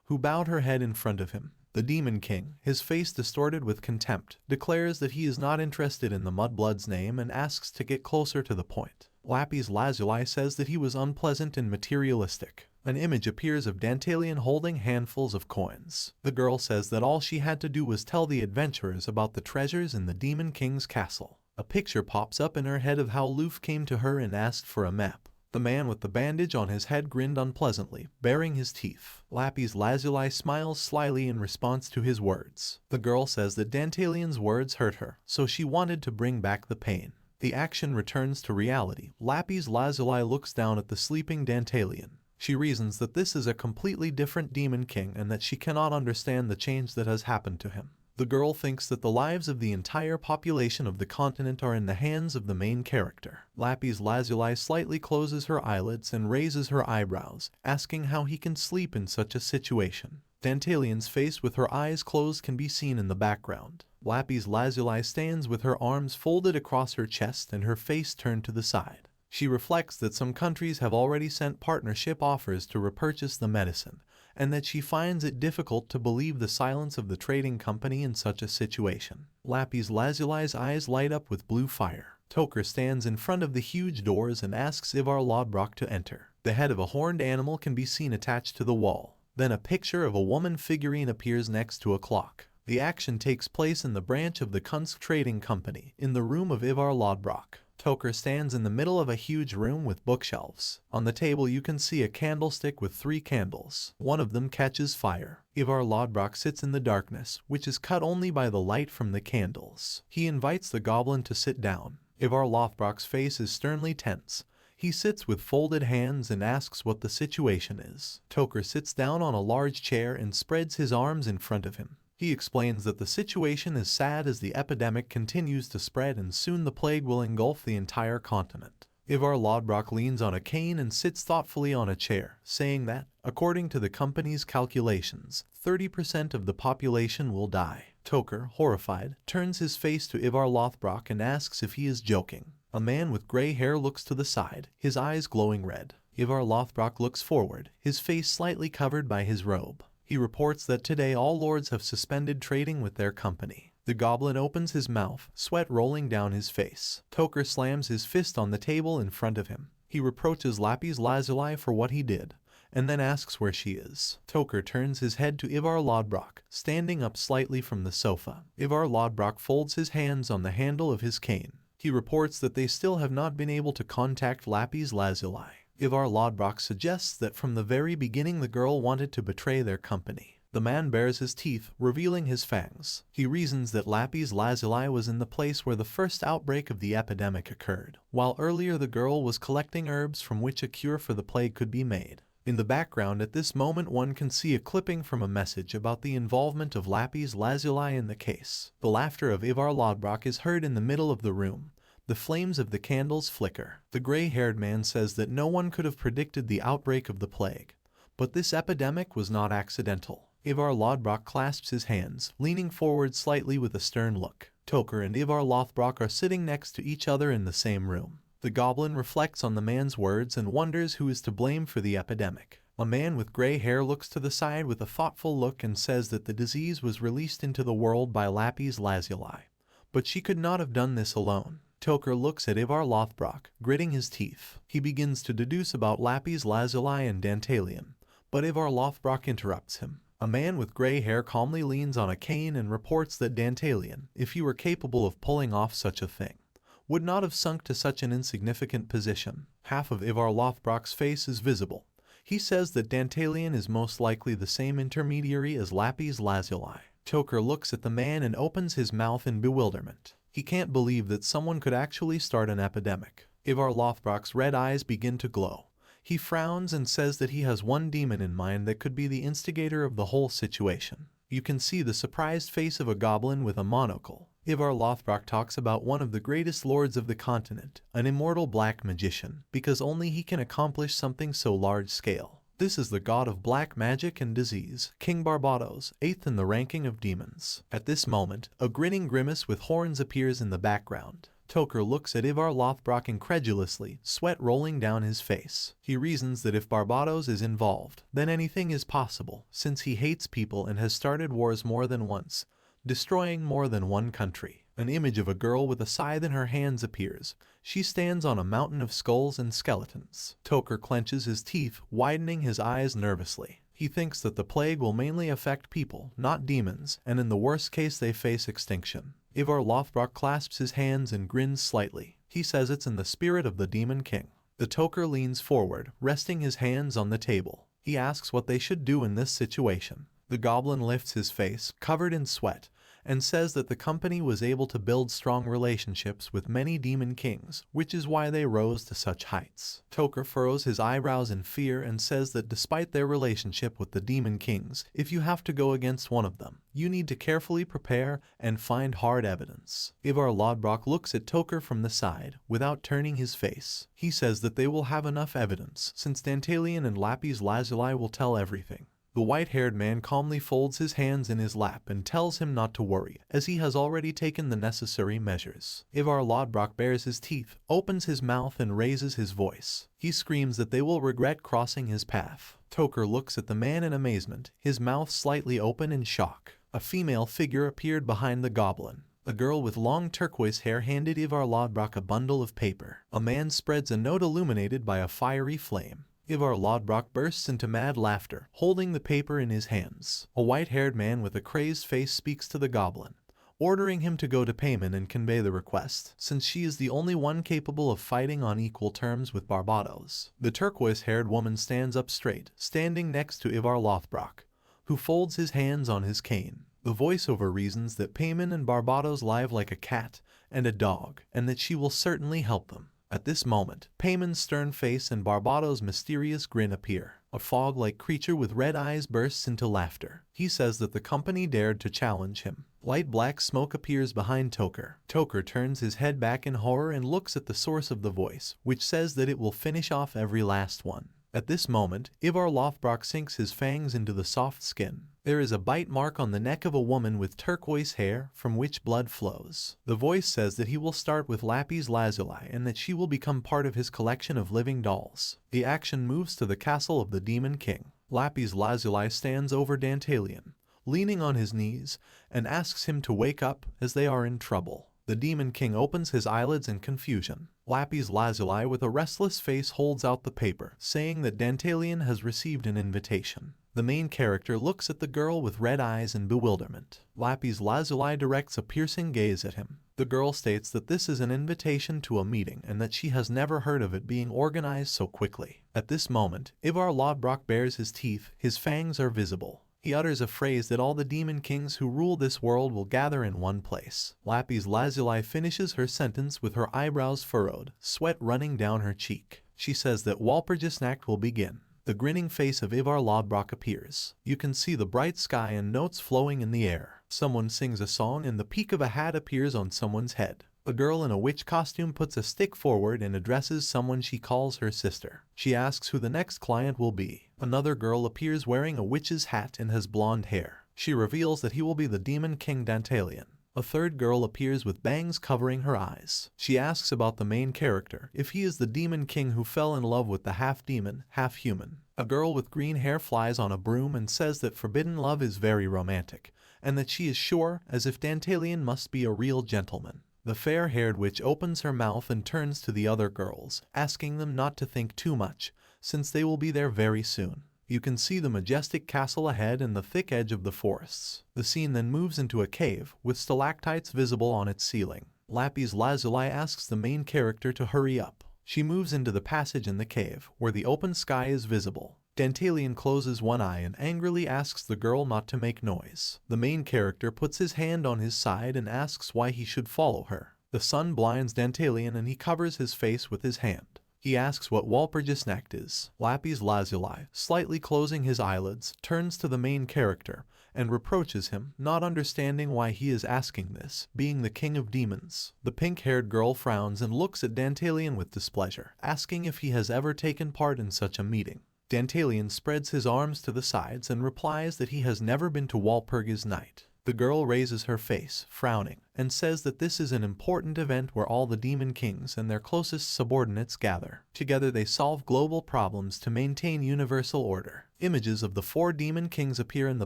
who bowed her head in front of him. The Demon King, his face distorted with contempt, declares that he is not interested in the Mudblood's name and asks to get closer to the point. Lapis Lazuli says that he was unpleasant and materialistic. An image appears of Dantalian holding handfuls of coins. The girl says that all she had to do was tell the adventurers about the treasures in the Demon King's castle. A picture pops up in her head of how Luffy came to her and asked for a map. The man with the bandage on his head grinned unpleasantly, baring his teeth. Lapis Lazuli smiles slyly in response to his words. The girl says that Dantalian's words hurt her, so she wanted to bring back the pain. The action returns to reality. Lapis Lazuli looks down at the sleeping Dantalian. She reasons that this is a completely different Demon King and that she cannot understand the change that has happened to him. The girl thinks that the lives of the entire population of the continent are in the hands of the main character. Lapis Lazuli slightly closes her eyelids and raises her eyebrows, asking how he can sleep in such a situation. Dantalian's face with her eyes closed can be seen in the background. Lapis Lazuli stands with her arms folded across her chest and her face turned to the side. She reflects that some countries have already sent partnership offers to repurchase the medicine, and that she finds it difficult to believe the silence of the trading company in such a situation. Lapis Lazuli's eyes light up with blue fire. Toker stands in front of the huge doors and asks Ivar Lodbrok to enter. The head of a horned animal can be seen attached to the wall. Then a picture of a woman figurine appears next to a clock. The action takes place in the branch of the Kunsk Trading Company, in the room of Ivar Lodbrok. Toker stands in the middle of a huge room with bookshelves. On the table you can see a candlestick with 3 candles. One of them catches fire. Ivar Lodbrok sits in the darkness, which is cut only by the light from the candles. He invites the goblin to sit down. Ivar Lodbrok's face is sternly tense. He sits with folded hands and asks what the situation is. Toker sits down on a large chair and spreads his arms in front of him. He explains that the situation is sad as the epidemic continues to spread and soon the plague will engulf the entire continent. Ivar Lodbrok leans on a cane and sits thoughtfully on a chair, saying that, according to the company's calculations, 30% of the population will die. Toker, horrified, turns his face to Ivar Lodbrok and asks if he is joking. A man with gray hair looks to the side, his eyes glowing red. Ivar Lodbrok looks forward, his face slightly covered by his robe. He reports that today all lords have suspended trading with their company. The goblin opens his mouth, sweat rolling down his face. Toker slams his fist on the table in front of him. He reproaches Lapis Lazuli for what he did, and then asks where she is. Toker turns his head to Ivar Lodbrok, standing up slightly from the sofa. Ivar Lodbrok folds his hands on the handle of his cane. He reports that they still have not been able to contact Lapis Lazuli. Ivar Lodbrok suggests that from the very beginning the girl wanted to betray their company. The man bares his teeth, revealing his fangs. He reasons that Lapis Lazuli was in the place where the first outbreak of the epidemic occurred, while earlier the girl was collecting herbs from which a cure for the plague could be made. In the background at this moment one can see a clipping from a message about the involvement of Lapis Lazuli in the case. The laughter of Ivar Lodbrok is heard in the middle of the room. The flames of the candles flicker. The gray-haired man says that no one could have predicted the outbreak of the plague. But this epidemic was not accidental. Ivar Lodbrok clasps his hands, leaning forward slightly with a stern look. Toker and Ivar Lodbrok are sitting next to each other in the same room. The goblin reflects on the man's words and wonders who is to blame for the epidemic. A man with gray hair looks to the side with a thoughtful look and says that the disease was released into the world by Lapis Lazuli. But she could not have done this alone. Toker looks at Ivar Lodbrok, gritting his teeth. He begins to deduce about Lapis Lazuli and Dantalian, but Ivar Lodbrok interrupts him. A man with gray hair calmly leans on a cane and reports that Dantalian, if he were capable of pulling off such a thing, would not have sunk to such an insignificant position. Half of Ivar Lodbrok's face is visible. He says that Dantalian is most likely the same intermediary as Lapis Lazuli. Toker looks at the man and opens his mouth in bewilderment. He can't believe that someone could actually start an epidemic. Ivar Lothbrok's red eyes begin to glow. He frowns and says that he has one demon in mind that could be the instigator of the whole situation. You can see the surprised face of a goblin with a monocle. Ivar Lothbrok talks about one of the greatest lords of the continent, an immortal black magician, because only he can accomplish something so large scale. This is the god of black magic and disease, King Barbatos, 8th in the ranking of demons. At this moment, a grinning grimace with horns appears in the background. Toker looks at Ivar Lothbrok incredulously, sweat rolling down his face. He reasons that if Barbatos is involved, then anything is possible, since he hates people and has started wars more than once, destroying more than one country. An image of a girl with a scythe in her hands appears. She stands on a mountain of skulls and skeletons. Toker clenches his teeth, widening his eyes nervously. He thinks that the plague will mainly affect people, not demons, and in the worst case they face extinction. Ivar Lothbrok clasps his hands and grins slightly. He says it's in the spirit of the Demon King. The Toker leans forward, resting his hands on the table. He asks what they should do in this situation. The goblin lifts his face, covered in sweat, and says that the company was able to build strong relationships with many demon kings, which is why they rose to such heights. Toker furrows his eyebrows in fear and says that despite their relationship with the demon kings, if you have to go against one of them, you need to carefully prepare and find hard evidence. Ivar Lothbrok looks at Toker from the side, without turning his face. He says that they will have enough evidence, since Dantalion and Lapis Lazuli will tell everything. The white-haired man calmly folds his hands in his lap and tells him not to worry, as he has already taken the necessary measures. Ivar Lothbrok bares his teeth, opens his mouth and raises his voice. He screams that they will regret crossing his path. Toker looks at the man in amazement, his mouth slightly open in shock. A female figure appeared behind the goblin. A girl with long turquoise hair handed Ivar Lothbrok a bundle of paper. A man spreads a note illuminated by a fiery flame. Ivar Lothbrok bursts into mad laughter, holding the paper in his hands. A white-haired man with a crazed face speaks to the goblin, ordering him to go to Payman and convey the request, since she is the only one capable of fighting on equal terms with Barbatos. The turquoise-haired woman stands up straight, standing next to Ivar Lothbrok, who folds his hands on his cane. The voiceover reasons that Payman and Barbatos live like a cat and a dog, and that she will certainly help them. At this moment, Payman's stern face and Barbatos' mysterious grin appear. A fog-like creature with red eyes bursts into laughter. He says that the company dared to challenge him. Light black smoke appears behind Toker. Toker turns his head back in horror and looks at the source of the voice, which says that it will finish off every last one. At this moment, Ivar Lothbrok sinks his fangs into the soft skin. There is a bite mark on the neck of a woman with turquoise hair, from which blood flows. The voice says that he will start with Lapis Lazuli and that she will become part of his collection of living dolls. The action moves to the castle of the Demon King. Lapis Lazuli stands over Dantalion, leaning on his knees, and asks him to wake up, as they are in trouble. The Demon King opens his eyelids in confusion. Lapis Lazuli with a restless face holds out the paper, saying that Dantalion has received an invitation. The main character looks at the girl with red eyes in bewilderment. Lapis Lazuli directs a piercing gaze at him. The girl states that this is an invitation to a meeting and that she has never heard of it being organized so quickly. At this moment, Ivar Lothbrok bares his teeth, his fangs are visible. He utters a phrase that all the demon kings who rule this world will gather in one place. Lapis Lazuli finishes her sentence with her eyebrows furrowed, sweat running down her cheek. She says that Walpurgisnacht will begin. The grinning face of Ivar Lothbrok appears. You can see the bright sky and notes flowing in the air. Someone sings a song and the peak of a hat appears on someone's head. A girl in a witch costume puts a stick forward and addresses someone she calls her sister. She asks who the next client will be. Another girl appears wearing a witch's hat and has blonde hair. She reveals that he will be the Demon King Dantalion. A third girl appears with bangs covering her eyes. She asks about the main character, if he is the Demon King who fell in love with the half-demon, half-human. A girl with green hair flies on a broom and says that forbidden love is very romantic, and that she is sure, as if Dantalion must be a real gentleman. The fair-haired witch opens her mouth and turns to the other girls, asking them not to think too much, since they will be there very soon. You can see the majestic castle ahead and the thick edge of the forests. The scene then moves into a cave, with stalactites visible on its ceiling. Lapis Lazuli asks the main character to hurry up. She moves into the passage in the cave, where the open sky is visible. Dantalian closes one eye and angrily asks the girl not to make noise. The main character puts his hand on his side and asks why he should follow her. The sun blinds Dantalian and he covers his face with his hand. He asks what Walpurgisnacht is. Lapis Lazuli, slightly closing his eyelids, turns to the main character and reproaches him, not understanding why he is asking this, being the king of demons. The pink-haired girl frowns and looks at Dantalian with displeasure, asking if he has ever taken part in such a meeting. Dantalian spreads his arms to the sides and replies that he has never been to Walpurgisnacht. The girl raises her face, frowning, and says that this is an important event where all the demon kings and their closest subordinates gather. Together they solve global problems to maintain universal order. Images of the 4 demon kings appear in the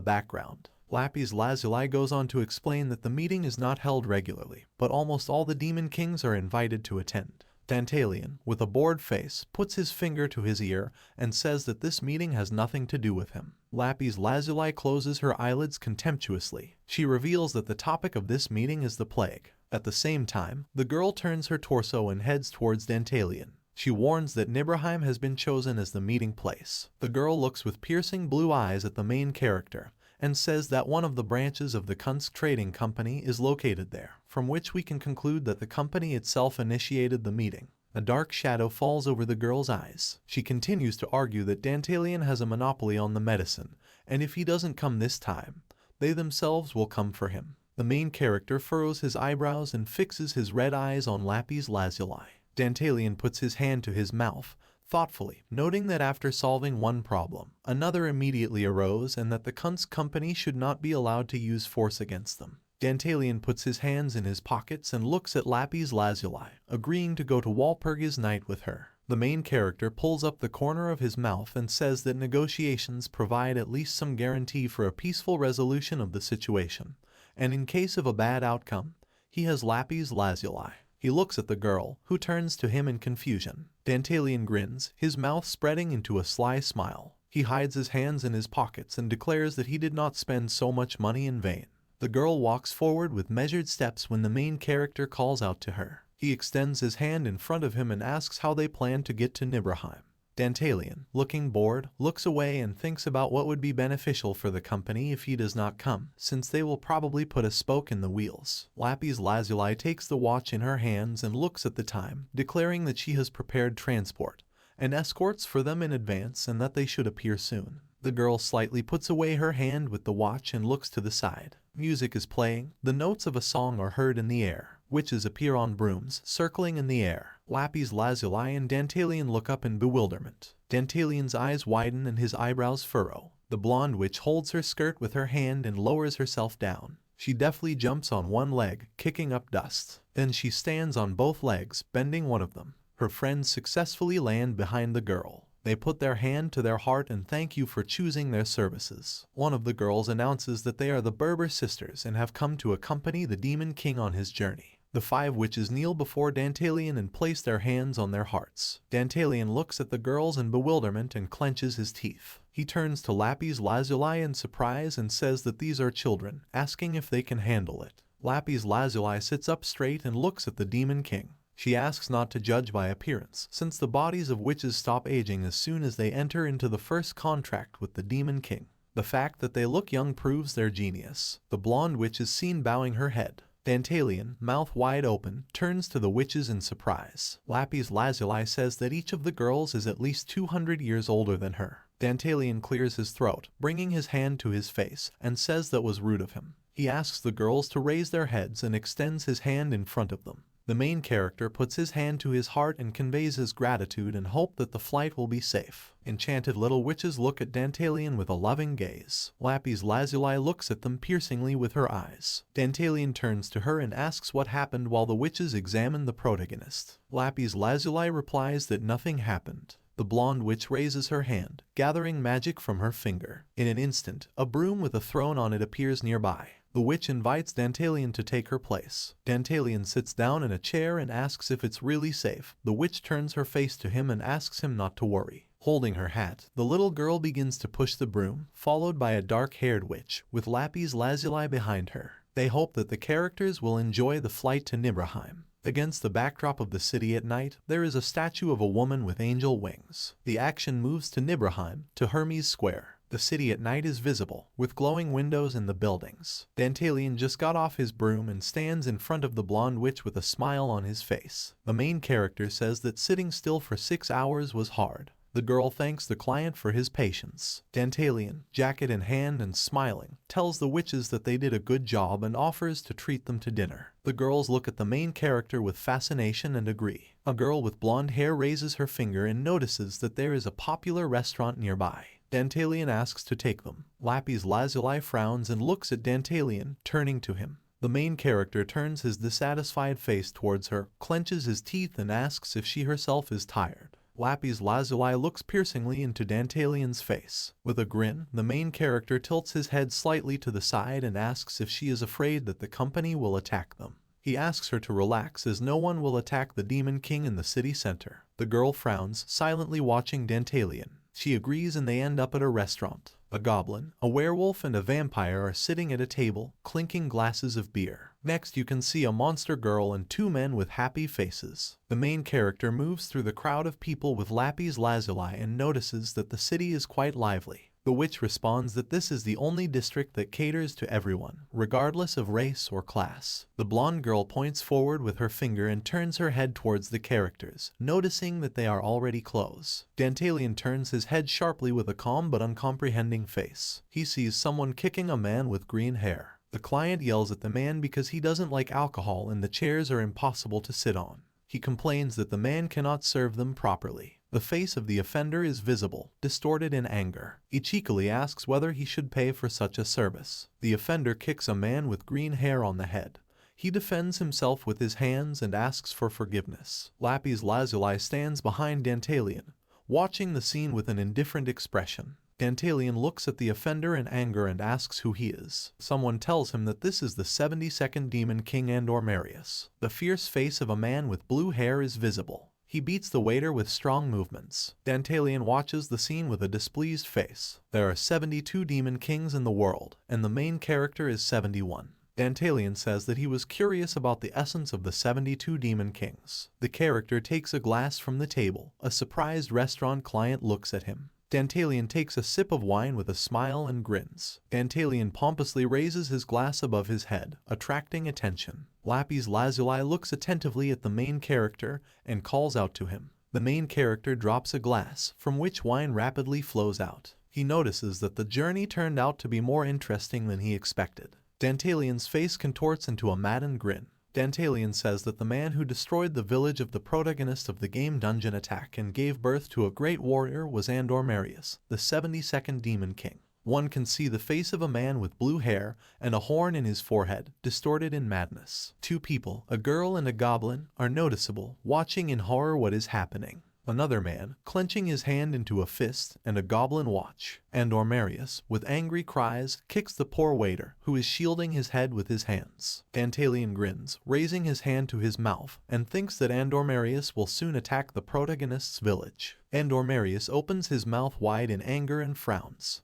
background. Lapis Lazuli goes on to explain that the meeting is not held regularly, but almost all the demon kings are invited to attend. Dantalian, with a bored face, puts his finger to his ear and says that this meeting has nothing to do with him. Lapis Lazuli closes her eyelids contemptuously. She reveals that the topic of this meeting is the plague. At the same time, the girl turns her torso and heads towards Dantalian. She warns that Nibelheim has been chosen as the meeting place. The girl looks with piercing blue eyes at the main character and says that one of the branches of the Kunst Trading Company is located there, from which we can conclude that the company itself initiated the meeting. A dark shadow falls over the girl's eyes. She continues to argue that Dantalian has a monopoly on the medicine, and if he doesn't come this time, they themselves will come for him. The main character furrows his eyebrows and fixes his red eyes on Lapis Lazuli. Dantalian puts his hand to his mouth, thoughtfully, noting that after solving one problem, another immediately arose and that the Kunst Company should not be allowed to use force against them. Dantalian puts his hands in his pockets and looks at Lapis Lazuli, agreeing to go to Walpurgisnacht with her. The main character pulls up the corner of his mouth and says that negotiations provide at least some guarantee for a peaceful resolution of the situation, and in case of a bad outcome, he has Lapis Lazuli. He looks at the girl, who turns to him in confusion. Dantalian grins, his mouth spreading into a sly smile. He hides his hands in his pockets and declares that he did not spend so much money in vain. The girl walks forward with measured steps when the main character calls out to her. He extends his hand in front of him and asks how they plan to get to Nibelheim. Dantalian, looking bored, looks away and thinks about what would be beneficial for the company if he does not come, since they will probably put a spoke in the wheels. Lapis Lazuli takes the watch in her hands and looks at the time, declaring that she has prepared transport and escorts for them in advance and that they should appear soon. The girl slightly puts away her hand with the watch and looks to the side. Music is playing. The notes of a song are heard in the air. Witches appear on brooms, circling in the air. Lapis Lazuli and Dantalian look up in bewilderment. Dantalian's eyes widen and his eyebrows furrow. The blonde witch holds her skirt with her hand and lowers herself down. She deftly jumps on one leg, kicking up dust. Then she stands on both legs, bending one of them. Her friends successfully land behind the girl. They put their hand to their heart and thank you for choosing their services. One of the girls announces that they are the Berber sisters and have come to accompany the Demon King on his journey. The 5 witches kneel before Dantalian and place their hands on their hearts. Dantalian looks at the girls in bewilderment and clenches his teeth. He turns to Lapis Lazuli in surprise and says that these are children, asking if they can handle it. Lapis Lazuli sits up straight and looks at the Demon King. She asks not to judge by appearance, since the bodies of witches stop aging as soon as they enter into the first contract with the Demon King. The fact that they look young proves their genius. The blonde witch is seen bowing her head. Dantalian, mouth wide open, turns to the witches in surprise. Lapis Lazuli says that each of the girls is at least 200 years older than her. Dantalian clears his throat, bringing his hand to his face, and says that was rude of him. He asks the girls to raise their heads and extends his hand in front of them. The main character puts his hand to his heart and conveys his gratitude and hope that the flight will be safe. Enchanted little witches look at Dantalian with a loving gaze. Lapis Lazuli looks at them piercingly with her eyes. Dantalian turns to her and asks what happened while the witches examine the protagonist. Lapis Lazuli replies that nothing happened. The blonde witch raises her hand, gathering magic from her finger. In an instant, a broom with a throne on it appears nearby. The witch invites Dantalian to take her place. Dantalian sits down in a chair and asks if it's really safe. The witch turns her face to him and asks him not to worry. Holding her hat, the little girl begins to push the broom, followed by a dark-haired witch, with Lapis Lazuli behind her. They hope that the characters will enjoy the flight to Nibelheim. Against the backdrop of the city at night, there is a statue of a woman with angel wings. The action moves to Nibelheim, to Hermes Square. The city at night is visible, with glowing windows in the buildings. Dantalian just got off his broom and stands in front of the blonde witch with a smile on his face. The main character says that sitting still for 6 hours was hard. The girl thanks the client for his patience. Dantalian, jacket in hand and smiling, tells the witches that they did a good job and offers to treat them to dinner. The girls look at the main character with fascination and agree. A girl with blonde hair raises her finger and notices that there is a popular restaurant nearby. Dantalian asks to take them. Lapis Lazuli frowns and looks at Dantalian, turning to him. The main character turns his dissatisfied face towards her, clenches his teeth and asks if she herself is tired. Lapis Lazuli looks piercingly into Dantalian's face. With a grin, the main character tilts his head slightly to the side and asks if she is afraid that the company will attack them. He asks her to relax as no one will attack the Demon King in the city center. The girl frowns, silently watching Dantalian. She agrees and they end up at a restaurant. A goblin, a werewolf and a vampire are sitting at a table, clinking glasses of beer. Next you can see a monster girl and 2 men with happy faces. The main character moves through the crowd of people with lapis lazuli and notices that the city is quite lively. The witch responds that this is the only district that caters to everyone, regardless of race or class. The blonde girl points forward with her finger and turns her head towards the characters, noticing that they are already close. Dantalian turns his head sharply with a calm but uncomprehending face. He sees someone kicking a man with green hair. The client yells at the man because he doesn't like alcohol and the chairs are impossible to sit on. He complains that the man cannot serve them properly. The face of the offender is visible, distorted in anger. He cheekily asks whether he should pay for such a service. The offender kicks a man with green hair on the head. He defends himself with his hands and asks for forgiveness. Lapis Lazuli stands behind Dantalian, watching the scene with an indifferent expression. Dantalian looks at the offender in anger and asks who he is. Someone tells him that this is the 72nd Demon King Andormarius. The fierce face of a man with blue hair is visible. He beats the waiter with strong movements. Dantalian watches the scene with a displeased face. There are 72 Demon Kings in the world, and the main character is 71. Dantalian says that he was curious about the essence of the 72 Demon Kings. The character takes a glass from the table. A surprised restaurant client looks at him. Dantalian takes a sip of wine with a smile and grins. Dantalian pompously raises his glass above his head, attracting attention. Lapis Lazuli looks attentively at the main character and calls out to him. The main character drops a glass, from which wine rapidly flows out. He notices that the journey turned out to be more interesting than he expected. Dantalian's face contorts into a maddened grin. Dantalian says that the man who destroyed the village of the protagonist of the game Dungeon Attack and gave birth to a great warrior was Andormarius, the 72nd Demon King. One can see the face of a man with blue hair and a horn in his forehead, distorted in madness. 2 people, a girl and a goblin, are noticeable, watching in horror what is happening. Another man, clenching his hand into a fist, and a goblin watch. Andormarius, with angry cries, kicks the poor waiter, who is shielding his head with his hands. Dantalian grins, raising his hand to his mouth, and thinks that Andormarius will soon attack the protagonist's village. Andormarius opens his mouth wide in anger and frowns.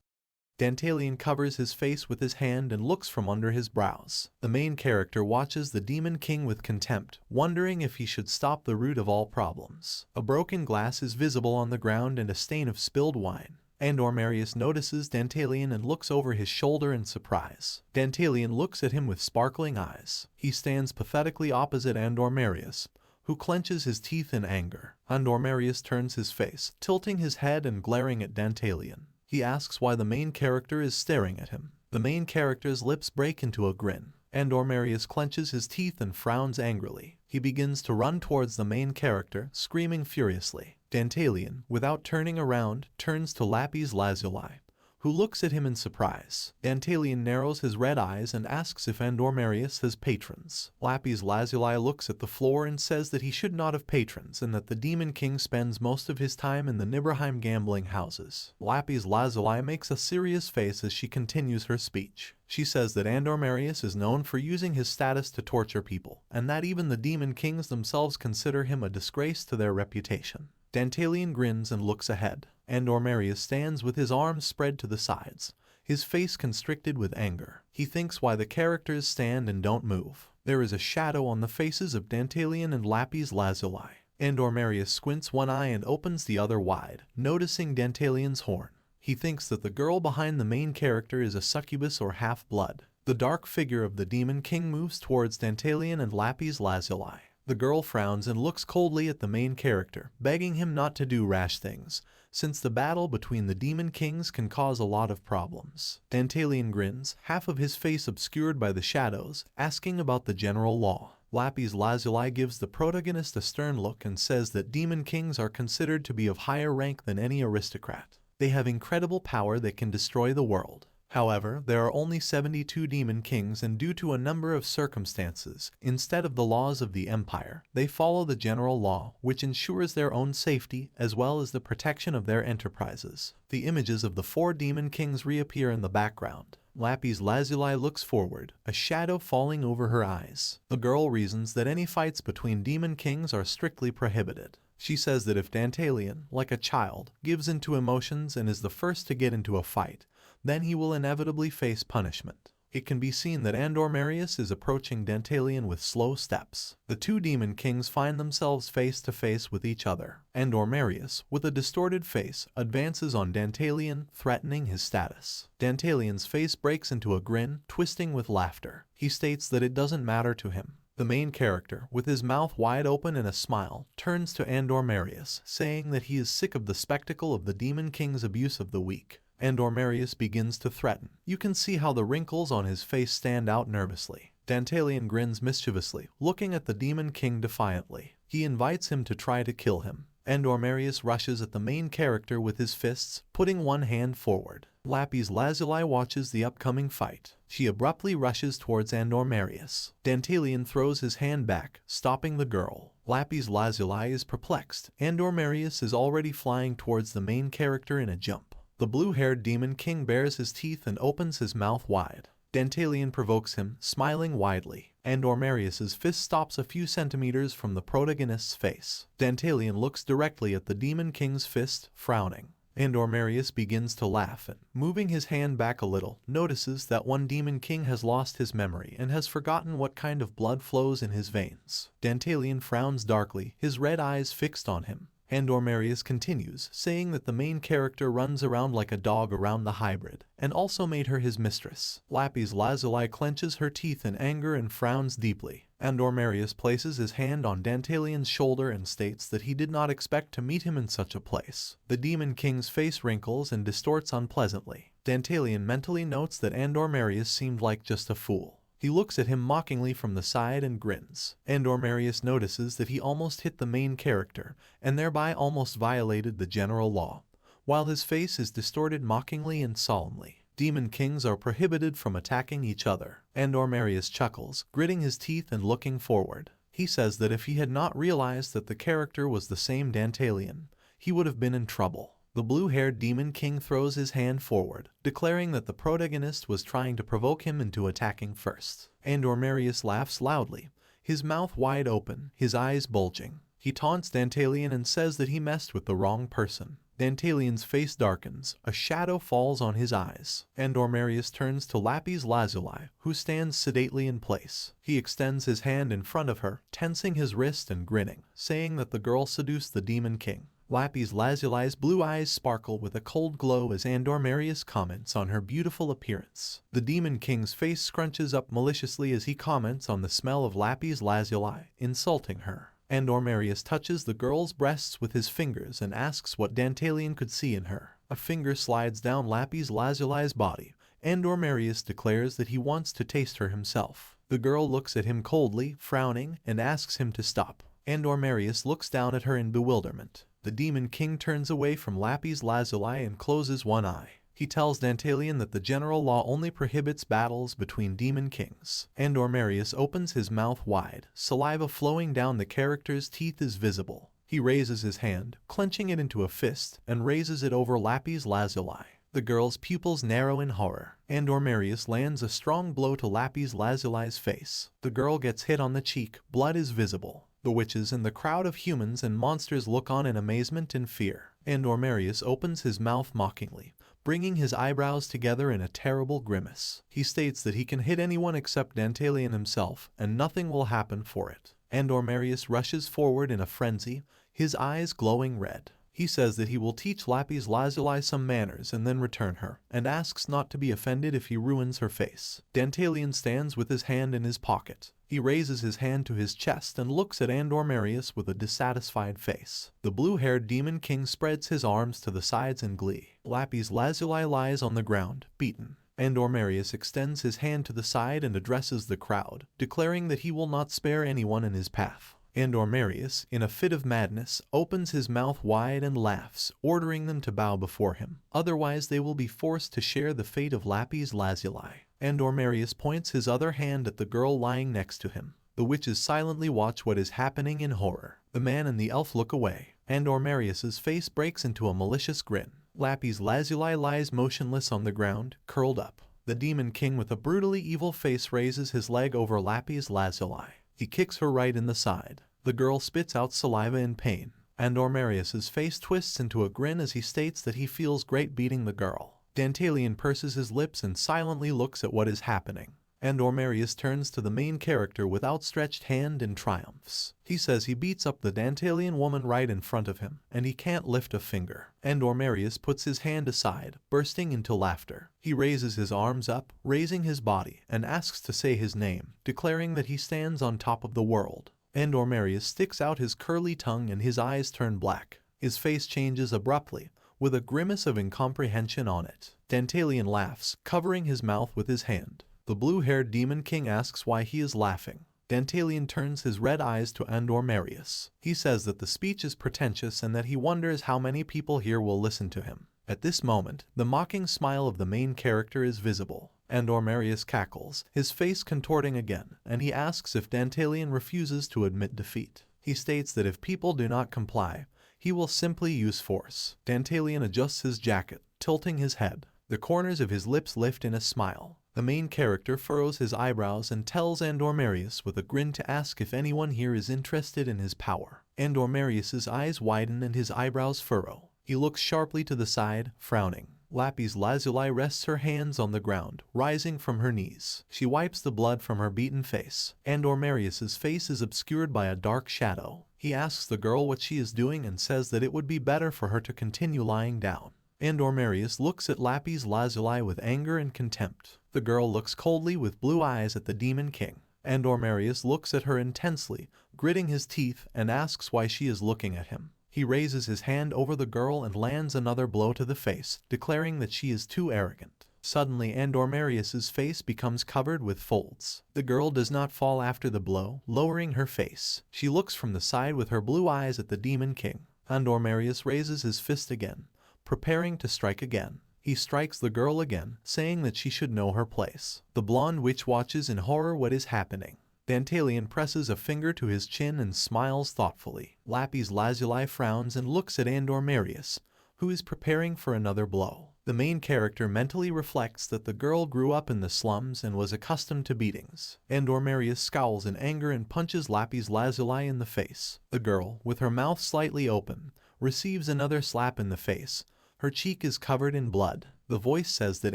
Dantalian covers his face with his hand and looks from under his brows. The main character watches the Demon King with contempt, wondering if he should stop the root of all problems. A broken glass is visible on the ground and a stain of spilled wine. Andormarius notices Dantalian and looks over his shoulder in surprise. Dantalian looks at him with sparkling eyes. He stands pathetically opposite Andormarius, who clenches his teeth in anger. Andormarius turns his face, tilting his head and glaring at Dantalian. He asks why the main character is staring at him. The main character's lips break into a grin. Andormarius clenches his teeth and frowns angrily. He begins to run towards the main character, screaming furiously. Dantalian, without turning around, turns to Lapis Lazuli, who looks at him in surprise. Dantalian narrows his red eyes and asks if Andormarius has patrons. Lapis Lazuli looks at the floor and says that he should not have patrons and that the Demon King spends most of his time in the Nibelheim gambling houses. Lapis Lazuli makes a serious face as she continues her speech. She says that Andormarius is known for using his status to torture people, and that even the Demon Kings themselves consider him a disgrace to their reputation. Dantalian grins and looks ahead. Andormarius stands with his arms spread to the sides, his face constricted with anger. He thinks why the characters stand and don't move. There is a shadow on the faces of Dantalian and Lapis Lazuli. Andor Marius squints one eye and opens the other wide, noticing Dantalian's horn. He thinks that the girl behind the main character is a succubus or half-blood. The dark figure of the Demon King moves towards Dantalian and Lapis Lazuli. The girl frowns and looks coldly at the main character, begging him not to do rash things, since the battle between the Demon Kings can cause a lot of problems. Dantalian grins, half of his face obscured by the shadows, asking about the general law. Lapis Lazuli gives the protagonist a stern look and says that Demon Kings are considered to be of higher rank than any aristocrat. They have incredible power that can destroy the world. However, there are only 72 Demon Kings, and due to a number of circumstances, instead of the laws of the Empire, they follow the general law, which ensures their own safety as well as the protection of their enterprises. The images of the 4 Demon Kings reappear in the background. Lapis Lazuli looks forward, a shadow falling over her eyes. The girl reasons that any fights between Demon Kings are strictly prohibited. She says that if Dantalian, like a child, gives into emotions and is the first to get into a fight, then he will inevitably face punishment. It can be seen that Andor Marius is approaching Dantalian with slow steps. The 2 Demon Kings find themselves face to face with each other. Andor Marius, with a distorted face, advances on Dantalian, threatening his status. Dantalian's face breaks into a grin, twisting with laughter. He states that it doesn't matter to him. The main character, with his mouth wide open and a smile, turns to Andor Marius, saying that he is sick of the spectacle of the Demon King's abuse of the weak. Andor Marius begins to threaten. You can see how the wrinkles on his face stand out nervously. Dantalian grins mischievously, looking at the Demon King defiantly. He invites him to try to kill him. Andor Marius rushes at the main character with his fists, putting one hand forward. Lapis Lazuli watches the upcoming fight. She abruptly rushes towards Andor Marius. Dantalian throws his hand back, stopping the girl. Lapis Lazuli is perplexed. Andor Marius is already flying towards the main character in a jump. The blue-haired Demon King bares his teeth and opens his mouth wide. Dantalian provokes him, smiling widely. Andor Marius's fist stops a few centimeters from the protagonist's face. Dantalian looks directly at the Demon King's fist, frowning. Andor Marius begins to laugh and, moving his hand back a little, notices that one Demon King has lost his memory and has forgotten what kind of blood flows in his veins. Dantalian frowns darkly, his red eyes fixed on him. Andor Marius continues, saying that the main character runs around like a dog around the hybrid, and also made her his mistress. Lapis Lazuli clenches her teeth in anger and frowns deeply. Andor Marius places his hand on Dantalian's shoulder and states that he did not expect to meet him in such a place. The Demon King's face wrinkles and distorts unpleasantly. Dantalian mentally notes that Andor Marius seemed like just a fool. He looks at him mockingly from the side and grins. Andor Marius notices that he almost hit the main character, and thereby almost violated the general law. While his face is distorted mockingly and solemnly, Demon Kings are prohibited from attacking each other. Andor Marius chuckles, gritting his teeth and looking forward. He says that if he had not realized that the character was the same Dantalian, he would have been in trouble. The blue-haired Demon King throws his hand forward, declaring that the protagonist was trying to provoke him into attacking first. Andor Marius laughs loudly, his mouth wide open, his eyes bulging. He taunts Dantalian and says that he messed with the wrong person. Dantalian's face darkens, a shadow falls on his eyes. Andor Marius turns to Lapis Lazuli, who stands sedately in place. He extends his hand in front of her, tensing his wrist and grinning, saying that the girl seduced the Demon King. Lapis Lazuli's blue eyes sparkle with a cold glow as Andor Marius comments on her beautiful appearance. The Demon King's face scrunches up maliciously as he comments on the smell of Lapis Lazuli, insulting her. Andor Marius touches the girl's breasts with his fingers and asks what Dantalian could see in her. A finger slides down Lapis Lazuli's body. Andor Marius declares that he wants to taste her himself. The girl looks at him coldly, frowning, and asks him to stop. Andor Marius looks down at her in bewilderment. The Demon King turns away from Lapis Lazuli and closes one eye. He tells Dantalian that the general law only prohibits battles between Demon Kings. Andor Marius opens his mouth wide. Saliva flowing down the character's teeth is visible. He raises his hand, clenching it into a fist, and raises it over Lapis Lazuli. The girl's pupils narrow in horror. Andor Marius lands a strong blow to Lapis Lazuli's face. The girl gets hit on the cheek. Blood is visible. The witches and the crowd of humans and monsters look on in amazement and fear, and Ormarius opens his mouth mockingly, bringing his eyebrows together in a terrible grimace. He states that he can hit anyone except Dantalian himself, and nothing will happen for it. And Ormarius rushes forward in a frenzy, his eyes glowing red. He says that he will teach Lapis Lazuli some manners and then return her, and asks not to be offended if he ruins her face. Dantalian stands with his hand in his pocket. He raises his hand to his chest and looks at Ormarius with a dissatisfied face. The blue-haired Demon King spreads his arms to the sides in glee. Lapis Lazuli lies on the ground, beaten. Ormarius extends his hand to the side and addresses the crowd, declaring that he will not spare anyone in his path. Ormarius, in a fit of madness, opens his mouth wide and laughs, ordering them to bow before him. Otherwise they will be forced to share the fate of Lapis Lazuli. Ormarius points his other hand at the girl lying next to him. The witches silently watch what is happening in horror. The man and the elf look away, and Ormarius's face breaks into a malicious grin. Lapis Lazuli lies motionless on the ground, curled up. The Demon King with a brutally evil face raises his leg over Lapis Lazuli. He kicks her right in the side. The girl spits out saliva in pain, and Ormarius's face twists into a grin as he states that he feels great beating the girl. Dantalian purses his lips and silently looks at what is happening. And Ormarius turns to the main character with outstretched hand and triumphs. He says he beats up the Dantalian woman right in front of him, and he can't lift a finger. And Ormarius puts his hand aside, bursting into laughter. He raises his arms up, raising his body, and asks to say his name, declaring that he stands on top of the world. And Ormarius sticks out his curly tongue and his eyes turn black. His face changes abruptly, with a grimace of incomprehension on it. Dantalian laughs, covering his mouth with his hand. The blue-haired Demon King asks why he is laughing. Dantalian turns his red eyes to Ormarius. He says that the speech is pretentious and that he wonders how many people here will listen to him. At this moment, the mocking smile of the main character is visible. Ormarius cackles, his face contorting again, and he asks if Dantalian refuses to admit defeat. He states that if people do not comply, he will simply use force. Dantalian adjusts his jacket, tilting his head. The corners of his lips lift in a smile. The main character furrows his eyebrows and tells Ormarius with a grin to ask if anyone here is interested in his power. Ormarius's eyes widen and his eyebrows furrow. He looks sharply to the side, frowning. Lapis Lazuli rests her hands on the ground, rising from her knees. She wipes the blood from her beaten face, and Ormarius's face is obscured by a dark shadow. He asks the girl what she is doing and says that it would be better for her to continue lying down. Ormarius looks at Lapis Lazuli with anger and contempt. The girl looks coldly with blue eyes at the Demon King. Ormarius looks at her intensely, gritting his teeth, and asks why she is looking at him. He raises his hand over the girl and lands another blow to the face, declaring that she is too arrogant. Suddenly, Ormarius's face becomes covered with folds. The girl does not fall after the blow, lowering her face. She looks from the side with her blue eyes at the Demon King. Ormarius raises his fist again, preparing to strike again. He strikes the girl again, saying that she should know her place. The blonde witch watches in horror what is happening. Dantalian presses a finger to his chin and smiles thoughtfully. Lapis Lazuli frowns and looks at Ormarius, who is preparing for another blow. The main character mentally reflects that the girl grew up in the slums and was accustomed to beatings. Ormarius scowls in anger and punches Lapis Lazuli in the face. The girl, with her mouth slightly open, receives another slap in the face. Her cheek is covered in blood. The voice says that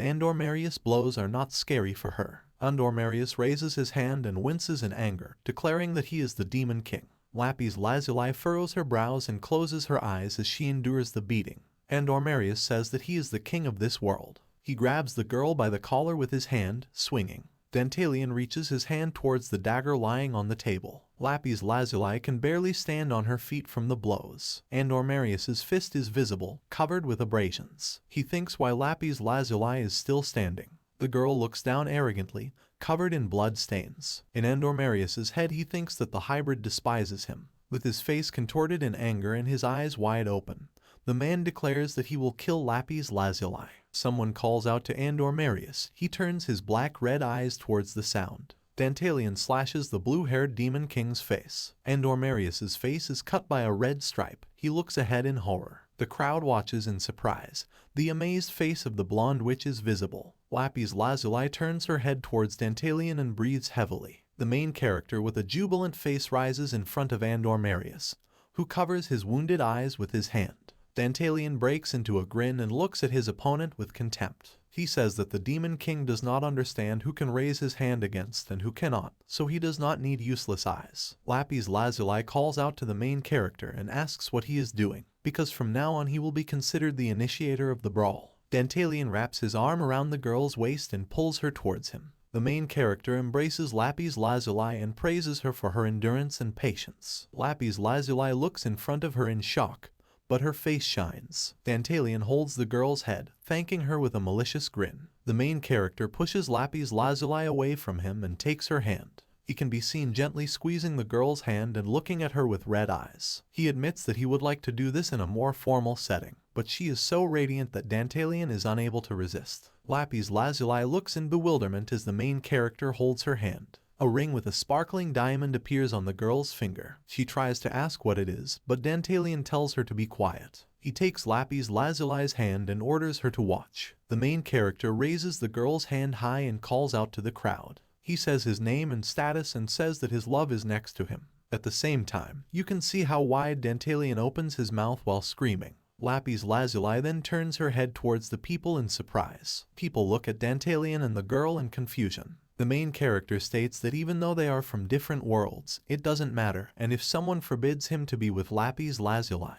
Ormarius' blows are not scary for her. Ormarius raises his hand and winces in anger, declaring that he is the Demon King. Lapis Lazuli furrows her brows and closes her eyes as she endures the beating. Ormarius says that he is the king of this world. He grabs the girl by the collar with his hand, swinging. Dantalian reaches his hand towards the dagger lying on the table. Lapis Lazuli can barely stand on her feet from the blows. Ormarius's fist is visible, covered with abrasions. He thinks why Lapis Lazuli is still standing. The girl looks down arrogantly, covered in blood stains. In Ormarius's head he thinks that the hybrid despises him. With his face contorted in anger and his eyes wide open, the man declares that he will kill Lapis Lazuli. Someone calls out to Ormarius. He turns his black-red eyes towards the sound. Dantalian slashes the blue-haired Demon King's face. Ormarius's face is cut by a red stripe. He looks ahead in horror. The crowd watches in surprise. The amazed face of the blonde witch is visible. Lapis Lazuli turns her head towards Dantalian and breathes heavily. The main character with a jubilant face rises in front of Andor Marius, who covers his wounded eyes with his hand. Dantalian breaks into a grin and looks at his opponent with contempt. He says that the Demon King does not understand who can raise his hand against and who cannot, so he does not need useless eyes. Lapis Lazuli calls out to the main character and asks what he is doing, because from now on he will be considered the initiator of the brawl. Dantalian wraps his arm around the girl's waist and pulls her towards him. The main character embraces Lapis Lazuli and praises her for her endurance and patience. Lapis Lazuli looks in front of her in shock, but her face shines. Dantalian holds the girl's head, thanking her with a malicious grin. The main character pushes Lapis Lazuli away from him and takes her hand. He can be seen gently squeezing the girl's hand and looking at her with red eyes. He admits that he would like to do this in a more formal setting, but she is so radiant that Dantalian is unable to resist. Lapis Lazuli looks in bewilderment as the main character holds her hand. A ring with a sparkling diamond appears on the girl's finger. She tries to ask what it is, but Dantalian tells her to be quiet. He takes Lapis Lazuli's hand and orders her to watch. The main character raises the girl's hand high and calls out to the crowd. He says his name and status and says that his love is next to him. At the same time, you can see how wide Dantalian opens his mouth while screaming. Lapis Lazuli then turns her head towards the people in surprise. People look at Dantalian and the girl in confusion. The main character states that even though they are from different worlds, it doesn't matter, and if someone forbids him to be with Lapis Lazuli,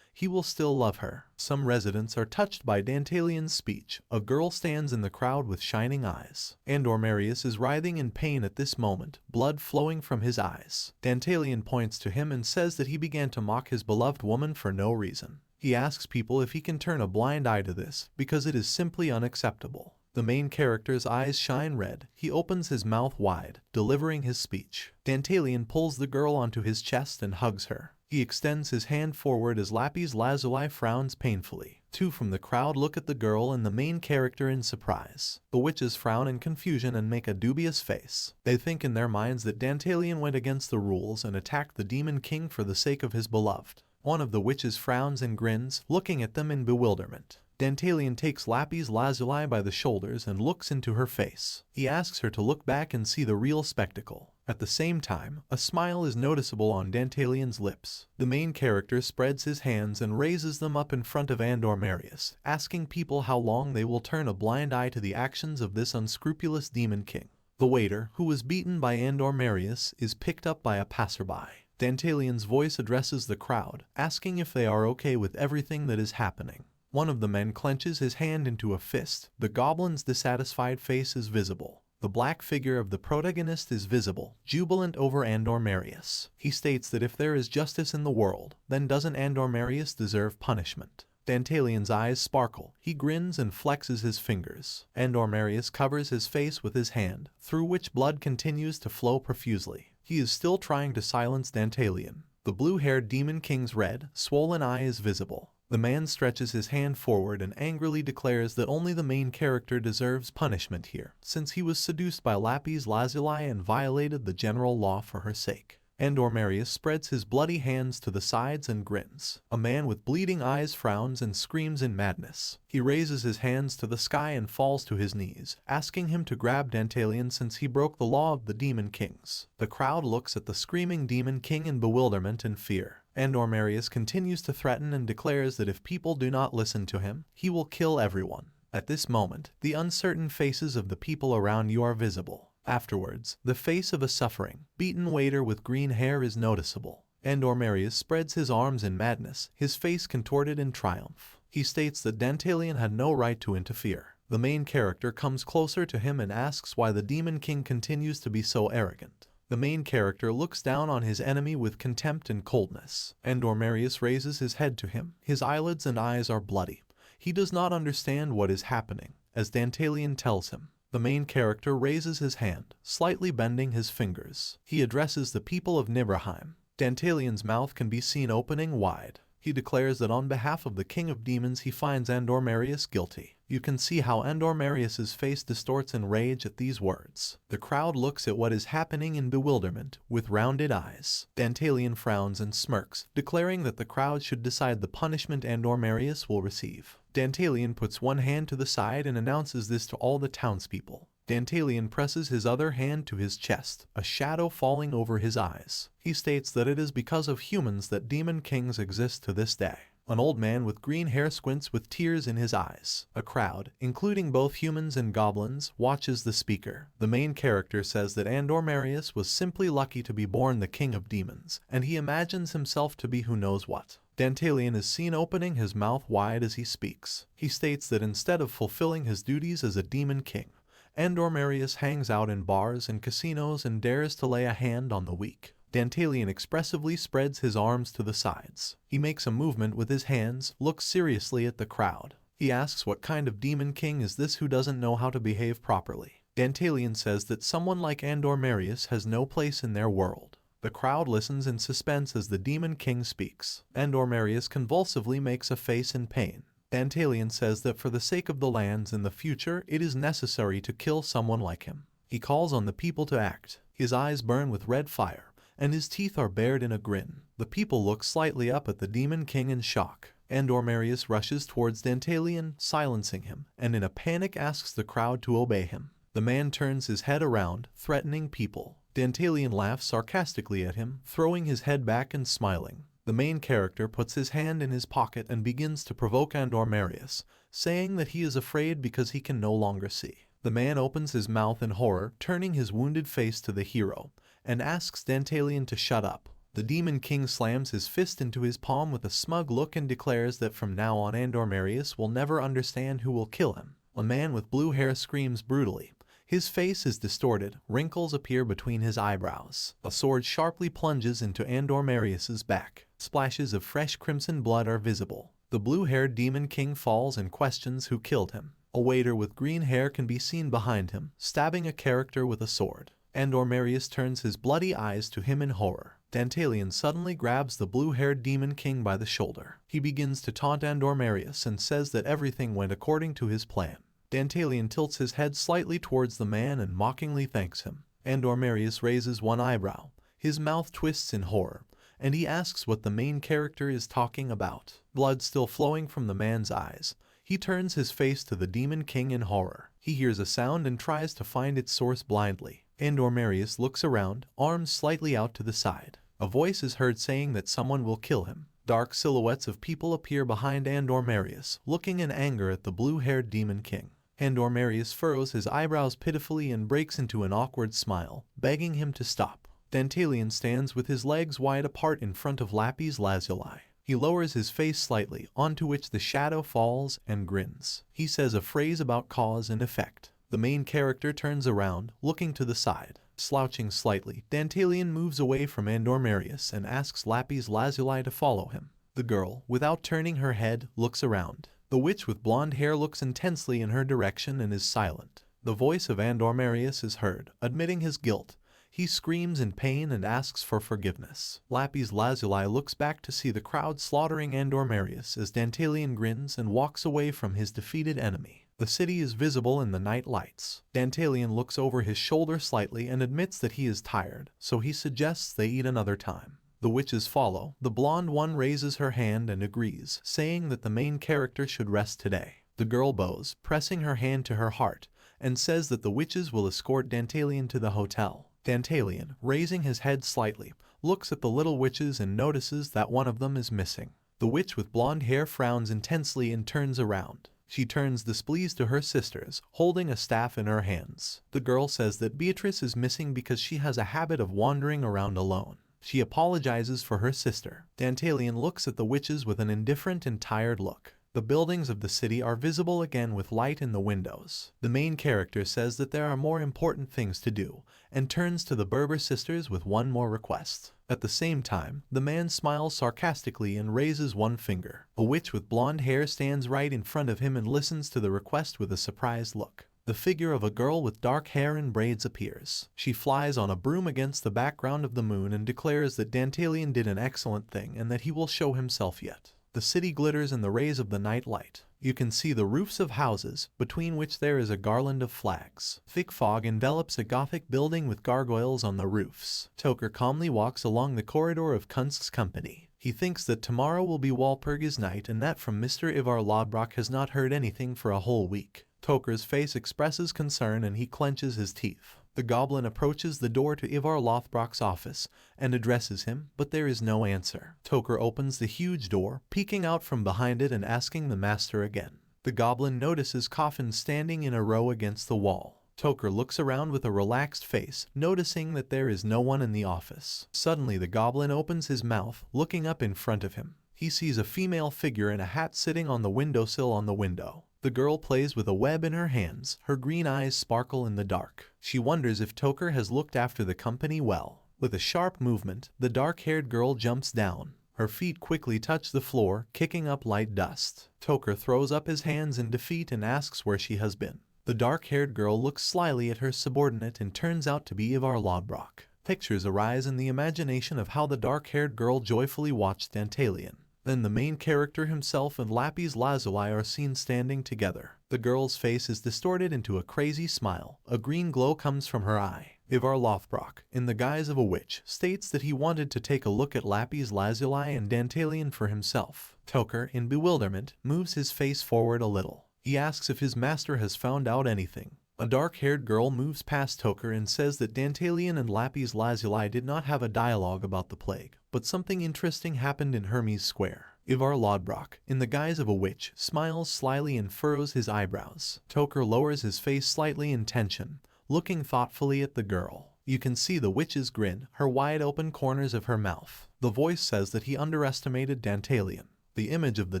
he will still love her. Some residents are touched by Dantalian's speech. A girl stands in the crowd with shining eyes. Andor Marius is writhing in pain at this moment, blood flowing from his eyes. Dantalian points to him and says that he began to mock his beloved woman for no reason. He asks people if he can turn a blind eye to this, because it is simply unacceptable. The main character's eyes shine red. He opens his mouth wide, delivering his speech. Dantalian pulls the girl onto his chest and hugs her. He extends his hand forward as Lapis Lazuli frowns painfully. Two from the crowd look at the girl and the main character in surprise. The witches frown in confusion and make a dubious face. They think in their minds that Dantalian went against the rules and attacked the Demon King for the sake of his beloved. One of the witches frowns and grins, looking at them in bewilderment. Dantalian takes Lapis Lazuli by the shoulders and looks into her face. He asks her to look back and see the real spectacle. At the same time, a smile is noticeable on Dantalian's lips. The main character spreads his hands and raises them up in front of Andor Marius, asking people how long they will turn a blind eye to the actions of this unscrupulous Demon King. The waiter, who was beaten by Andor Marius, is picked up by a passerby. Dantalian's voice addresses the crowd, asking if they are okay with everything that is happening. One of the men clenches his hand into a fist. The goblin's dissatisfied face is visible. The black figure of the protagonist is visible, jubilant over Andor Marius. He states that if there is justice in the world, then doesn't Andor Marius deserve punishment? Dantalian's eyes sparkle. He grins and flexes his fingers. Andor Marius covers his face with his hand, through which blood continues to flow profusely. He is still trying to silence Dantalian. The blue-haired Demon King's red, swollen eye is visible. The man stretches his hand forward and angrily declares that only the main character deserves punishment here, since he was seduced by Lapis Lazuli and violated the general law for her sake. Andor Marius spreads his bloody hands to the sides and grins. A man with bleeding eyes frowns and screams in madness. He raises his hands to the sky and falls to his knees, asking him to grab Dantalian since he broke the law of the Demon Kings. The crowd looks at the screaming Demon King in bewilderment and fear. Andor Marius continues to threaten and declares that if people do not listen to him, he will kill everyone. At this moment, the uncertain faces of the people around you are visible. Afterwards, the face of a suffering, beaten waiter with green hair is noticeable. Andor Marius spreads his arms in madness, his face contorted in triumph. He states that Dantalian had no right to interfere. The main character comes closer to him and asks why the Demon King continues to be so arrogant. The main character looks down on his enemy with contempt and coldness. Andor Marius raises his head to him. His eyelids and eyes are bloody. He does not understand what is happening, as Dantalian tells him. The main character raises his hand, slightly bending his fingers. He addresses the people of Nibelheim. Dantalian's mouth can be seen opening wide. He declares that on behalf of the King of Demons he finds Andor Marius guilty. You can see how Andor Marius's face distorts in rage at these words. The crowd looks at what is happening in bewilderment, with rounded eyes. Dantalian frowns and smirks, declaring that the crowd should decide the punishment Andor Marius will receive. Dantalian puts one hand to the side and announces this to all the townspeople. Dantalian presses his other hand to his chest, a shadow falling over his eyes. He states that it is because of humans that demon kings exist to this day. An old man with green hair squints with tears in his eyes. A crowd, including both humans and goblins, watches the speaker. The main character says that Andor Marius was simply lucky to be born the king of demons, and he imagines himself to be who knows what. Dantalian is seen opening his mouth wide as he speaks. He states that instead of fulfilling his duties as a demon king, Andor Marius hangs out in bars and casinos and dares to lay a hand on the weak. Dantalian expressively spreads his arms to the sides. He makes a movement with his hands, looks seriously at the crowd. He asks what kind of demon king is this who doesn't know how to behave properly. Dantalian says that someone like Andor Marius has no place in their world. The crowd listens in suspense as the demon king speaks. Andor Marius convulsively makes a face in pain. Dantalian says that for the sake of the lands in the future, it is necessary to kill someone like him. He calls on the people to act. His eyes burn with red fire, and his teeth are bared in a grin. The people look slightly up at the demon king in shock. Andor Marius rushes towards Dantalian, silencing him, and in a panic asks the crowd to obey him. The man turns his head around, threatening people. Dantalian laughs sarcastically at him, throwing his head back and smiling. The main character puts his hand in his pocket and begins to provoke Andor Marius, saying that he is afraid because he can no longer see. The man opens his mouth in horror, turning his wounded face to the hero, and asks Dantalian to shut up. The Demon King slams his fist into his palm with a smug look and declares that from now on Andor Marius will never understand who will kill him. A man with blue hair screams brutally. His face is distorted, wrinkles appear between his eyebrows. A sword sharply plunges into Andor Marius's back. Splashes of fresh crimson blood are visible. The blue-haired Demon King falls and questions who killed him. A waiter with green hair can be seen behind him, stabbing a character with a sword. Andor Marius turns his bloody eyes to him in horror. Dantalian suddenly grabs the blue-haired Demon King by the shoulder. He begins to taunt Andor Marius and says that everything went according to his plan. Dantalian tilts his head slightly towards the man and mockingly thanks him. Andor Marius raises one eyebrow. His mouth twists in horror, and he asks what the main character is talking about. Blood still flowing from the man's eyes. He turns his face to the Demon King in horror. He hears a sound and tries to find its source blindly. Andor Marius looks around, arms slightly out to the side. A voice is heard saying that someone will kill him. Dark silhouettes of people appear behind Andor Marius, looking in anger at the blue-haired Demon King. Andor Marius furrows his eyebrows pitifully and breaks into an awkward smile, begging him to stop. Dantalian stands with his legs wide apart in front of Lapis Lazuli. He lowers his face slightly, onto which the shadow falls, and grins. He says a phrase about cause and effect. The main character turns around, looking to the side. Slouching slightly, Dantalian moves away from Andor Marius and asks Lapis Lazuli to follow him. The girl, without turning her head, looks around. The witch with blonde hair looks intensely in her direction and is silent. The voice of Andor Marius is heard, admitting his guilt. He screams in pain and asks for forgiveness. Lapis Lazuli looks back to see the crowd slaughtering Andor Marius as Dantalian grins and walks away from his defeated enemy. The city is visible in the night lights. Dantalian looks over his shoulder slightly and admits that he is tired, so he suggests they eat another time. The witches follow. The blonde one raises her hand and agrees, saying that the main character should rest today. The girl bows, pressing her hand to her heart, and says that the witches will escort Dantalian to the hotel. Dantalian, raising his head slightly, looks at the little witches and notices that one of them is missing. The witch with blonde hair frowns intensely and turns around. She turns displeased to her sisters, holding a staff in her hands. The girl says that Beatrice is missing because she has a habit of wandering around alone. She apologizes for her sister. Dantalian looks at the witches with an indifferent and tired look. The buildings of the city are visible again with light in the windows. The main character says that there are more important things to do, and turns to the Berber sisters with one more request. At the same time, the man smiles sarcastically and raises one finger. A witch with blonde hair stands right in front of him and listens to the request with a surprised look. The figure of a girl with dark hair and braids appears. She flies on a broom against the background of the moon and declares that Dantalian did an excellent thing and that he will show himself yet. The city glitters in the rays of the night light. You can see the roofs of houses, between which there is a garland of flags. Thick fog envelops a Gothic building with gargoyles on the roofs. Toker calmly walks along the corridor of Kunst's company. He thinks that tomorrow will be Walpurgis night and that from Mr. Ivar Lodbrok has not heard anything for a whole week. Toker's face expresses concern and he clenches his teeth. The goblin approaches the door to Ivar Lothbrok's office and addresses him, but there is no answer. Toker opens the huge door, peeking out from behind it and asking the master again. The goblin notices coffins standing in a row against the wall. Toker looks around with a relaxed face, noticing that there is no one in the office. Suddenly the goblin opens his mouth, looking up in front of him. He sees a female figure in a hat sitting on the windowsill on the window. The girl plays with a web in her hands, her green eyes sparkle in the dark. She wonders if Toker has looked after the company well. With a sharp movement, the dark-haired girl jumps down. Her feet quickly touch the floor, kicking up light dust. Toker throws up his hands in defeat and asks where she has been. The dark-haired girl looks slyly at her subordinate and turns out to be Ivar Lothbrok. Pictures arise in the imagination of how the dark-haired girl joyfully watched Dantalion. Then the main character himself and Lapis Lazuli are seen standing together. The girl's face is distorted into a crazy smile. A green glow comes from her eye. Ivar Lothbrok, in the guise of a witch, states that he wanted to take a look at Lapis Lazuli and Dantalion for himself. Toker, in bewilderment, moves his face forward a little. He asks if his master has found out anything. A dark-haired girl moves past Toker and says that Dantalion and Lapis Lazuli did not have a dialogue about the plague, but something interesting happened in Hermes Square. Ivar Lothbrok, in the guise of a witch, smiles slyly and furrows his eyebrows. Toker lowers his face slightly in tension, looking thoughtfully at the girl. You can see the witch's grin, her wide-open corners of her mouth. The voice says that he underestimated Dantalion. The image of the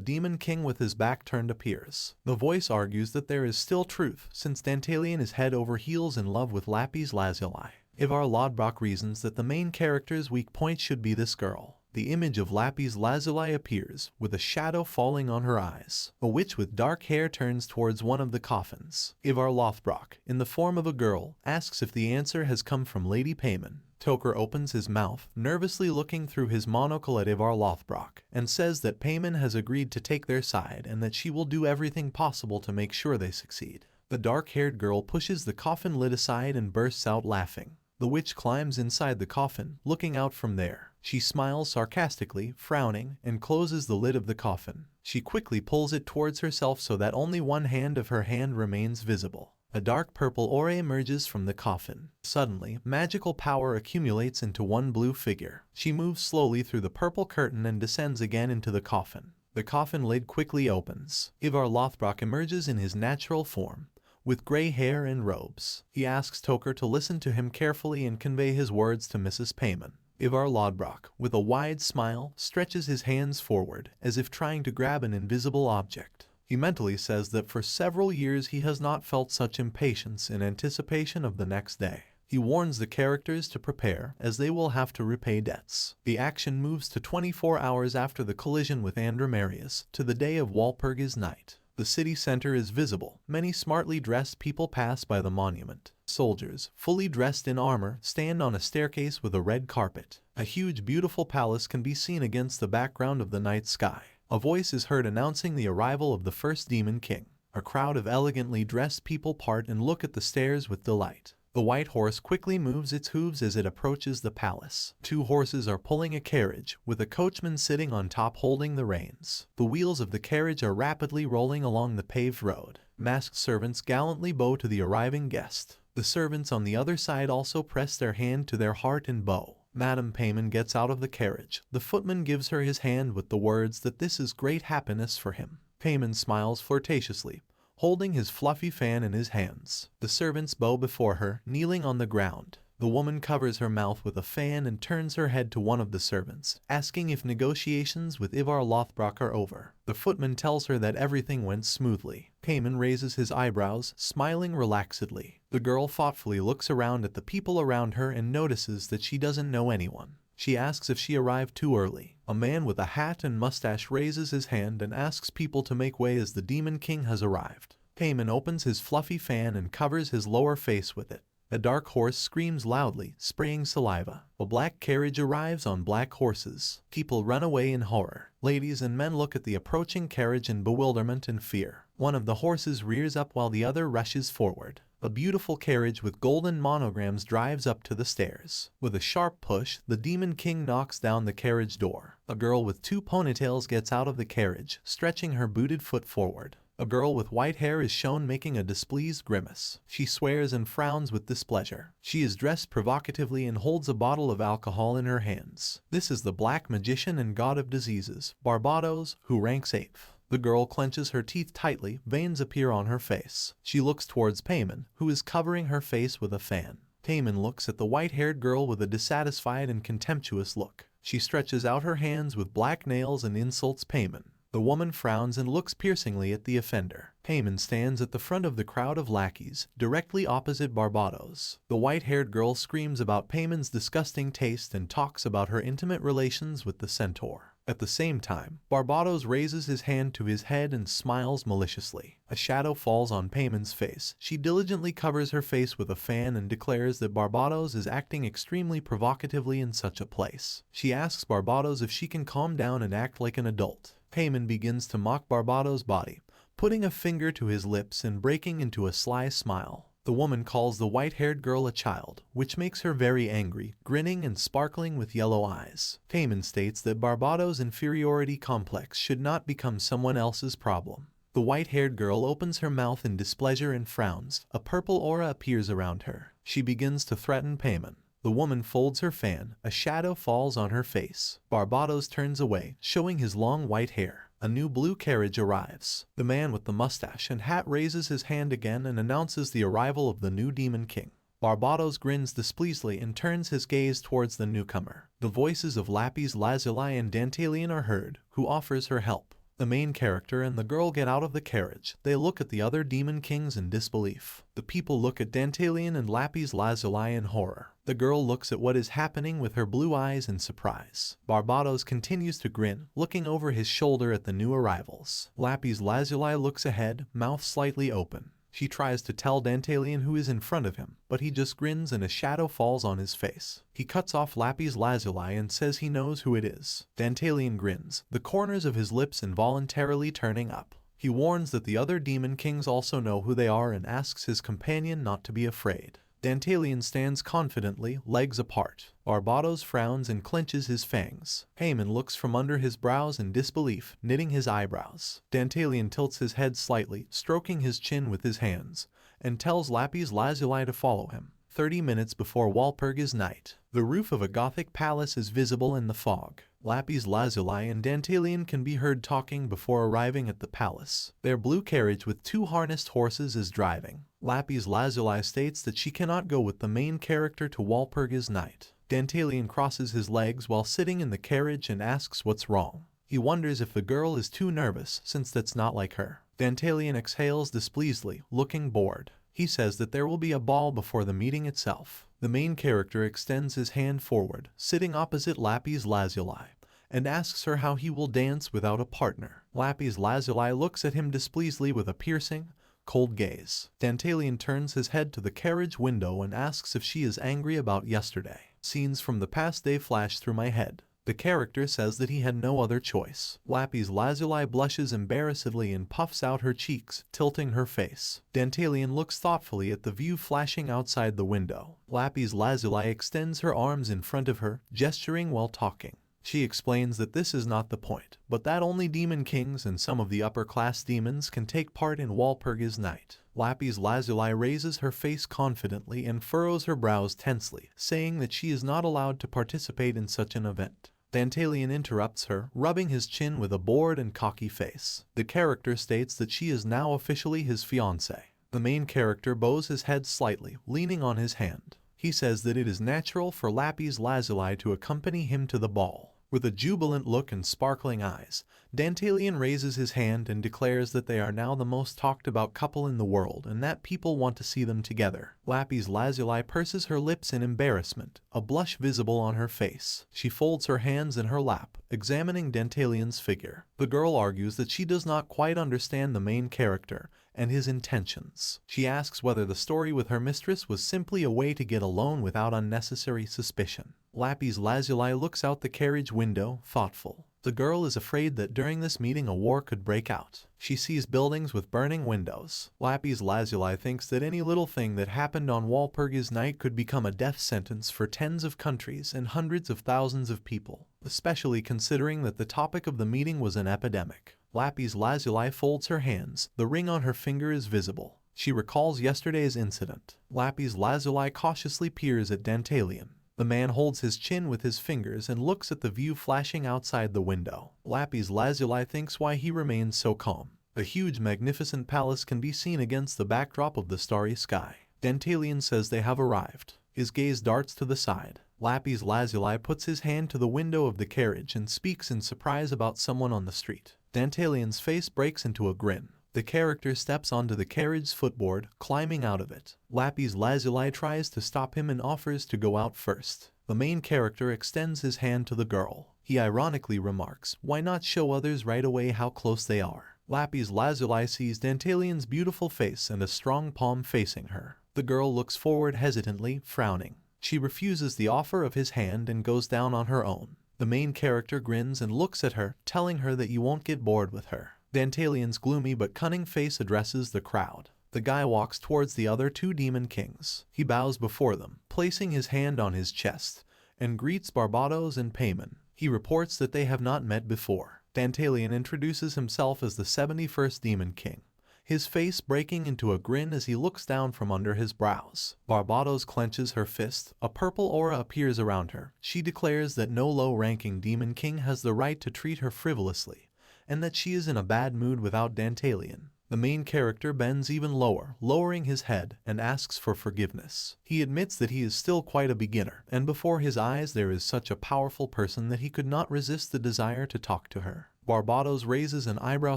Demon King with his back turned appears. The voice argues that there is still truth, since Dantalion is head over heels in love with Lapis Lazuli. Ivar Lothbrok reasons that the main character's weak point should be this girl. The image of Lapis Lazuli appears, with a shadow falling on her eyes. A witch with dark hair turns towards one of the coffins. Ivar Lothbrok, in the form of a girl, asks if the answer has come from Lady Payman. Toker opens his mouth, nervously looking through his monocle at Ivar Lothbrok, and says that Payman has agreed to take their side and that she will do everything possible to make sure they succeed. The dark-haired girl pushes the coffin lid aside and bursts out laughing. The witch climbs inside the coffin, looking out from there. She smiles sarcastically, frowning, and closes the lid of the coffin. She quickly pulls it towards herself so that only one hand of her hand remains visible. A dark purple aura emerges from the coffin. Suddenly, magical power accumulates into one blue figure. She moves slowly through the purple curtain and descends again into the coffin. The coffin lid quickly opens. Ivar Lothbrok emerges in his natural form, with gray hair and robes. He asks Toker to listen to him carefully and convey his words to Mrs. Payman. Ivar Lothbrok, with a wide smile, stretches his hands forward, as if trying to grab an invisible object. He mentally says that for several years he has not felt such impatience in anticipation of the next day. He warns the characters to prepare, as they will have to repay debts. The action moves to 24 hours after the collision with Andromarius, to the day of Walpurgis Night. The city center is visible. Many smartly dressed people pass by the monument. Soldiers, fully dressed in armor, stand on a staircase with a red carpet. A huge, beautiful palace can be seen against the background of the night sky. A voice is heard announcing the arrival of the first Demon King. A crowd of elegantly dressed people part and look at the stairs with delight. The white horse quickly moves its hooves as it approaches the palace. Two horses are pulling a carriage, with a coachman sitting on top holding the reins. The wheels of the carriage are rapidly rolling along the paved road. Masked servants gallantly bow to the arriving guest. The servants on the other side also press their hand to their heart and bow. Madame Payman gets out of the carriage. The footman gives her his hand with the words that this is great happiness for him. Payman smiles flirtatiously, holding his fluffy fan in his hands. The servants bow before her, kneeling on the ground. The woman covers her mouth with a fan and turns her head to one of the servants, asking if negotiations with Ivar Lothbrok are over. The footman tells her that everything went smoothly. Payman raises his eyebrows, smiling relaxedly. The girl thoughtfully looks around at the people around her and notices that she doesn't know anyone. She asks if she arrived too early. A man with a hat and mustache raises his hand and asks people to make way as the Demon King has arrived. Payman opens his fluffy fan and covers his lower face with it. A dark horse screams loudly, spraying saliva. A black carriage arrives on black horses. People run away in horror. Ladies and men look at the approaching carriage in bewilderment and fear. One of the horses rears up while the other rushes forward. A beautiful carriage with golden monograms drives up to the stairs. With a sharp push, the Demon King knocks down the carriage door. A girl with two ponytails gets out of the carriage, stretching her booted foot forward. A girl with white hair is shown making a displeased grimace. She swears and frowns with displeasure. She is dressed provocatively and holds a bottle of alcohol in her hands. This is the Black Magician and God of Diseases, Barbados, who ranks 8th. The girl clenches her teeth tightly, veins appear on her face. She looks towards Payman, who is covering her face with a fan. Payman looks at the white-haired girl with a dissatisfied and contemptuous look. She stretches out her hands with black nails and insults Payman. The woman frowns and looks piercingly at the offender. Payman stands at the front of the crowd of lackeys, directly opposite Barbados. The white-haired girl screams about Payman's disgusting taste and talks about her intimate relations with the centaur. At the same time, Barbados raises his hand to his head and smiles maliciously. A shadow falls on Payman's face. She diligently covers her face with a fan and declares that Barbados is acting extremely provocatively in such a place. She asks Barbados if she can calm down and act like an adult. Payman begins to mock Barbados' body, putting a finger to his lips and breaking into a sly smile. The woman calls the white-haired girl a child, which makes her very angry, grinning and sparkling with yellow eyes. Payman states that Barbados' inferiority complex should not become someone else's problem. The white-haired girl opens her mouth in displeasure and frowns. A purple aura appears around her. She begins to threaten Payman. The woman folds her fan. A shadow falls on her face. Barbados turns away, showing his long white hair. A new blue carriage arrives. The man with the mustache and hat raises his hand again and announces the arrival of the new Demon King. Barbados grins displeasedly and turns his gaze towards the newcomer. The voices of Lapis Lazuli and Dantalian are heard, who offers her help. The main character and the girl get out of the carriage. They look at the other Demon Kings in disbelief. The people look at Dantalian and Lapis Lazuli in horror. The girl looks at what is happening with her blue eyes in surprise. Barbados continues to grin, looking over his shoulder at the new arrivals. Lapis Lazuli looks ahead, mouth slightly open. She tries to tell Dantalian who is in front of him, but he just grins and a shadow falls on his face. He cuts off Lapis Lazuli and says he knows who it is. Dantalian grins, the corners of his lips involuntarily turning up. He warns that the other Demon Kings also know who they are and asks his companion not to be afraid. Dantalian stands confidently, legs apart. Barbados frowns and clenches his fangs. Payman looks from under his brows in disbelief, knitting his eyebrows. Dantalian tilts his head slightly, stroking his chin with his hands, and tells Lapis Lazuli to follow him. 30 minutes before Walpurgis night. The roof of a Gothic palace is visible in the fog. Lapis Lazuli and Dantalian can be heard talking before arriving at the palace. Their blue carriage with 2 harnessed horses is driving. Lapis Lazuli states that she cannot go with the main character to Walpurgis night. Dantalian crosses his legs while sitting in the carriage and asks what's wrong. He wonders if the girl is too nervous, since that's not like her. Dantalian exhales displeasedly, looking bored. He says that there will be a ball before the meeting itself. The main character extends his hand forward, sitting opposite Lapis Lazuli, and asks her how he will dance without a partner. Lapis Lazuli looks at him displeasedly with a piercing, cold gaze. Dantalian turns his head to the carriage window and asks if she is angry about yesterday. Scenes from the past day flash through my head. The character says that he had no other choice. Lapis Lazuli blushes embarrassedly and puffs out her cheeks, tilting her face. Dantalian looks thoughtfully at the view flashing outside the window. Lapis Lazuli extends her arms in front of her, gesturing while talking. She explains that this is not the point, but that only Demon Kings and some of the upper-class demons can take part in Walpurgis night. Lapis Lazuli raises her face confidently and furrows her brows tensely, saying that she is not allowed to participate in such an event. Dantalian interrupts her, rubbing his chin with a bored and cocky face. The character states that she is now officially his fiancée. The main character bows his head slightly, leaning on his hand. He says that it is natural for Lapis Lazuli to accompany him to the ball. With a jubilant look and sparkling eyes, Dantalian raises his hand and declares that they are now the most talked about couple in the world and that people want to see them together. Lapis Lazuli purses her lips in embarrassment, a blush visible on her face. She folds her hands in her lap, examining Dantalian's figure. The girl argues that she does not quite understand the main character and his intentions. She asks whether the story with her mistress was simply a way to get alone without unnecessary suspicion. Lapis Lazuli looks out the carriage window, thoughtful. The girl is afraid that during this meeting a war could break out. She sees buildings with burning windows. Lapis Lazuli thinks that any little thing that happened on Walpurgis night could become a death sentence for tens of countries and hundreds of thousands of people, especially considering that the topic of the meeting was an epidemic. Lapis Lazuli folds her hands. The ring on her finger is visible. She recalls yesterday's incident. Lapis Lazuli cautiously peers at Dantalian. The man holds his chin with his fingers and looks at the view flashing outside the window. Lapis Lazuli thinks why he remains so calm. A huge magnificent palace can be seen against the backdrop of the starry sky. Dantalian says they have arrived. His gaze darts to the side. Lapis Lazuli puts his hand to the window of the carriage and speaks in surprise about someone on the street. Dantalian's face breaks into a grin. The character steps onto the carriage's footboard, climbing out of it. Lapis Lazuli tries to stop him and offers to go out first. The main character extends his hand to the girl. He ironically remarks, "Why not show others right away how close they are?" Lapis Lazuli sees Dantalian's beautiful face and a strong palm facing her. The girl looks forward hesitantly, frowning. She refuses the offer of his hand and goes down on her own. The main character grins and looks at her, telling her that you won't get bored with her. Dantalian's gloomy but cunning face addresses the crowd. The guy walks towards the other two demon kings. He bows before them, placing his hand on his chest, and greets Barbados and Payman. He reports that they have not met before. Dantalian introduces himself as the 71st Demon King, his face breaking into a grin as he looks down from under his brows. Barbados clenches her fist. A purple aura appears around her. She declares that no low-ranking Demon King has the right to treat her frivolously, and that she is in a bad mood without Dantalian. The main character bends even lower, lowering his head, and asks for forgiveness. He admits that he is still quite a beginner, and before his eyes there is such a powerful person that he could not resist the desire to talk to her. Barbados raises an eyebrow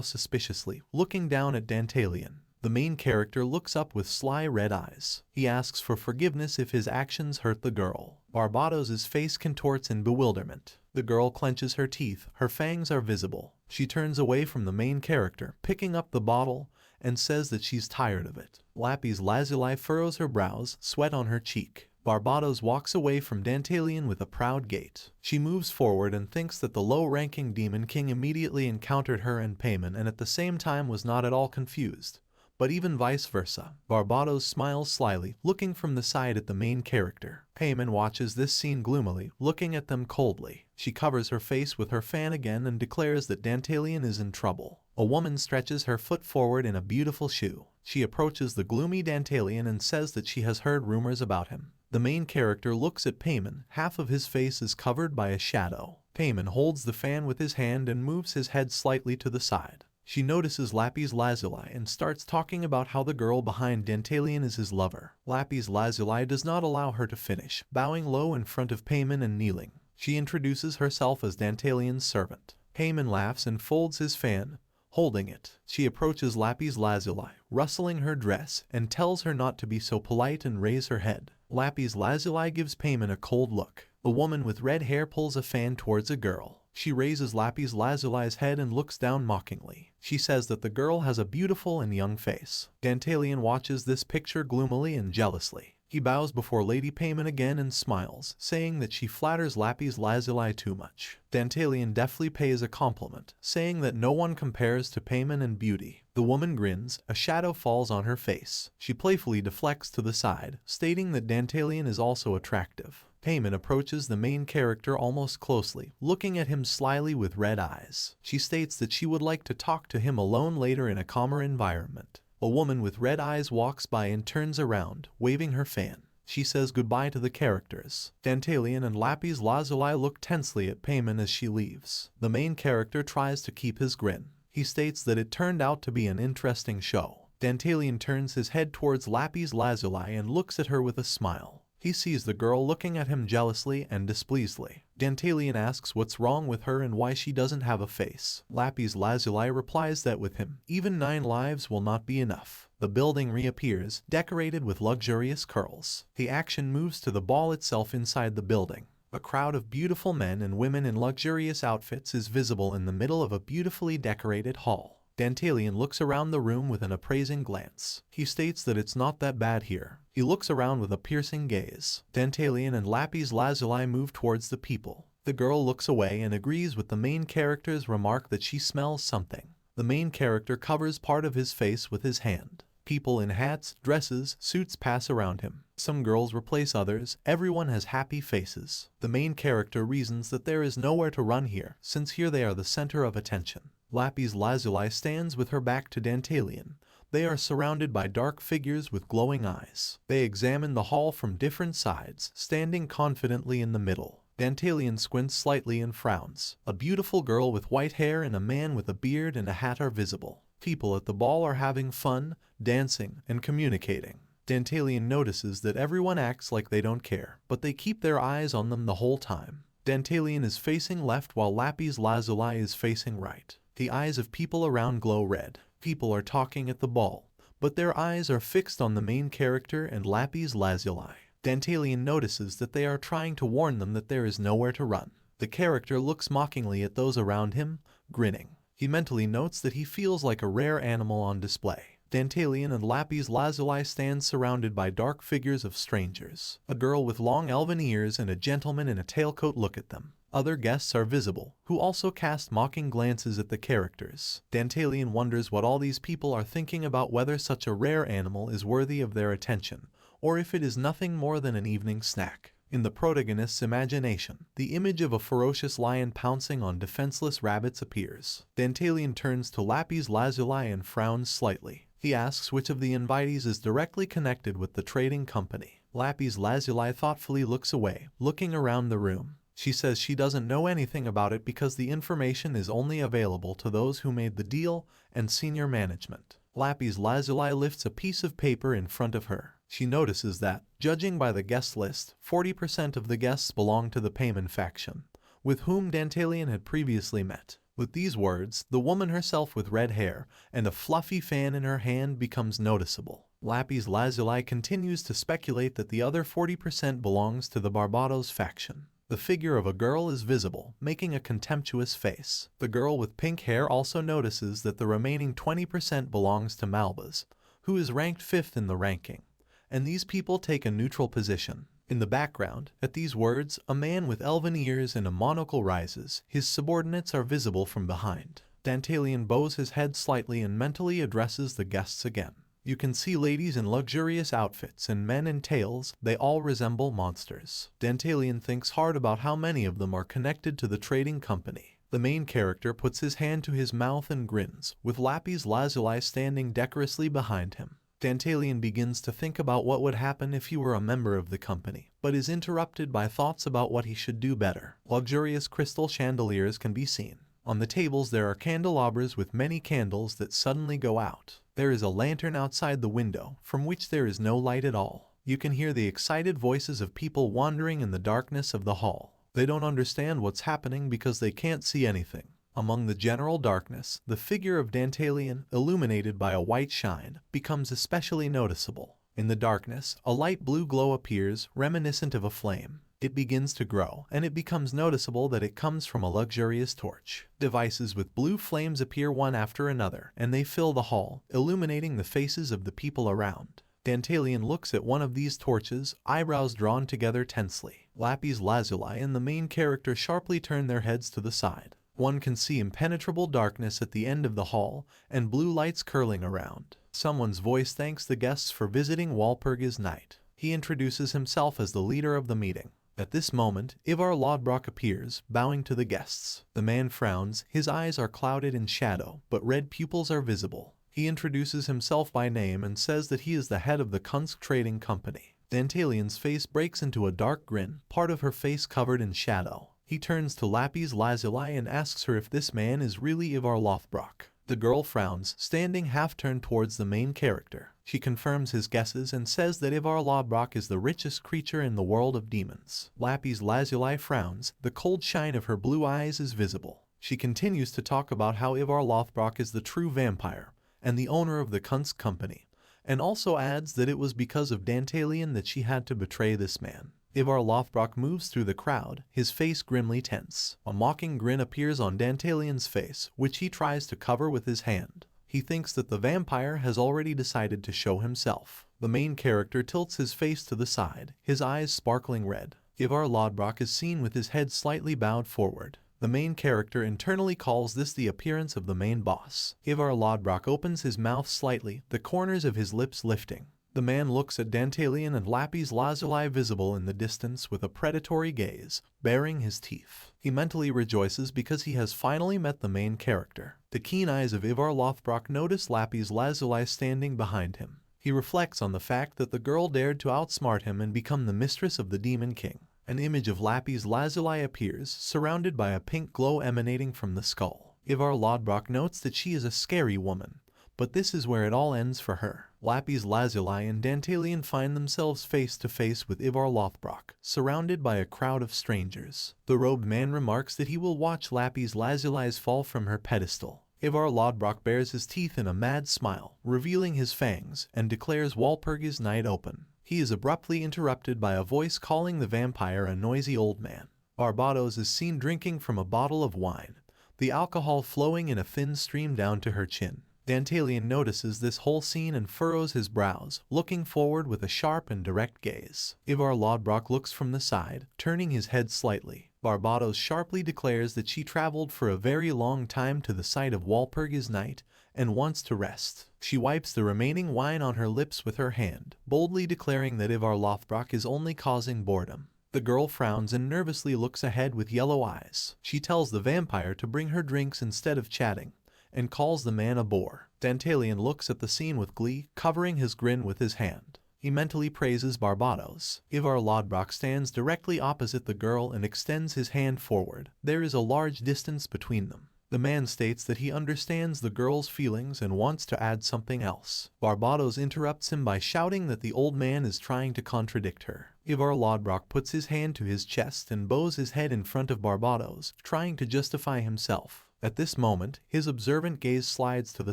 suspiciously, looking down at Dantalian. The main character looks up with sly red eyes. He asks for forgiveness if his actions hurt the girl. Barbados's face contorts in bewilderment. The girl clenches her teeth. Her fangs are visible. She turns away from the main character, picking up the bottle, and says that she's tired of it. Lapis Lazuli furrows her brows, sweat on her cheek. Barbados walks away from Dantalian with a proud gait. She moves forward and thinks that the low-ranking Demon King immediately encountered her and Payman and at the same time was not at all confused. But even vice versa. Barbados smiles slyly, looking from the side at the main character. Payman watches this scene gloomily, looking at them coldly. She covers her face with her fan again and declares that Dantalian is in trouble. A woman stretches her foot forward in a beautiful shoe. She approaches the gloomy Dantalian and says that she has heard rumors about him. The main character looks at Payman. Half of his face is covered by a shadow. Payman holds the fan with his hand and moves his head slightly to the side. She notices Lapis Lazuli and starts talking about how the girl behind Dantalian is his lover. Lapis Lazuli does not allow her to finish, bowing low in front of Payman and kneeling. She introduces herself as Dantalian's servant. Payman laughs and folds his fan, holding it. She approaches Lapis Lazuli, rustling her dress, and tells her not to be so polite and raise her head. Lapis Lazuli gives Payman a cold look. A woman with red hair pulls a fan towards a girl. She raises Lapis Lazuli's head and looks down mockingly. She says that the girl has a beautiful and young face. Dantalian watches this picture gloomily and jealously. He bows before Lady Payman again and smiles, saying that she flatters Lapis Lazuli too much. Dantalian deftly pays a compliment, saying that no one compares to Payman in beauty. The woman grins. A shadow falls on her face. She playfully deflects to the side, stating that Dantalian is also attractive. Payman approaches the main character almost closely, looking at him slyly with red eyes. She states that she would like to talk to him alone later in a calmer environment. A woman with red eyes walks by and turns around, waving her fan. She says goodbye to the characters. Dantalian and Lapis Lazuli look tensely at Payman as she leaves. The main character tries to keep his grin. He states that it turned out to be an interesting show. Dantalian turns his head towards Lapis Lazuli and looks at her with a smile. He sees the girl looking at him jealously and displeasedly. Dantalian asks what's wrong with her and why she doesn't have a face. Lapis Lazuli replies that with him, even 9 lives will not be enough. The building reappears, decorated with luxurious curls. The action moves to the ball itself inside the building. A crowd of beautiful men and women in luxurious outfits is visible in the middle of a beautifully decorated hall. Dantalian looks around the room with an appraising glance. He states that it's not that bad here. He looks around with a piercing gaze. Dantalian and Lapis Lazuli move towards the people. The girl looks away and agrees with the main character's remark that she smells something. The main character covers part of his face with his hand. People in hats, dresses, suits pass around him. Some girls replace others. Everyone has happy faces. The main character reasons that there is nowhere to run here, since here they are the center of attention. Lapis Lazuli stands with her back to Dantalian. They are surrounded by dark figures with glowing eyes. They examine the hall from different sides, standing confidently in the middle. Dantalian squints slightly and frowns. A beautiful girl with white hair and a man with a beard and a hat are visible. People at the ball are having fun, dancing, and communicating. Dantalian notices that everyone acts like they don't care, but they keep their eyes on them the whole time. Dantalian is facing left while Lapis Lazuli is facing right. The eyes of people around glow red. People are talking at the ball, but their eyes are fixed on the main character and Lapis Lazuli. Dantalian notices that they are trying to warn them that there is nowhere to run. The character looks mockingly at those around him, grinning. He mentally notes that he feels like a rare animal on display. Dantalian and Lapis Lazuli stand surrounded by dark figures of strangers. A girl with long elven ears and a gentleman in a tailcoat look at them. Other guests are visible, who also cast mocking glances at the characters. Dantalian wonders what all these people are thinking about whether such a rare animal is worthy of their attention, or if it is nothing more than an evening snack. In the protagonist's imagination, the image of a ferocious lion pouncing on defenseless rabbits appears. Dantalian turns to Lapis Lazuli and frowns slightly. He asks which of the invitees is directly connected with the trading company. Lapis Lazuli thoughtfully looks away, looking around the room. She says she doesn't know anything about it because the information is only available to those who made the deal and senior management. Lapis Lazuli lifts a piece of paper in front of her. She notices that, judging by the guest list, 40% of the guests belong to the Payman faction, with whom Dantalian had previously met. With these words, the woman herself with red hair and a fluffy fan in her hand becomes noticeable. Lapis Lazuli continues to speculate that the other 40% belongs to the Barbados faction. The figure of a girl is visible, making a contemptuous face. The girl with pink hair also notices that the remaining 20% belongs to Malbas, who is ranked 5th in the ranking, and these people take a neutral position. In the background, at these words, a man with elven ears and a monocle rises. His subordinates are visible from behind. Dantalian bows his head slightly and mentally addresses the guests again. You can see ladies in luxurious outfits and men in tails. They all resemble monsters. Dantalian thinks hard about how many of them are connected to the trading company. The main character puts his hand to his mouth and grins, with Lapis Lazuli standing decorously behind him. Dantalian begins to think about what would happen if he were a member of the company, but is interrupted by thoughts about what he should do better. Luxurious crystal chandeliers can be seen. On the tables there are candelabras with many candles that suddenly go out. There is a lantern outside the window, from which there is no light at all. You can hear the excited voices of people wandering in the darkness of the hall. They don't understand what's happening because they can't see anything. Among the general darkness, the figure of Dantalian, illuminated by a white shine, becomes especially noticeable. In the darkness, a light blue glow appears, reminiscent of a flame. It begins to grow, and it becomes noticeable that it comes from a luxurious torch. Devices with blue flames appear one after another, and they fill the hall, illuminating the faces of the people around. Dantalian looks at one of these torches, eyebrows drawn together tensely. Lapis Lazuli and the main character sharply turn their heads to the side. One can see impenetrable darkness at the end of the hall, and blue lights curling around. Someone's voice thanks the guests for visiting Walpurgis Night. He introduces himself as the leader of the meeting. At this moment, Ivar Lodbrok appears, bowing to the guests. The man frowns, his eyes are clouded in shadow, but red pupils are visible. He introduces himself by name and says that he is the head of the Kunsk Trading Company. Dantalian's face breaks into a dark grin, part of her face covered in shadow. He turns to Lapis Lazuli and asks her if this man is really Ivar Lothbrok. The girl frowns, standing half-turned towards the main character. She confirms his guesses and says that Ivar Lothbrok is the richest creature in the world of demons. Lapis Lazuli frowns, the cold shine of her blue eyes is visible. She continues to talk about how Ivar Lothbrok is the true vampire, and the owner of the Kunsk Company, and also adds that it was because of Dantalian that she had to betray this man. Ivar Lothbrok moves through the crowd, his face grimly tense. A mocking grin appears on Dantalian's face, which he tries to cover with his hand. He thinks that the vampire has already decided to show himself. The main character tilts his face to the side, his eyes sparkling red. Ivar Lodbrok is seen with his head slightly bowed forward. The main character internally calls this the appearance of the main boss. Ivar Lodbrok opens his mouth slightly, the corners of his lips lifting. The man looks at Dantalian and Lapis Lazuli visible in the distance with a predatory gaze, baring his teeth. He mentally rejoices because he has finally met the main character. The keen eyes of Ivar Lothbrok notice Lapis Lazuli standing behind him. He reflects on the fact that the girl dared to outsmart him and become the mistress of the Demon King. An image of Lapis Lazuli appears, surrounded by a pink glow emanating from the skull. Ivar Lothbrok notes that she is a scary woman, but this is where it all ends for her. Lapis Lazuli and Dantalion find themselves face to face with Ivar Lothbrok, surrounded by a crowd of strangers. The robed man remarks that he will watch Lapis Lazuli's fall from her pedestal. Ivar Lothbrok bares his teeth in a mad smile, revealing his fangs, and declares Walpurgis Night open. He is abruptly interrupted by a voice calling the vampire a noisy old man. Barbados is seen drinking from a bottle of wine, the alcohol flowing in a thin stream down to her chin. Dantalion notices this whole scene and furrows his brows, looking forward with a sharp and direct gaze. Ivar Lothbrok looks from the side, turning his head slightly. Barbados sharply declares that she traveled for a very long time to the site of Walpurgis Night and wants to rest. She wipes the remaining wine on her lips with her hand, boldly declaring that Ivar Lothbrok is only causing boredom. The girl frowns and nervously looks ahead with yellow eyes. She tells the vampire to bring her drinks instead of chatting, and calls the man a bore. Dantalion looks at the scene with glee, covering his grin with his hand. He mentally praises Barbados. Ivar Lothbrok stands directly opposite the girl and extends his hand forward. There is a large distance between them. The man states that he understands the girl's feelings and wants to add something else. Barbados interrupts him by shouting that the old man is trying to contradict her. Ivar Lothbrok puts his hand to his chest and bows his head in front of Barbados, trying to justify himself. At this moment, his observant gaze slides to the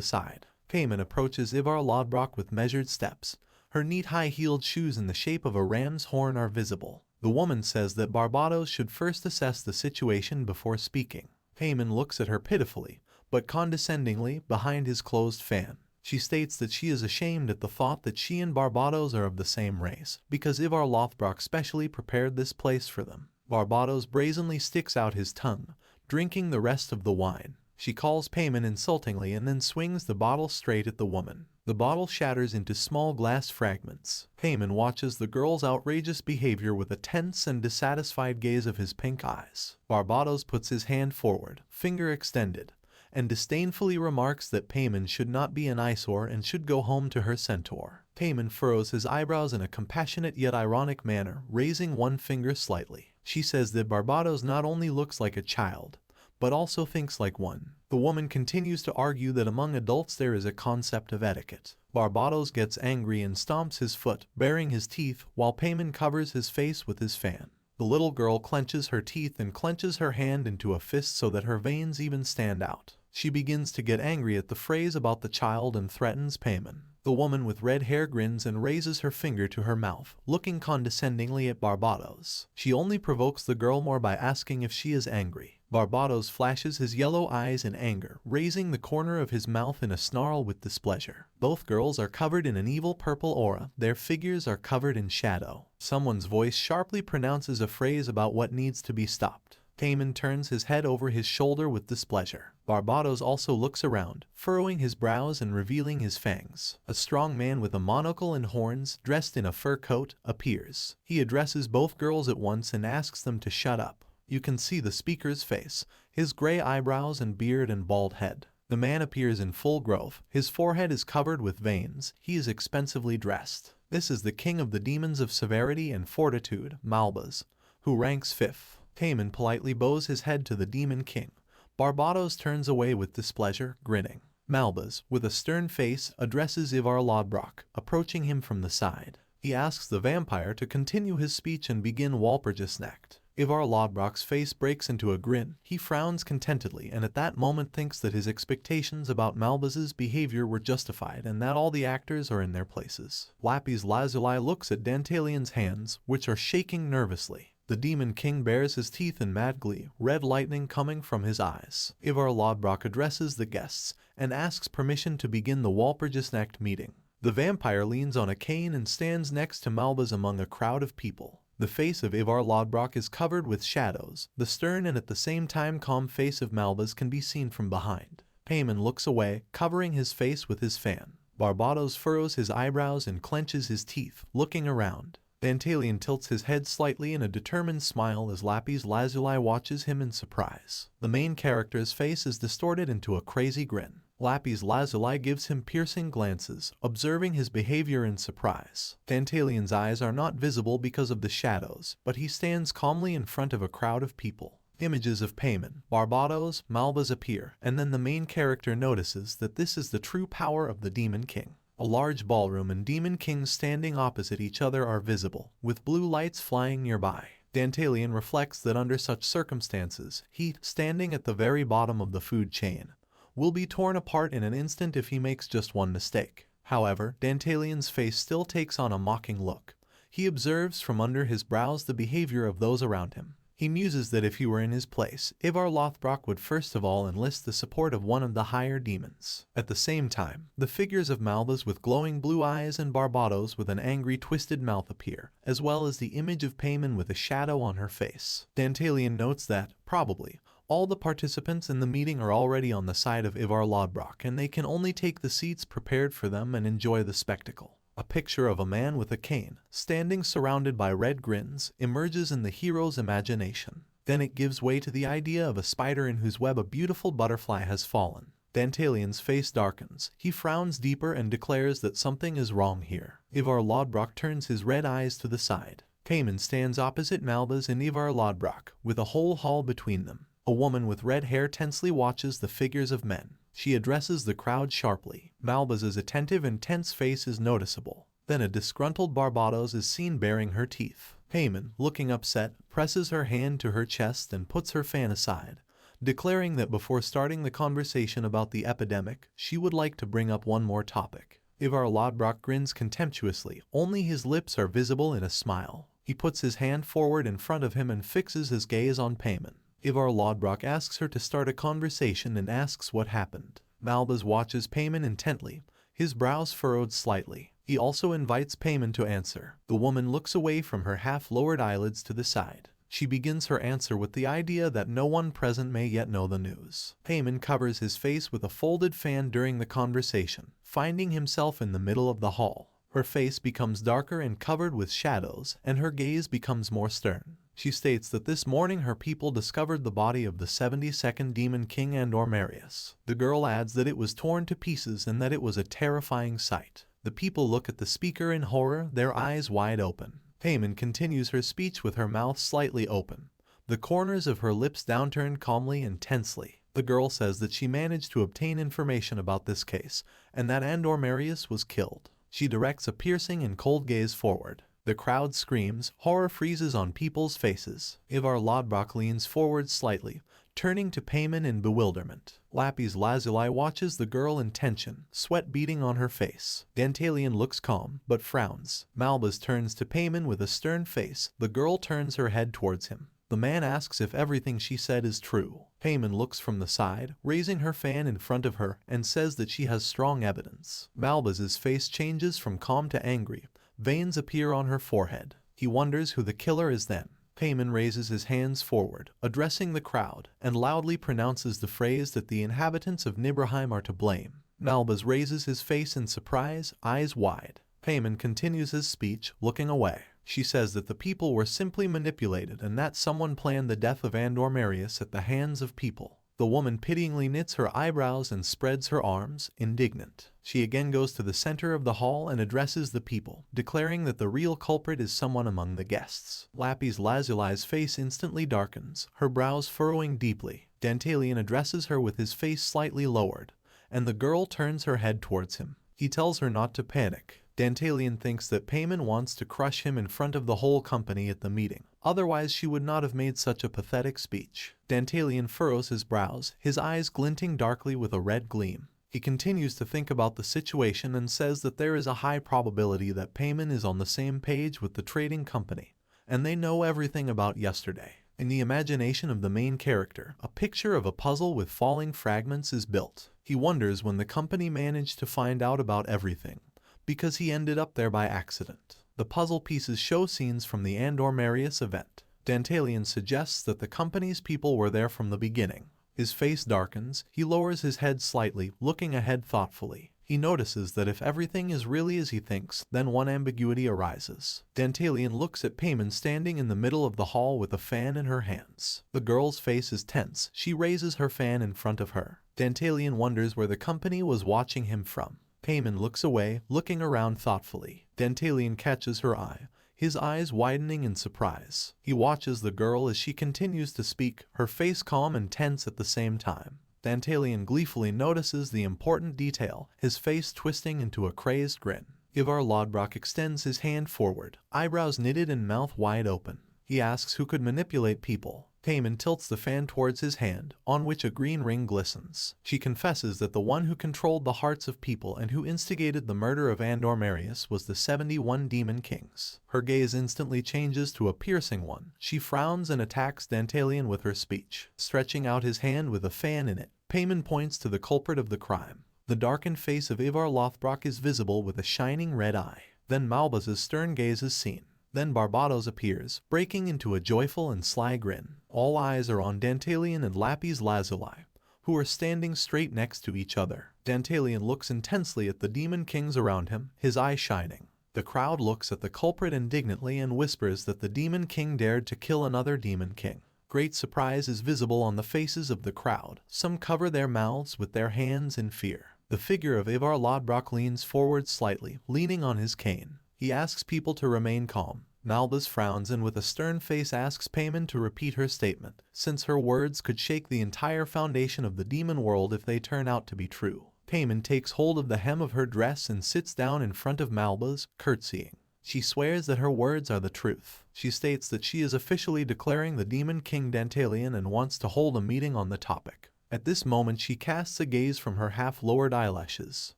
side. Payman approaches Ivar Lothbrok with measured steps. Her neat high-heeled shoes in the shape of a ram's horn are visible. The woman says that Barbados should first assess the situation before speaking. Payman looks at her pitifully, but condescendingly, behind his closed fan. She states that she is ashamed at the thought that she and Barbados are of the same race, because Ivar Lothbrok specially prepared this place for them. Barbados brazenly sticks out his tongue, drinking the rest of the wine. She calls Payman insultingly and then swings the bottle straight at the woman. The bottle shatters into small glass fragments. Payman watches the girl's outrageous behavior with a tense and dissatisfied gaze of his pink eyes. Barbados puts his hand forward, finger extended, and disdainfully remarks that Payman should not be an eyesore and should go home to her centaur. Payman furrows his eyebrows in a compassionate yet ironic manner, raising one finger slightly. She says that Barbados not only looks like a child, but also thinks like one. The woman continues to argue that among adults there is a concept of etiquette. Barbados gets angry and stomps his foot, baring his teeth, while Payman covers his face with his fan. The little girl clenches her teeth and clenches her hand into a fist so that her veins even stand out. She begins to get angry at the phrase about the child and threatens Payman. The woman with red hair grins and raises her finger to her mouth, looking condescendingly at Barbados. She only provokes the girl more by asking if she is angry. Barbados flashes his yellow eyes in anger, raising the corner of his mouth in a snarl with displeasure. Both girls are covered in an evil purple aura. Their figures are covered in shadow. Someone's voice sharply pronounces a phrase about what needs to be stopped. Payman turns his head over his shoulder with displeasure. Barbados also looks around, furrowing his brows and revealing his fangs. A strong man with a monocle and horns, dressed in a fur coat, appears. He addresses both girls at once and asks them to shut up. You can see the speaker's face, his gray eyebrows and beard and bald head. The man appears in full growth. His forehead is covered with veins. He is expensively dressed. This is the king of the demons of severity and fortitude, Malbas, who ranks 5th. Payman politely bows his head to the Demon King. Barbados turns away with displeasure, grinning. Malbas, with a stern face, addresses Ivar Lothbrok, approaching him from the side. He asks the vampire to continue his speech and begin Walpurgis Night. Ivar Lothbrok's face breaks into a grin. He frowns contentedly and at that moment thinks that his expectations about Malbas's behavior were justified and that all the actors are in their places. Lapis Lazuli looks at Dantalion's hands, which are shaking nervously. The Demon King bares his teeth in mad glee, red lightning coming from his eyes. Ivar Lothbrok addresses the guests and asks permission to begin the Walpurgis Night meeting. The vampire leans on a cane and stands next to Malbas among a crowd of people. The face of Ivar Lothbrok is covered with shadows. The stern and at the same time calm face of Malbas can be seen from behind. Payman looks away, covering his face with his fan. Barbados furrows his eyebrows and clenches his teeth, looking around. Dantalian tilts his head slightly in a determined smile as Lapis Lazuli watches him in surprise. The main character's face is distorted into a crazy grin. Lapis Lazuli gives him piercing glances, observing his behavior in surprise. Dantalian's eyes are not visible because of the shadows, but he stands calmly in front of a crowd of people. Images of Payman, Barbados, Malbas appear, and then the main character notices that this is the true power of the Demon King. A large ballroom and Demon Kings standing opposite each other are visible, with blue lights flying nearby. Dantalian reflects that under such circumstances, he, standing at the very bottom of the food chain, will be torn apart in an instant if he makes just one mistake. However, Dantalian's face still takes on a mocking look. He observes from under his brows the behavior of those around him. He muses that if he were in his place, Ivar Lothbrok would first of all enlist the support of one of the higher demons. At the same time, the figures of Malbas with glowing blue eyes and Barbados with an angry twisted mouth appear, as well as the image of Payman with a shadow on her face. Dantalian notes that, probably, all the participants in the meeting are already on the side of Ivar Lothbrok, and they can only take the seats prepared for them and enjoy the spectacle. A picture of a man with a cane, standing surrounded by red grins, emerges in the hero's imagination. Then it gives way to the idea of a spider in whose web a beautiful butterfly has fallen. Dantalian's face darkens. He frowns deeper and declares that something is wrong here. Ivar Lothbrok turns his red eyes to the side. Payman stands opposite Malbas and Ivar Lothbrok, with a whole hall between them. A woman with red hair tensely watches the figures of men. She addresses the crowd sharply. Malbas's attentive and tense face is noticeable. Then a disgruntled Barbados is seen baring her teeth. Payman, looking upset, presses her hand to her chest and puts her fan aside, declaring that before starting the conversation about the epidemic, she would like to bring up one more topic. Ivar Lothbrok grins contemptuously. Only his lips are visible in a smile. He puts his hand forward in front of him and fixes his gaze on Payman. Ivar Lothbrok asks her to start a conversation and asks what happened. Malbas watches Payman intently, his brows furrowed slightly. He also invites Payman to answer. The woman looks away from her half-lowered eyelids to the side. She begins her answer with the idea that no one present may yet know the news. Payman covers his face with a folded fan during the conversation, finding himself in the middle of the hall. Her face becomes darker and covered with shadows, and her gaze becomes more stern. She states that this morning her people discovered the body of the 72nd Demon King Andor Marius. The girl adds that it was torn to pieces and that it was a terrifying sight. The people look at the speaker in horror, their eyes wide open. Payman continues her speech with her mouth slightly open, the corners of her lips downturned calmly and tensely. The girl says that she managed to obtain information about this case, and that Andor Marius was killed. She directs a piercing and cold gaze forward. The crowd screams, horror freezes on people's faces. Ivar Lothbrok leans forward slightly, turning to Payman in bewilderment. Lapis Lazuli watches the girl in tension, sweat beading on her face. Dantalian looks calm, but frowns. Malbas turns to Payman with a stern face. The girl turns her head towards him. The man asks if everything she said is true. Payman looks from the side, raising her fan in front of her, and says that she has strong evidence. Malbas's face changes from calm to angry. Veins appear on her forehead. He wonders who the killer is then. Payman raises his hands forward, addressing the crowd, and loudly pronounces the phrase that the inhabitants of Nibelheim are to blame. Malbas raises his face in surprise, eyes wide. Payman continues his speech, looking away. She says that the people were simply manipulated and that someone planned the death of Andor Marius at the hands of people. The woman pityingly knits her eyebrows and spreads her arms, indignant. She again goes to the center of the hall and addresses the people, declaring that the real culprit is someone among the guests. Lapis Lazuli's face instantly darkens, her brows furrowing deeply. Dantalian addresses her with his face slightly lowered, and the girl turns her head towards him. He tells her not to panic. Dantalian thinks that Payman wants to crush him in front of the whole company at the meeting. Otherwise she would not have made such a pathetic speech. Dantalian furrows his brows, his eyes glinting darkly with a red gleam. He continues to think about the situation and says that there is a high probability that Payman is on the same page with the trading company, and they know everything about yesterday. In the imagination of the main character, a picture of a puzzle with falling fragments is built. He wonders when the company managed to find out about everything, because he ended up there by accident. The puzzle pieces show scenes from the Andor Marius event. Dantalian suggests that the company's people were there from the beginning. His face darkens, he lowers his head slightly, looking ahead thoughtfully. He notices that if everything is really as he thinks, then one ambiguity arises. Dantalian looks at Payman standing in the middle of the hall with a fan in her hands. The girl's face is tense. She raises her fan in front of her. Dantalian wonders where the company was watching him from. Payman looks away, looking around thoughtfully. Dantalian catches her eye, his eyes widening in surprise. He watches the girl as she continues to speak, her face calm and tense at the same time. Dantalian gleefully notices the important detail, his face twisting into a crazed grin. Ivar Lodbrok extends his hand forward, eyebrows knitted and mouth wide open. He asks who could manipulate people. Payman tilts the fan towards his hand, on which a green ring glistens. She confesses that the one who controlled the hearts of people and who instigated the murder of Andor Marius was the 71 Demon Kings. Her gaze instantly changes to a piercing one. She frowns and attacks Dantalian with her speech, stretching out his hand with a fan in it. Payman points to the culprit of the crime. The darkened face of Ivar Lothbrok is visible with a shining red eye. Then Malbaz's stern gaze is seen. Then Barbados appears, breaking into a joyful and sly grin. All eyes are on Dantalian and Lapis Lazuli, who are standing straight next to each other. Dantalian looks intensely at the demon kings around him, his eye shining. The crowd looks at the culprit indignantly and whispers that the demon king dared to kill another demon king. Great surprise is visible on the faces of the crowd. Some cover their mouths with their hands in fear. The figure of Ivar Lodbrok leans forward slightly, leaning on his cane. He asks people to remain calm. Malbaz frowns and with a stern face asks Payman to repeat her statement, since her words could shake the entire foundation of the demon world if they turn out to be true. Payman takes hold of the hem of her dress and sits down in front of Malbaz, curtsying. She swears that her words are the truth. She states that she is officially declaring the Demon King Dantalian and wants to hold a meeting on the topic. At this moment she casts a gaze from her half-lowered eyelashes.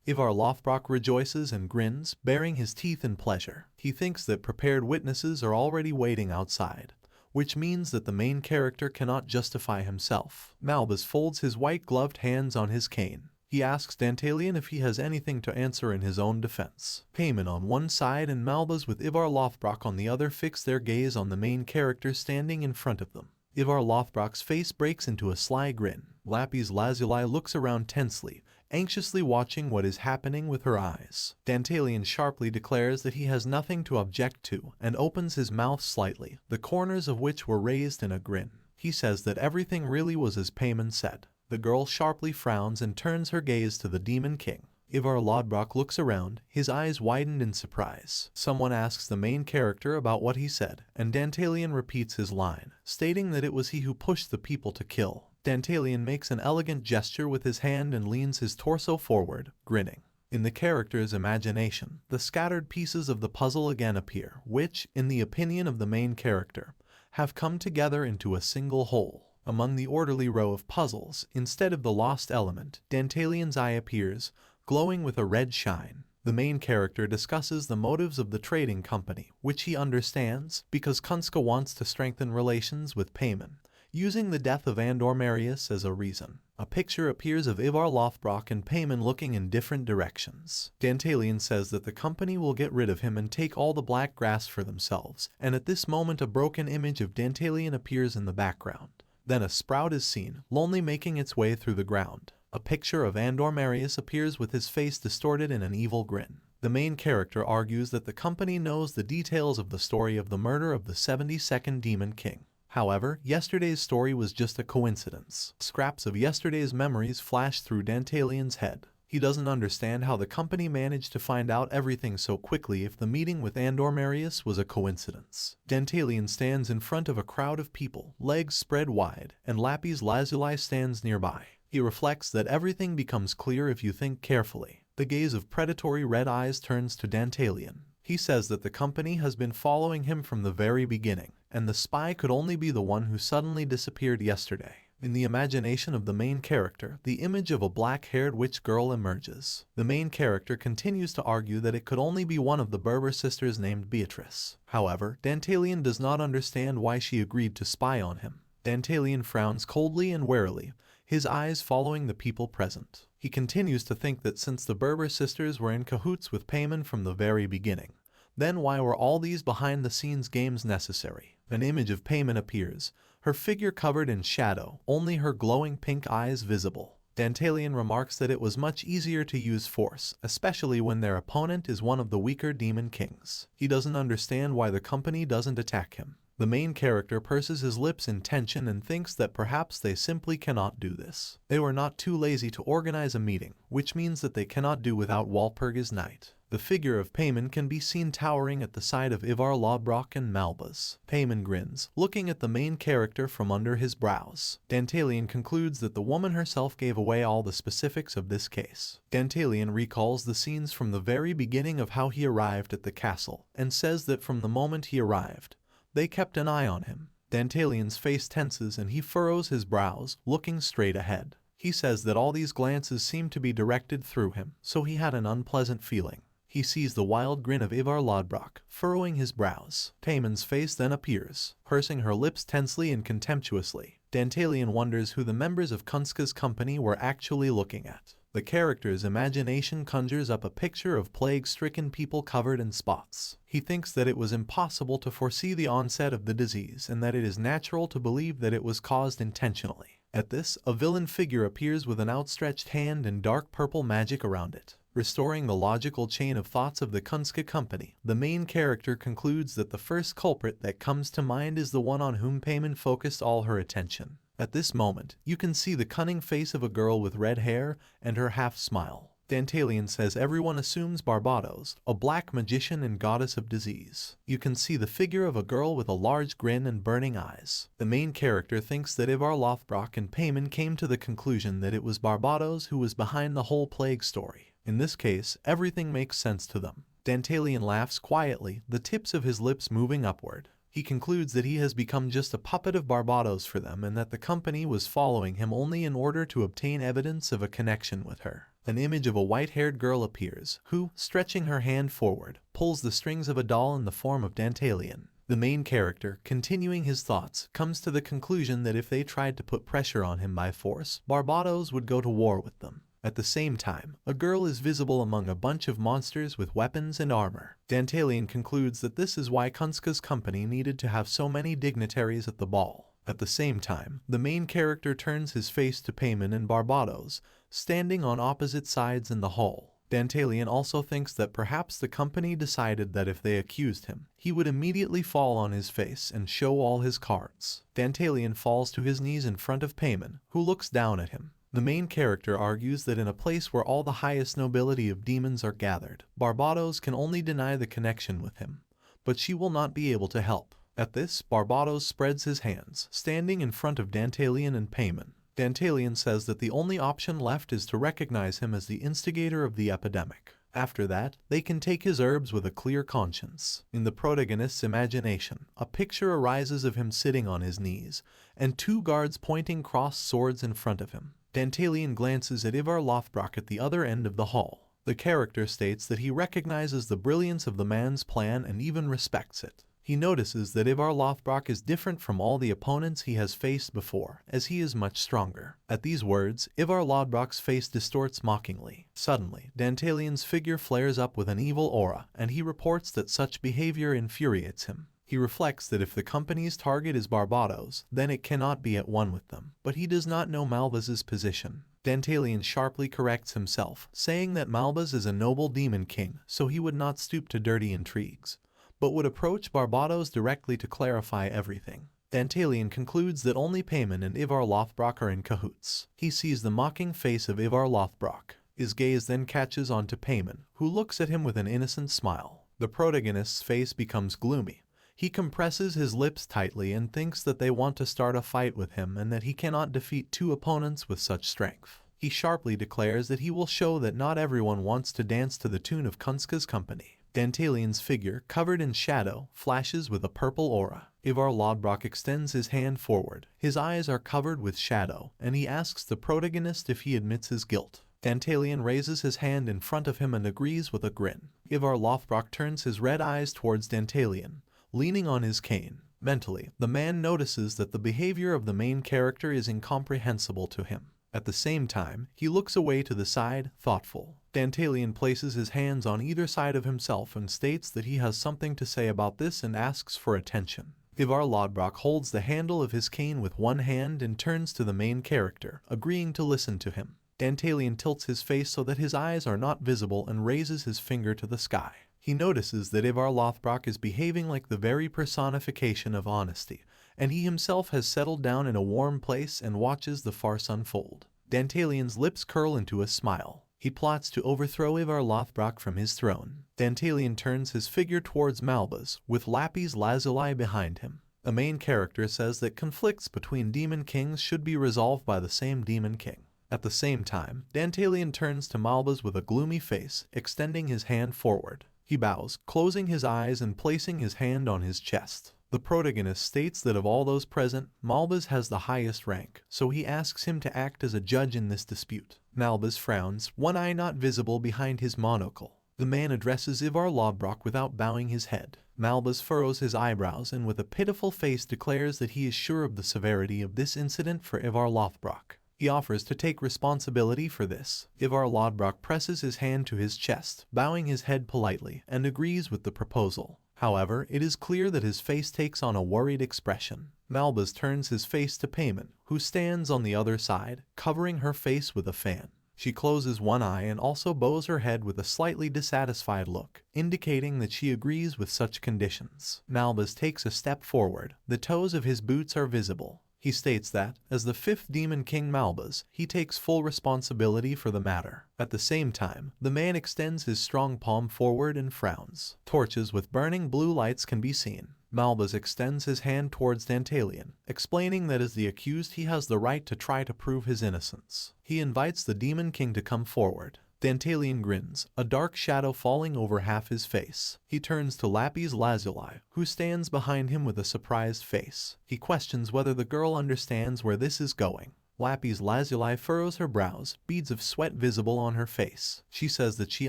Ivar Lothbrok rejoices and grins, baring his teeth in pleasure. He thinks that prepared witnesses are already waiting outside, which means that the main character cannot justify himself. Malbaz folds his white-gloved hands on his cane. He asks Dantalian if he has anything to answer in his own defense. Payman on one side and Malbaz with Ivar Lothbrok on the other fix their gaze on the main character standing in front of them. Ivar Lothbrok's face breaks into a sly grin. Lapis Lazuli looks around tensely, anxiously watching what is happening with her eyes. Dantalian sharply declares that he has nothing to object to and opens his mouth slightly, the corners of which were raised in a grin. He says that everything really was as Payman said. The girl sharply frowns and turns her gaze to the Demon King. Ivar Lodbrok looks around, his eyes widened in surprise. Someone asks the main character about what he said, and Dantalian repeats his line, stating that it was he who pushed the people to kill. Dantalian makes an elegant gesture with his hand and leans his torso forward, grinning. In the character's imagination, the scattered pieces of the puzzle again appear, which, in the opinion of the main character, have come together into a single whole. Among the orderly row of puzzles, instead of the lost element, Dantalian's eye appears, glowing with a red shine. The main character discusses the motives of the trading company, which he understands, because Kunska wants to strengthen relations with Payman, using the death of Andor Marius as a reason. A picture appears of Ivar Lothbrok and Payman looking in different directions. Dantalian says that the company will get rid of him and take all the black grass for themselves, and at this moment a broken image of Dantalian appears in the background. Then a sprout is seen, lonely making its way through the ground. A picture of Andor Marius appears with his face distorted in an evil grin. The main character argues that the company knows the details of the story of the murder of the 72nd Demon King. However, yesterday's story was just a coincidence. Scraps of yesterday's memories flash through Dantalian's head. He doesn't understand how the company managed to find out everything so quickly if the meeting with Andor Marius was a coincidence. Dantalian stands in front of a crowd of people, legs spread wide, and Lapis Lazuli stands nearby. He reflects that everything becomes clear if you think carefully. The gaze of predatory red eyes turns to Dantalian. He says that the company has been following him from the very beginning, and the spy could only be the one who suddenly disappeared yesterday. In the imagination of the main character, the image of a black-haired witch girl emerges. The main character continues to argue that it could only be one of the Berber sisters named Beatrice. However, Dantalian does not understand why she agreed to spy on him. Dantalian frowns coldly and warily, his eyes following the people present. He continues to think that since the Berber sisters were in cahoots with Payman from the very beginning, then why were all these behind-the-scenes games necessary? An image of Payman appears, her figure covered in shadow, only her glowing pink eyes visible. Dantalian remarks that it was much easier to use force, especially when their opponent is one of the weaker demon kings. He doesn't understand why the company doesn't attack him. The main character purses his lips in tension and thinks that perhaps they simply cannot do this. They were not too lazy to organize a meeting, which means that they cannot do without Walpurgis Knight. The figure of Payman can be seen towering at the side of Ivar Lodbrok and Malbus. Payman grins, looking at the main character from under his brows. Dantalian concludes that the woman herself gave away all the specifics of this case. Dantalian recalls the scenes from the very beginning of how he arrived at the castle, and says that from the moment he arrived, they kept an eye on him. Dantalian's face tenses and he furrows his brows, looking straight ahead. He says that all these glances seemed to be directed through him, so he had an unpleasant feeling. He sees the wild grin of Ivar Lodbrok, furrowing his brows. Payman's face then appears, pursing her lips tensely and contemptuously. Dantalian wonders who the members of Kunska's company were actually looking at. The character's imagination conjures up a picture of plague-stricken people covered in spots. He thinks that it was impossible to foresee the onset of the disease and that it is natural to believe that it was caused intentionally. At this, a villain figure appears with an outstretched hand and dark purple magic around it. Restoring the logical chain of thoughts of the Kunska company, the main character concludes that the first culprit that comes to mind is the one on whom Payman focused all her attention. At this moment, you can see the cunning face of a girl with red hair and her half-smile. Dantalian says everyone assumes Barbados, a black magician and goddess of disease. You can see the figure of a girl with a large grin and burning eyes. The main character thinks that Ivar Lothbrok and Payman came to the conclusion that it was Barbados who was behind the whole plague story. In this case, everything makes sense to them. Dantalian laughs quietly, the tips of his lips moving upward. He concludes that he has become just a puppet of Barbados for them and that the company was following him only in order to obtain evidence of a connection with her. An image of a white-haired girl appears, who, stretching her hand forward, pulls the strings of a doll in the form of Dantalian. The main character, continuing his thoughts, comes to the conclusion that if they tried to put pressure on him by force, Barbados would go to war with them. At the same time, a girl is visible among a bunch of monsters with weapons and armor. Dantalian concludes that this is why Kunska's company needed to have so many dignitaries at the ball. At the same time, the main character turns his face to Payman and Barbados, standing on opposite sides in the hall. Dantalian also thinks that perhaps the company decided that if they accused him, he would immediately fall on his face and show all his cards. Dantalian falls to his knees in front of Payman, who looks down at him. The main character argues that in a place where all the highest nobility of demons are gathered, Barbados can only deny the connection with him, but she will not be able to help. At this, Barbados spreads his hands, standing in front of Dantalian and Payman. Dantalian says that the only option left is to recognize him as the instigator of the epidemic. After that, they can take his herbs with a clear conscience. In the protagonist's imagination, a picture arises of him sitting on his knees, and two guards pointing crossed swords in front of him. Dantalian glances at Ivar Lothbrok at the other end of the hall. The character states that he recognizes the brilliance of the man's plan and even respects it. He notices that Ivar Lothbrok is different from all the opponents he has faced before, as he is much stronger. At these words, Ivar Lodbrok's face distorts mockingly. Suddenly, Dantalian's figure flares up with an evil aura, and he reports that such behavior infuriates him. He reflects that if the company's target is Barbados, then it cannot be at one with them. But he does not know Malbaz's position. Dantalian sharply corrects himself, saying that Malbaz is a noble demon king, so he would not stoop to dirty intrigues, but would approach Barbados directly to clarify everything. Dantalian concludes that only Payman and Ivar Lothbrok are in cahoots. He sees the mocking face of Ivar Lothbrok. His gaze then catches on to Payman, who looks at him with an innocent smile. The protagonist's face becomes gloomy. He compresses his lips tightly and thinks that they want to start a fight with him and that he cannot defeat two opponents with such strength. He sharply declares that he will show that not everyone wants to dance to the tune of Kunska's company. Dantalian's figure, covered in shadow, flashes with a purple aura. Ivar Lodbrok extends his hand forward. His eyes are covered with shadow, and he asks the protagonist if he admits his guilt. Dantalian raises his hand in front of him and agrees with a grin. Ivar Lothbrok turns his red eyes towards Dantalian, leaning on his cane. Mentally, the man notices that the behavior of the main character is incomprehensible to him. At the same time, he looks away to the side, thoughtful. Dantalian places his hands on either side of himself and states that he has something to say about this and asks for attention. Ivar Lodbrok holds the handle of his cane with one hand and turns to the main character, agreeing to listen to him. Dantalian tilts his face so that his eyes are not visible and raises his finger to the sky. He notices that Ivar Lothbrok is behaving like the very personification of honesty, and he himself has settled down in a warm place and watches the farce unfold. Dantalian's lips curl into a smile. He plots to overthrow Ivar Lothbrok from his throne. Dantalian turns his figure towards Malbas, with Lapis Lazuli behind him. The main character says that conflicts between demon kings should be resolved by the same demon king. At the same time, Dantalian turns to Malbas with a gloomy face, extending his hand forward. He bows, closing his eyes and placing his hand on his chest. The protagonist states that of all those present, Malbas has the highest rank, so he asks him to act as a judge in this dispute. Malbas frowns, one eye not visible behind his monocle. The man addresses Ivar Lothbrok without bowing his head. Malbas furrows his eyebrows and with a pitiful face declares that he is sure of the severity of this incident for Ivar Lothbrok. He offers to take responsibility for this. Ivar Lothbrok presses his hand to his chest, bowing his head politely, and agrees with the proposal. However, it is clear that his face takes on a worried expression. Malbas turns his face to Payman, who stands on the other side, covering her face with a fan. She closes one eye and also bows her head with a slightly dissatisfied look, indicating that she agrees with such conditions. Malbas takes a step forward. The toes of his boots are visible. He states that, as the fifth demon king Malbas, he takes full responsibility for the matter. At the same time, the man extends his strong palm forward and frowns. Torches with burning blue lights can be seen. Malbas extends his hand towards Dantalian, explaining that as the accused he has the right to try to prove his innocence. He invites the demon king to come forward. Dantalian grins, a dark shadow falling over half his face. He turns to Lapis Lazuli, who stands behind him with a surprised face. He questions whether the girl understands where this is going. Lapis Lazuli furrows her brows, beads of sweat visible on her face. She says that she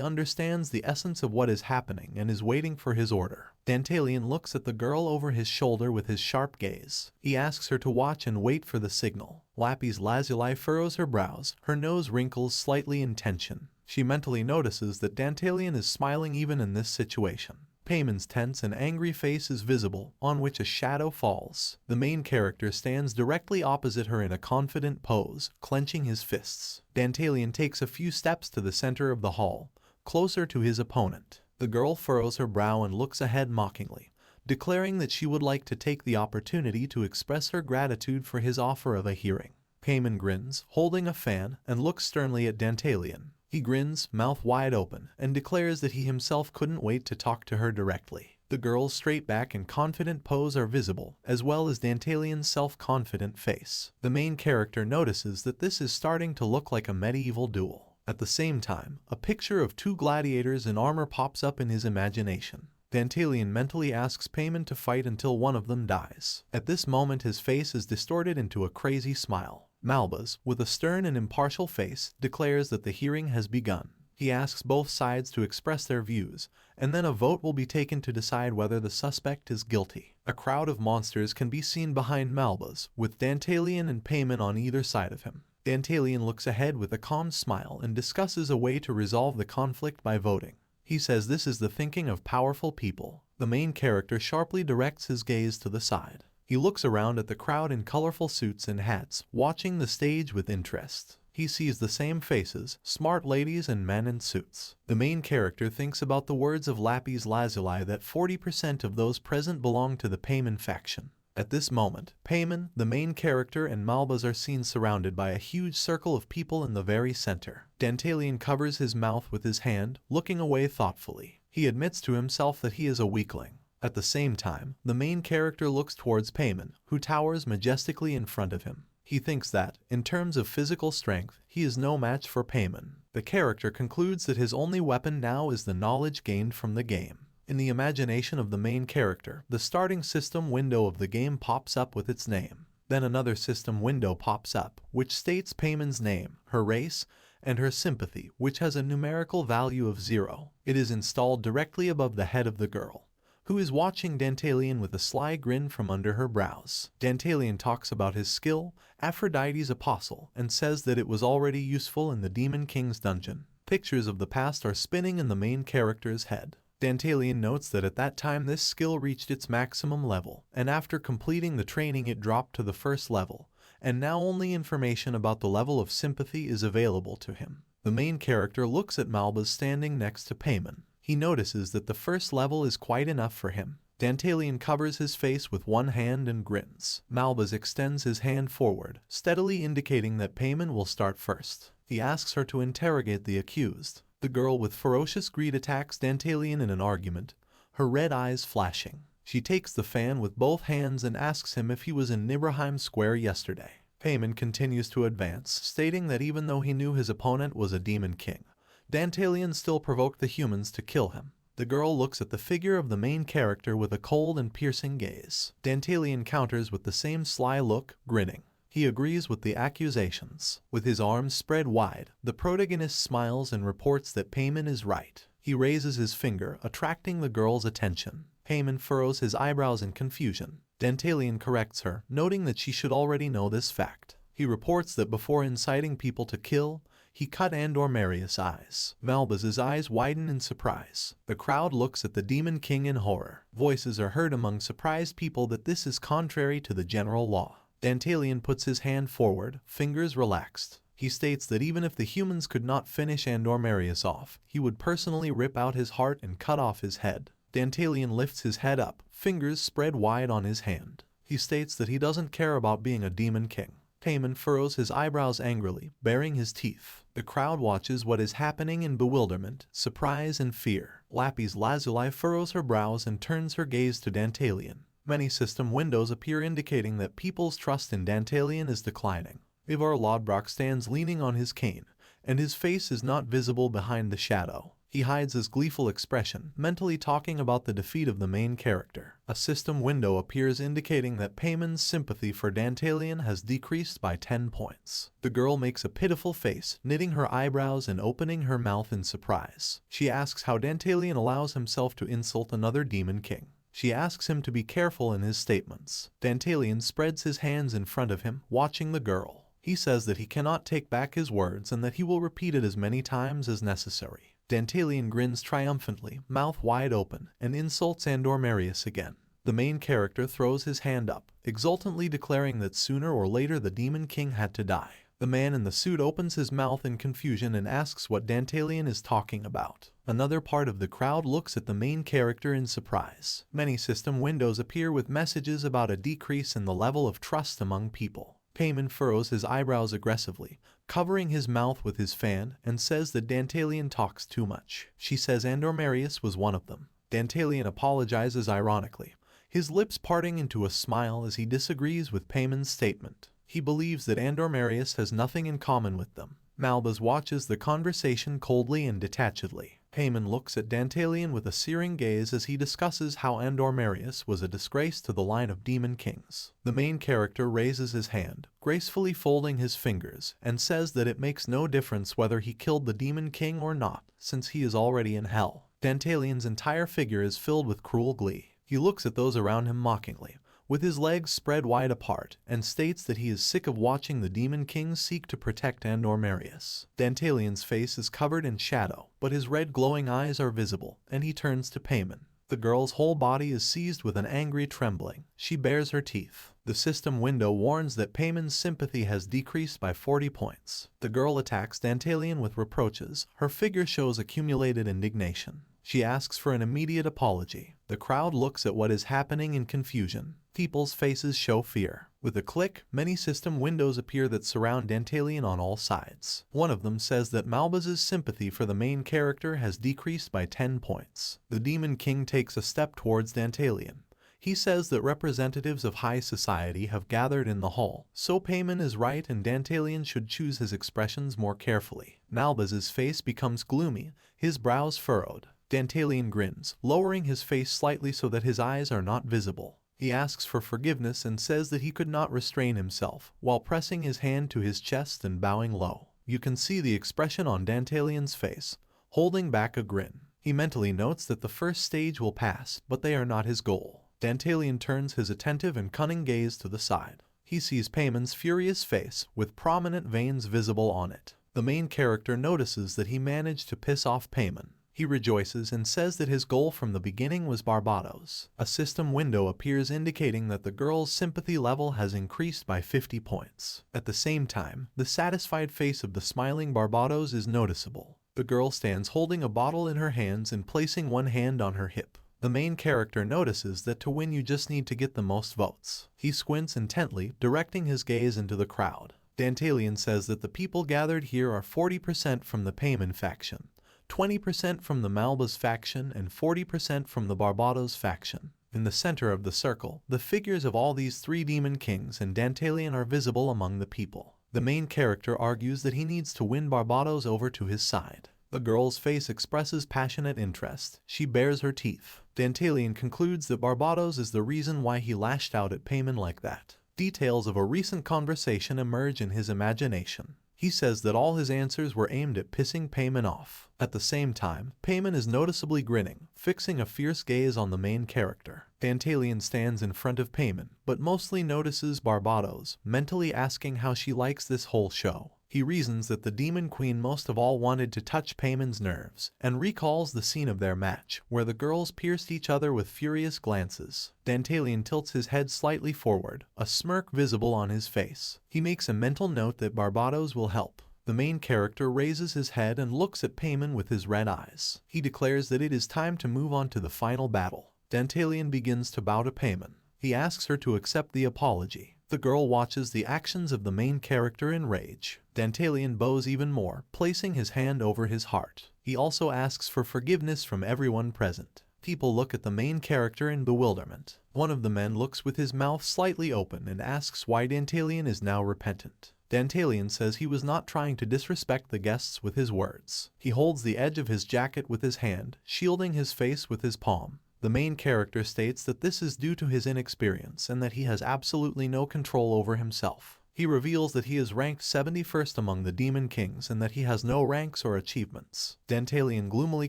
understands the essence of what is happening and is waiting for his order. Dantalian looks at the girl over his shoulder with his sharp gaze. He asks her to watch and wait for the signal. Lapis Lazuli furrows her brows, her nose wrinkles slightly in tension. She mentally notices that Dantalian is smiling even in this situation. Payman's tense and angry face is visible, on which a shadow falls. The main character stands directly opposite her in a confident pose, clenching his fists. Dantalian takes a few steps to the center of the hall, closer to his opponent. The girl furrows her brow and looks ahead mockingly, declaring that she would like to take the opportunity to express her gratitude for his offer of a hearing. Payman grins, holding a fan, and looks sternly at Dantalian. He grins, mouth wide open, and declares that he himself couldn't wait to talk to her directly. The girl's straight back and confident pose are visible, as well as Dantalian's self-confident face. The main character notices that this is starting to look like a medieval duel. At the same time, a picture of two gladiators in armor pops up in his imagination. Dantalian mentally asks Payman to fight until one of them dies. At this moment his face is distorted into a crazy smile. Malbas, with a stern and impartial face, declares that the hearing has begun. He asks both sides to express their views, and then a vote will be taken to decide whether the suspect is guilty. A crowd of monsters can be seen behind Malbas, with Dantalian and Payman on either side of him. Dantalian looks ahead with a calm smile and discusses a way to resolve the conflict by voting. He says this is the thinking of powerful people. The main character sharply directs his gaze to the side. He looks around at the crowd in colorful suits and hats, watching the stage with interest. He sees the same faces, smart ladies and men in suits. The main character thinks about the words of Lapis Lazuli that 40% of those present belong to the Payman faction. At this moment, Payman, the main character, and Malbas are seen surrounded by a huge circle of people in the very center. Dantalian covers his mouth with his hand, looking away thoughtfully. He admits to himself that he is a weakling. At the same time, the main character looks towards Payman, who towers majestically in front of him. He thinks that, in terms of physical strength, he is no match for Payman. The character concludes that his only weapon now is the knowledge gained from the game. In the imagination of the main character, the starting system window of the game pops up with its name. Then another system window pops up, which states Payman's name, her race, and her sympathy, which has a numerical value of 0. It is installed directly above the head of the girl, who is watching Dantalian with a sly grin from under her brows. Dantalian talks about his skill, Aphrodite's apostle, and says that it was already useful in the Demon King's dungeon. Pictures of the past are spinning in the main character's head. Dantalian notes that at that time this skill reached its maximum level, and after completing the training it dropped to the first level, and now only information about the level of sympathy is available to him. The main character looks at Malbas standing next to Payman. He notices that the first level is quite enough for him. Dantalian covers his face with one hand and grins. Malbas extends his hand forward, steadily indicating that Payman will start first. He asks her to interrogate the accused. The girl with ferocious greed attacks Dantalian in an argument, her red eyes flashing. She takes the fan with both hands and asks him if he was in Nibelheim Square yesterday. Payman continues to advance, stating that even though he knew his opponent was a demon king, Dantalian still provoked the humans to kill him. The girl looks at the figure of the main character with a cold and piercing gaze. Dantalian counters with the same sly look, grinning. He agrees with the accusations. With his arms spread wide, the protagonist smiles and reports that Payman is right. He raises his finger, attracting the girl's attention. Payman furrows his eyebrows in confusion. Dantalian corrects her, noting that she should already know this fact. He reports that before inciting people to kill, he cut Andor Marius' eyes. Malbas's eyes widen in surprise. The crowd looks at the Demon King in horror. Voices are heard among surprised people that this is contrary to the general law. Dantalian puts his hand forward, fingers relaxed. He states that even if the humans could not finish Andor Marius off, he would personally rip out his heart and cut off his head. Dantalian lifts his head up, fingers spread wide on his hand. He states that he doesn't care about being a demon king. Payman furrows his eyebrows angrily, baring his teeth. The crowd watches what is happening in bewilderment, surprise, and fear. Lapis Lazuli furrows her brows and turns her gaze to Dantalian. Many system windows appear indicating that people's trust in Dantalian is declining. Ivar Lodbrok stands leaning on his cane, and his face is not visible behind the shadow. He hides his gleeful expression, mentally talking about the defeat of the main character. A system window appears indicating that Payman's sympathy for Dantalian has decreased by 10 points. The girl makes a pitiful face, knitting her eyebrows and opening her mouth in surprise. She asks how Dantalian allows himself to insult another demon king. She asks him to be careful in his statements. Dantalian spreads his hands in front of him, watching the girl. He says that he cannot take back his words and that he will repeat it as many times as necessary. Dantalian grins triumphantly, mouth wide open, and insults Andor Marius again. The main character throws his hand up, exultantly declaring that sooner or later the Demon King had to die. The man in the suit opens his mouth in confusion and asks what Dantalian is talking about. Another part of the crowd looks at the main character in surprise. Many system windows appear with messages about a decrease in the level of trust among people. Payman furrows his eyebrows aggressively, covering his mouth with his fan, and says that Dantalian talks too much. She says Andor Marius was one of them. Dantalian apologizes ironically, his lips parting into a smile as he disagrees with Payman's statement. He believes that Andor Marius has nothing in common with them. Malbas watches the conversation coldly and detachedly. Payman looks at Dantalian with a searing gaze as he discusses how Andor Marius was a disgrace to the line of demon kings. The main character raises his hand, gracefully folding his fingers, and says that it makes no difference whether he killed the demon king or not, since he is already in hell. Dantalian's entire figure is filled with cruel glee. He looks at those around him mockingly, with his legs spread wide apart, and states that he is sick of watching the Demon King seek to protect Andor Marius. Dantalian's face is covered in shadow, but his red glowing eyes are visible, and he turns to Payman. The girl's whole body is seized with an angry trembling. She bares her teeth. The system window warns that Payman's sympathy has decreased by 40 points. The girl attacks Dantalian with reproaches. Her figure shows accumulated indignation. She asks for an immediate apology. The crowd looks at what is happening in confusion. People's faces show fear. With a click, many system windows appear that surround Dantalian on all sides. One of them says that Malbas's sympathy for the main character has decreased by 10 points. The Demon King takes a step towards Dantalian. He says that representatives of high society have gathered in the hall, so Payman is right and Dantalian should choose his expressions more carefully. Malbas's face becomes gloomy, his brows furrowed. Dantalian grins, lowering his face slightly so that his eyes are not visible. He asks for forgiveness and says that he could not restrain himself, while pressing his hand to his chest and bowing low. You can see the expression on Dantalian's face, holding back a grin. He mentally notes that the first stage will pass, but they are not his goal. Dantalian turns his attentive and cunning gaze to the side. He sees Payman's furious face, with prominent veins visible on it. The main character notices that he managed to piss off Payman. He rejoices and says that his goal from the beginning was Barbados. A system window appears indicating that the girl's sympathy level has increased by 50 points. At the same time, the satisfied face of the smiling Barbados is noticeable. The girl stands holding a bottle in her hands and placing one hand on her hip. The main character notices that to win you just need to get the most votes. He squints intently, directing his gaze into the crowd. Dantalian says that the people gathered here are 40% from the Payman faction, 20% from the Malbas faction, and 40% from the Barbados faction. In the center of the circle, the figures of all these three demon kings and Dantalian are visible among the people. The main character argues that he needs to win Barbados over to his side. The girl's face expresses passionate interest. She bares her teeth. Dantalian concludes that Barbados is the reason why he lashed out at Payman like that. Details of a recent conversation emerge in his imagination. He says that all his answers were aimed at pissing Payman off. At the same time, Payman is noticeably grinning, fixing a fierce gaze on the main character. Dantalian stands in front of Payman, but mostly notices Barbados, mentally asking how she likes this whole show. He reasons that the Demon Queen most of all wanted to touch Payman's nerves, and recalls the scene of their match, where the girls pierced each other with furious glances. Dantalian tilts his head slightly forward, a smirk visible on his face. He makes a mental note that Barbados will help. The main character raises his head and looks at Payman with his red eyes. He declares that it is time to move on to the final battle. Dantalian begins to bow to Payman. He asks her to accept the apology. The girl watches the actions of the main character in rage. Dantalian bows even more, placing his hand over his heart. He also asks for forgiveness from everyone present. People look at the main character in bewilderment. One of the men looks with his mouth slightly open and asks why Dantalian is now repentant. Dantalian says he was not trying to disrespect the guests with his words. He holds the edge of his jacket with his hand, shielding his face with his palm. The main character states that this is due to his inexperience and that he has absolutely no control over himself. He reveals that he is ranked 71st among the Demon Kings and that he has no ranks or achievements. Dantalian gloomily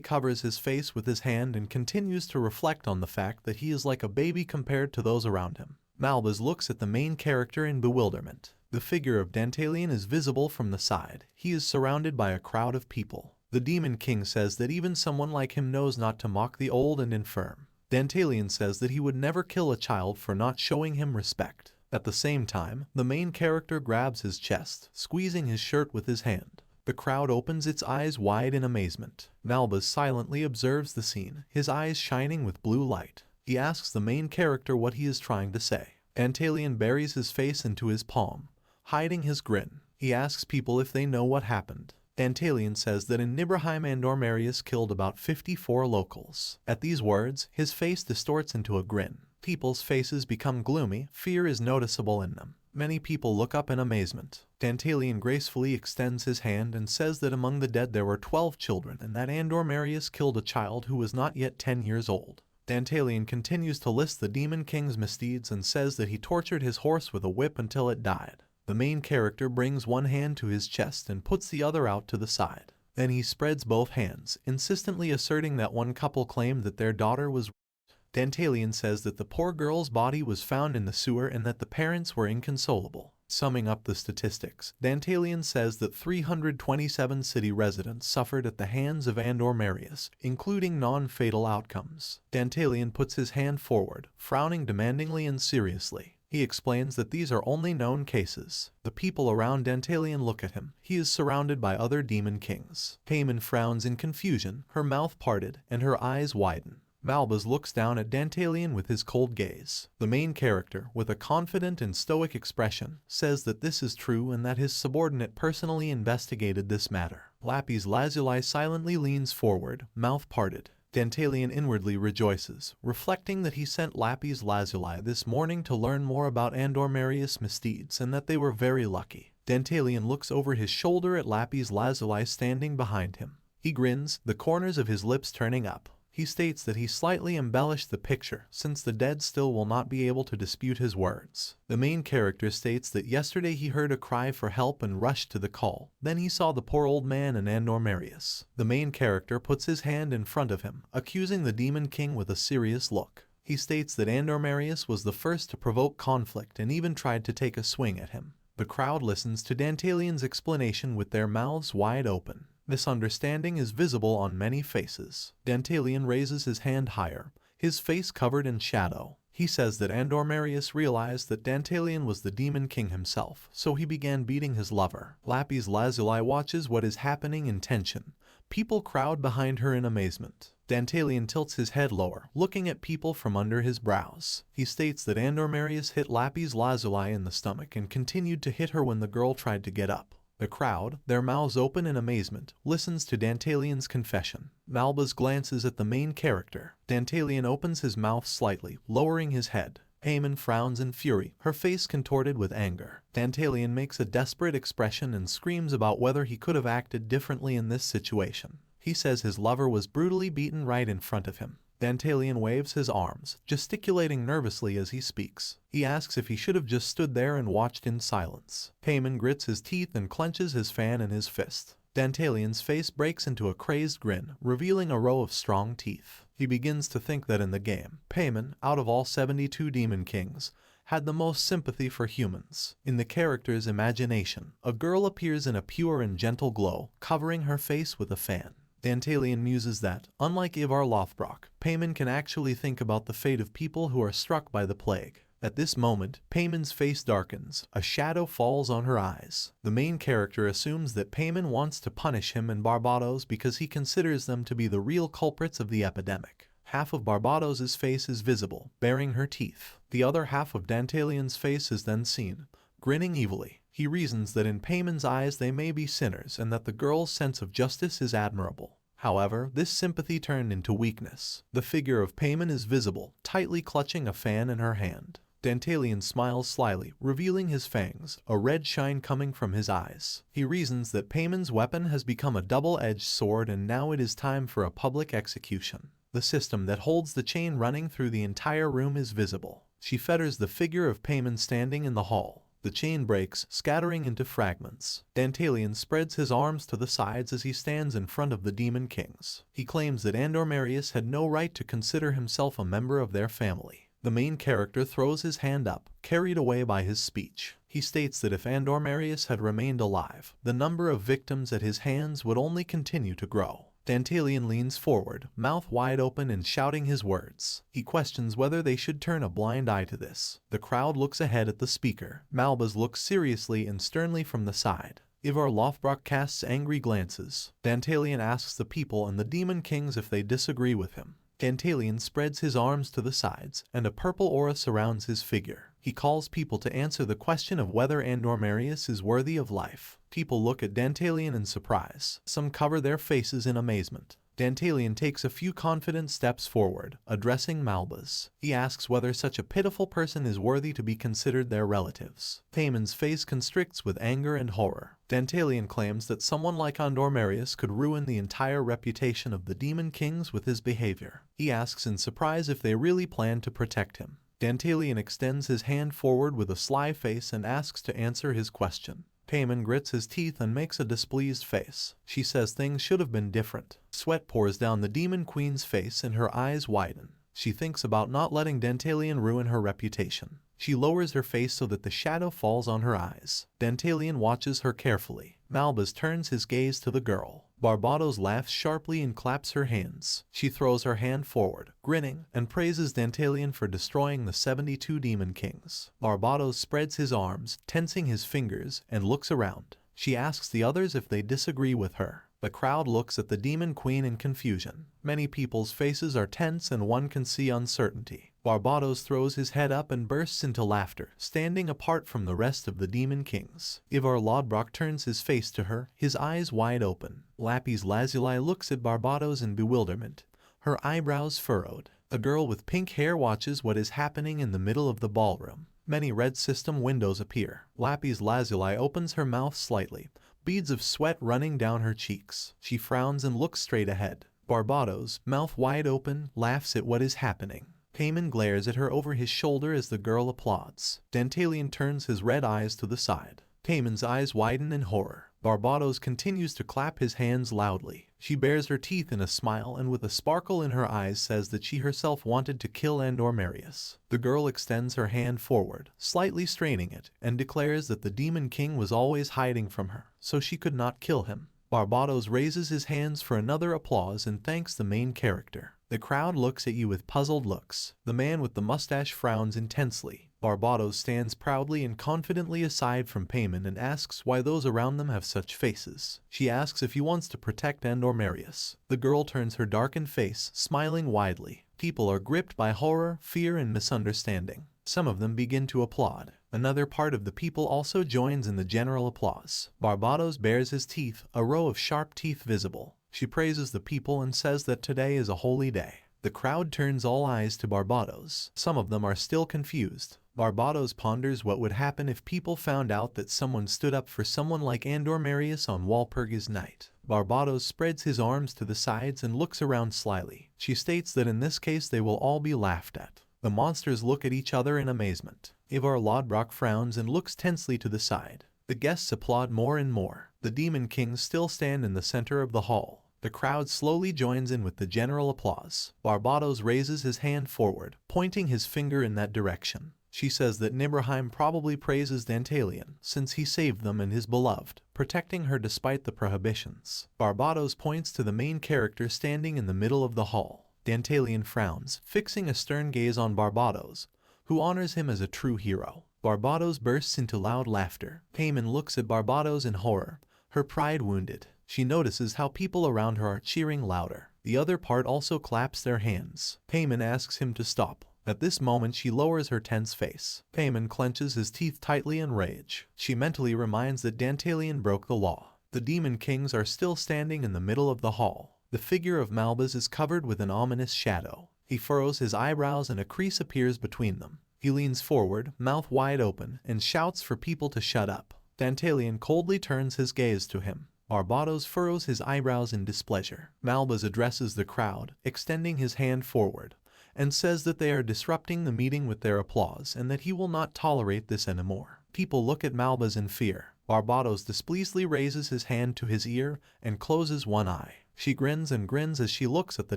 covers his face with his hand and continues to reflect on the fact that he is like a baby compared to those around him. Malbas looks at the main character in bewilderment. The figure of Dantalian is visible from the side. He is surrounded by a crowd of people. The Demon King says that even someone like him knows not to mock the old and infirm. Dantalian says that he would never kill a child for not showing him respect. At the same time, the main character grabs his chest, squeezing his shirt with his hand. The crowd opens its eyes wide in amazement. Malbas silently observes the scene, his eyes shining with blue light. He asks the main character what he is trying to say. Dantalian buries his face into his palm, hiding his grin. He asks people if they know what happened. Dantalian says that in Nibelheim Andor killed about 54 locals. At these words, his face distorts into a grin. People's faces become gloomy, fear is noticeable in them. Many people look up in amazement. Dantalian gracefully extends his hand and says that among the dead there were 12 children and that Andor killed a child who was not yet 10 years old. Dantalian continues to list the Demon King's misdeeds and says that he tortured his horse with a whip until it died. The main character brings one hand to his chest and puts the other out to the side. Then he spreads both hands, insistently asserting that one couple claimed that their daughter was raped. Dantalian says that the poor girl's body was found in the sewer and that the parents were inconsolable. Summing up the statistics, Dantalian says that 327 city residents suffered at the hands of Andor Marius, including non-fatal outcomes. Dantalian puts his hand forward, frowning demandingly and seriously. He explains that these are only known cases. The people around Dantalian look at him. He is surrounded by other demon kings. Payman frowns in confusion, her mouth parted, and her eyes widen. Malbas looks down at Dantalian with his cold gaze. The main character, with a confident and stoic expression, says that this is true and that his subordinate personally investigated this matter. Lapis Lazuli silently leans forward, mouth parted. Dantalian inwardly rejoices, reflecting that he sent Lapis Lazuli this morning to learn more about Andor Marius' misdeeds and that they were very lucky. Dantalian looks over his shoulder at Lapis Lazuli standing behind him. He grins, the corners of his lips turning up. He states that he slightly embellished the picture, since the dead still will not be able to dispute his words. The main character states that yesterday he heard a cry for help and rushed to the call. Then he saw the poor old man and Andor Marius. The main character puts his hand in front of him, accusing the Demon King with a serious look. He states that Andor Marius was the first to provoke conflict and even tried to take a swing at him. The crowd listens to Dantalian's explanation with their mouths wide open. Misunderstanding is visible on many faces. Dantalian raises his hand higher, his face covered in shadow. He says that Andormarius realized that Dantalian was the Demon King himself, so he began beating his lover. Lapis Lazuli watches what is happening in tension. People crowd behind her in amazement. Dantalian tilts his head lower, looking at people from under his brows. He states that Andormarius hit Lapis Lazuli in the stomach and continued to hit her when the girl tried to get up. The crowd, their mouths open in amazement, listens to Dantalian's confession. Malbas glances at the main character. Dantalian opens his mouth slightly, lowering his head. Paimon frowns in fury, her face contorted with anger. Dantalian makes a desperate expression and screams about whether he could have acted differently in this situation. He says his lover was brutally beaten right in front of him. Dantalian waves his arms, gesticulating nervously as he speaks. He asks if he should have just stood there and watched in silence. Paimon grits his teeth and clenches his fan in his fist. Dantalian's face breaks into a crazed grin, revealing a row of strong teeth. He begins to think that in the game, Paimon, out of all 72 Demon Kings, had the most sympathy for humans. In the character's imagination, a girl appears in a pure and gentle glow, covering her face with a fan. Dantalian muses that, unlike Ivar Lothbrok, Paimon can actually think about the fate of people who are struck by the plague. At this moment, Paimon's face darkens, a shadow falls on her eyes. The main character assumes that Paimon wants to punish him and Barbados because he considers them to be the real culprits of the epidemic. Half of Barbados's face is visible, baring her teeth. The other half of Dantalian's face is then seen, grinning evilly. He reasons that in Paimon's eyes they may be sinners and that the girl's sense of justice is admirable. However, this sympathy turned into weakness. The figure of Paimon is visible, tightly clutching a fan in her hand. Dantalian smiles slyly, revealing his fangs, a red shine coming from his eyes. He reasons that Paimon's weapon has become a double-edged sword and now it is time for a public execution. The system that holds the chain running through the entire room is visible. She fetters the figure of Paimon standing in the hall. The chain breaks, scattering into fragments. Dantalian spreads his arms to the sides as he stands in front of the Demon Kings. He claims that Andormarius had no right to consider himself a member of their family. The main character throws his hand up, carried away by his speech. He states that if Andormarius had remained alive, the number of victims at his hands would only continue to grow. Dantalian leans forward, mouth wide open and shouting his words. He questions whether they should turn a blind eye to this. The crowd looks ahead at the speaker. Malbas looks seriously and sternly from the side. Ivar Lothbrok casts angry glances. Dantalian asks the people and the Demon Kings if they disagree with him. Dantalian spreads his arms to the sides, and a purple aura surrounds his figure. He calls people to answer the question of whether Andormarius is worthy of life. People look at Dantalian in surprise. Some cover their faces in amazement. Dantalian takes a few confident steps forward, addressing Malbas. He asks whether such a pitiful person is worthy to be considered their relatives. Paimon's face constricts with anger and horror. Dantalian claims that someone like Andormarius could ruin the entire reputation of the Demon Kings with his behavior. He asks in surprise if they really plan to protect him. Dantalian extends his hand forward with a sly face and asks to answer his question. Paimon grits his teeth and makes a displeased face. She says things should have been different. Sweat pours down the Demon Queen's face and her eyes widen. She thinks about not letting Dantalian ruin her reputation. She lowers her face so that the shadow falls on her eyes. Dantalian watches her carefully. Malbas turns his gaze to the girl. Barbados laughs sharply and claps her hands. She throws her hand forward, grinning, and praises Dantalian for destroying the 72 Demon Kings. Barbados spreads his arms, tensing his fingers, and looks around. She asks the others if they disagree with her. The crowd looks at the Demon Queen in confusion. Many people's faces are tense and one can see uncertainty. Barbados throws his head up and bursts into laughter, standing apart from the rest of the Demon Kings. Ivar Lothbrok turns his face to her, his eyes wide open. Lapis Lazuli looks at Barbados in bewilderment, her eyebrows furrowed. A girl with pink hair watches what is happening in the middle of the ballroom. Many red system windows appear. Lapis Lazuli opens her mouth slightly, beads of sweat running down her cheeks. She frowns and looks straight ahead. Barbados, mouth wide open, laughs at what is happening. Paimon glares at her over his shoulder as the girl applauds. Dantalian turns his red eyes to the side. Paimon's eyes widen in horror. Barbados continues to clap his hands loudly. She bares her teeth in a smile and with a sparkle in her eyes says that she herself wanted to kill Andormarius. The girl extends her hand forward, slightly straining it, and declares that the Demon King was always hiding from her, so she could not kill him. Barbados raises his hands for another applause and thanks the main character. The crowd looks at you with puzzled looks. The man with the mustache frowns intensely. Barbados stands proudly and confidently aside from Payman and asks why those around them have such faces. She asks if he wants to protect Marius. The girl turns her darkened face, smiling widely. People are gripped by horror, fear, and misunderstanding. Some of them begin to applaud. Another part of the people also joins in the general applause. Barbados bares his teeth, a row of sharp teeth visible. She praises the people and says that today is a holy day. The crowd turns all eyes to Barbados. Some of them are still confused. Barbados ponders what would happen if people found out that someone stood up for someone like Marius on Walpurgis night. Barbados spreads his arms to the sides and looks around slyly. She states that in this case they will all be laughed at. The monsters look at each other in amazement. Ivar Lodbrok frowns and looks tensely to the side. The guests applaud more and more. The demon kings still stand in the center of the hall. The crowd slowly joins in with the general applause. Barbados raises his hand forward, pointing his finger in that direction. She says that Nibelheim probably praises Dantalion, since he saved them and his beloved, protecting her despite the prohibitions. Barbados points to the main character standing in the middle of the hall. Dantalion frowns, fixing a stern gaze on Barbados, who honors him as a true hero. Barbados bursts into loud laughter. Payman looks at Barbados in horror, her pride wounded. She notices how people around her are cheering louder. The other part also claps their hands. Payman asks him to stop. At this moment she lowers her tense face. Payman clenches his teeth tightly in rage. She mentally reminds that Dantalion broke the law. The demon kings are still standing in the middle of the hall. The figure of Malbas is covered with an ominous shadow. He furrows his eyebrows and a crease appears between them. He leans forward, mouth wide open, and shouts for people to shut up. Dantalion coldly turns his gaze to him. Barbados furrows his eyebrows in displeasure. Malbas addresses the crowd, extending his hand forward, and says that they are disrupting the meeting with their applause and that he will not tolerate this anymore. People look at Malbas in fear. Barbados displeasedly raises his hand to his ear and closes one eye. She grins and grins as she looks at the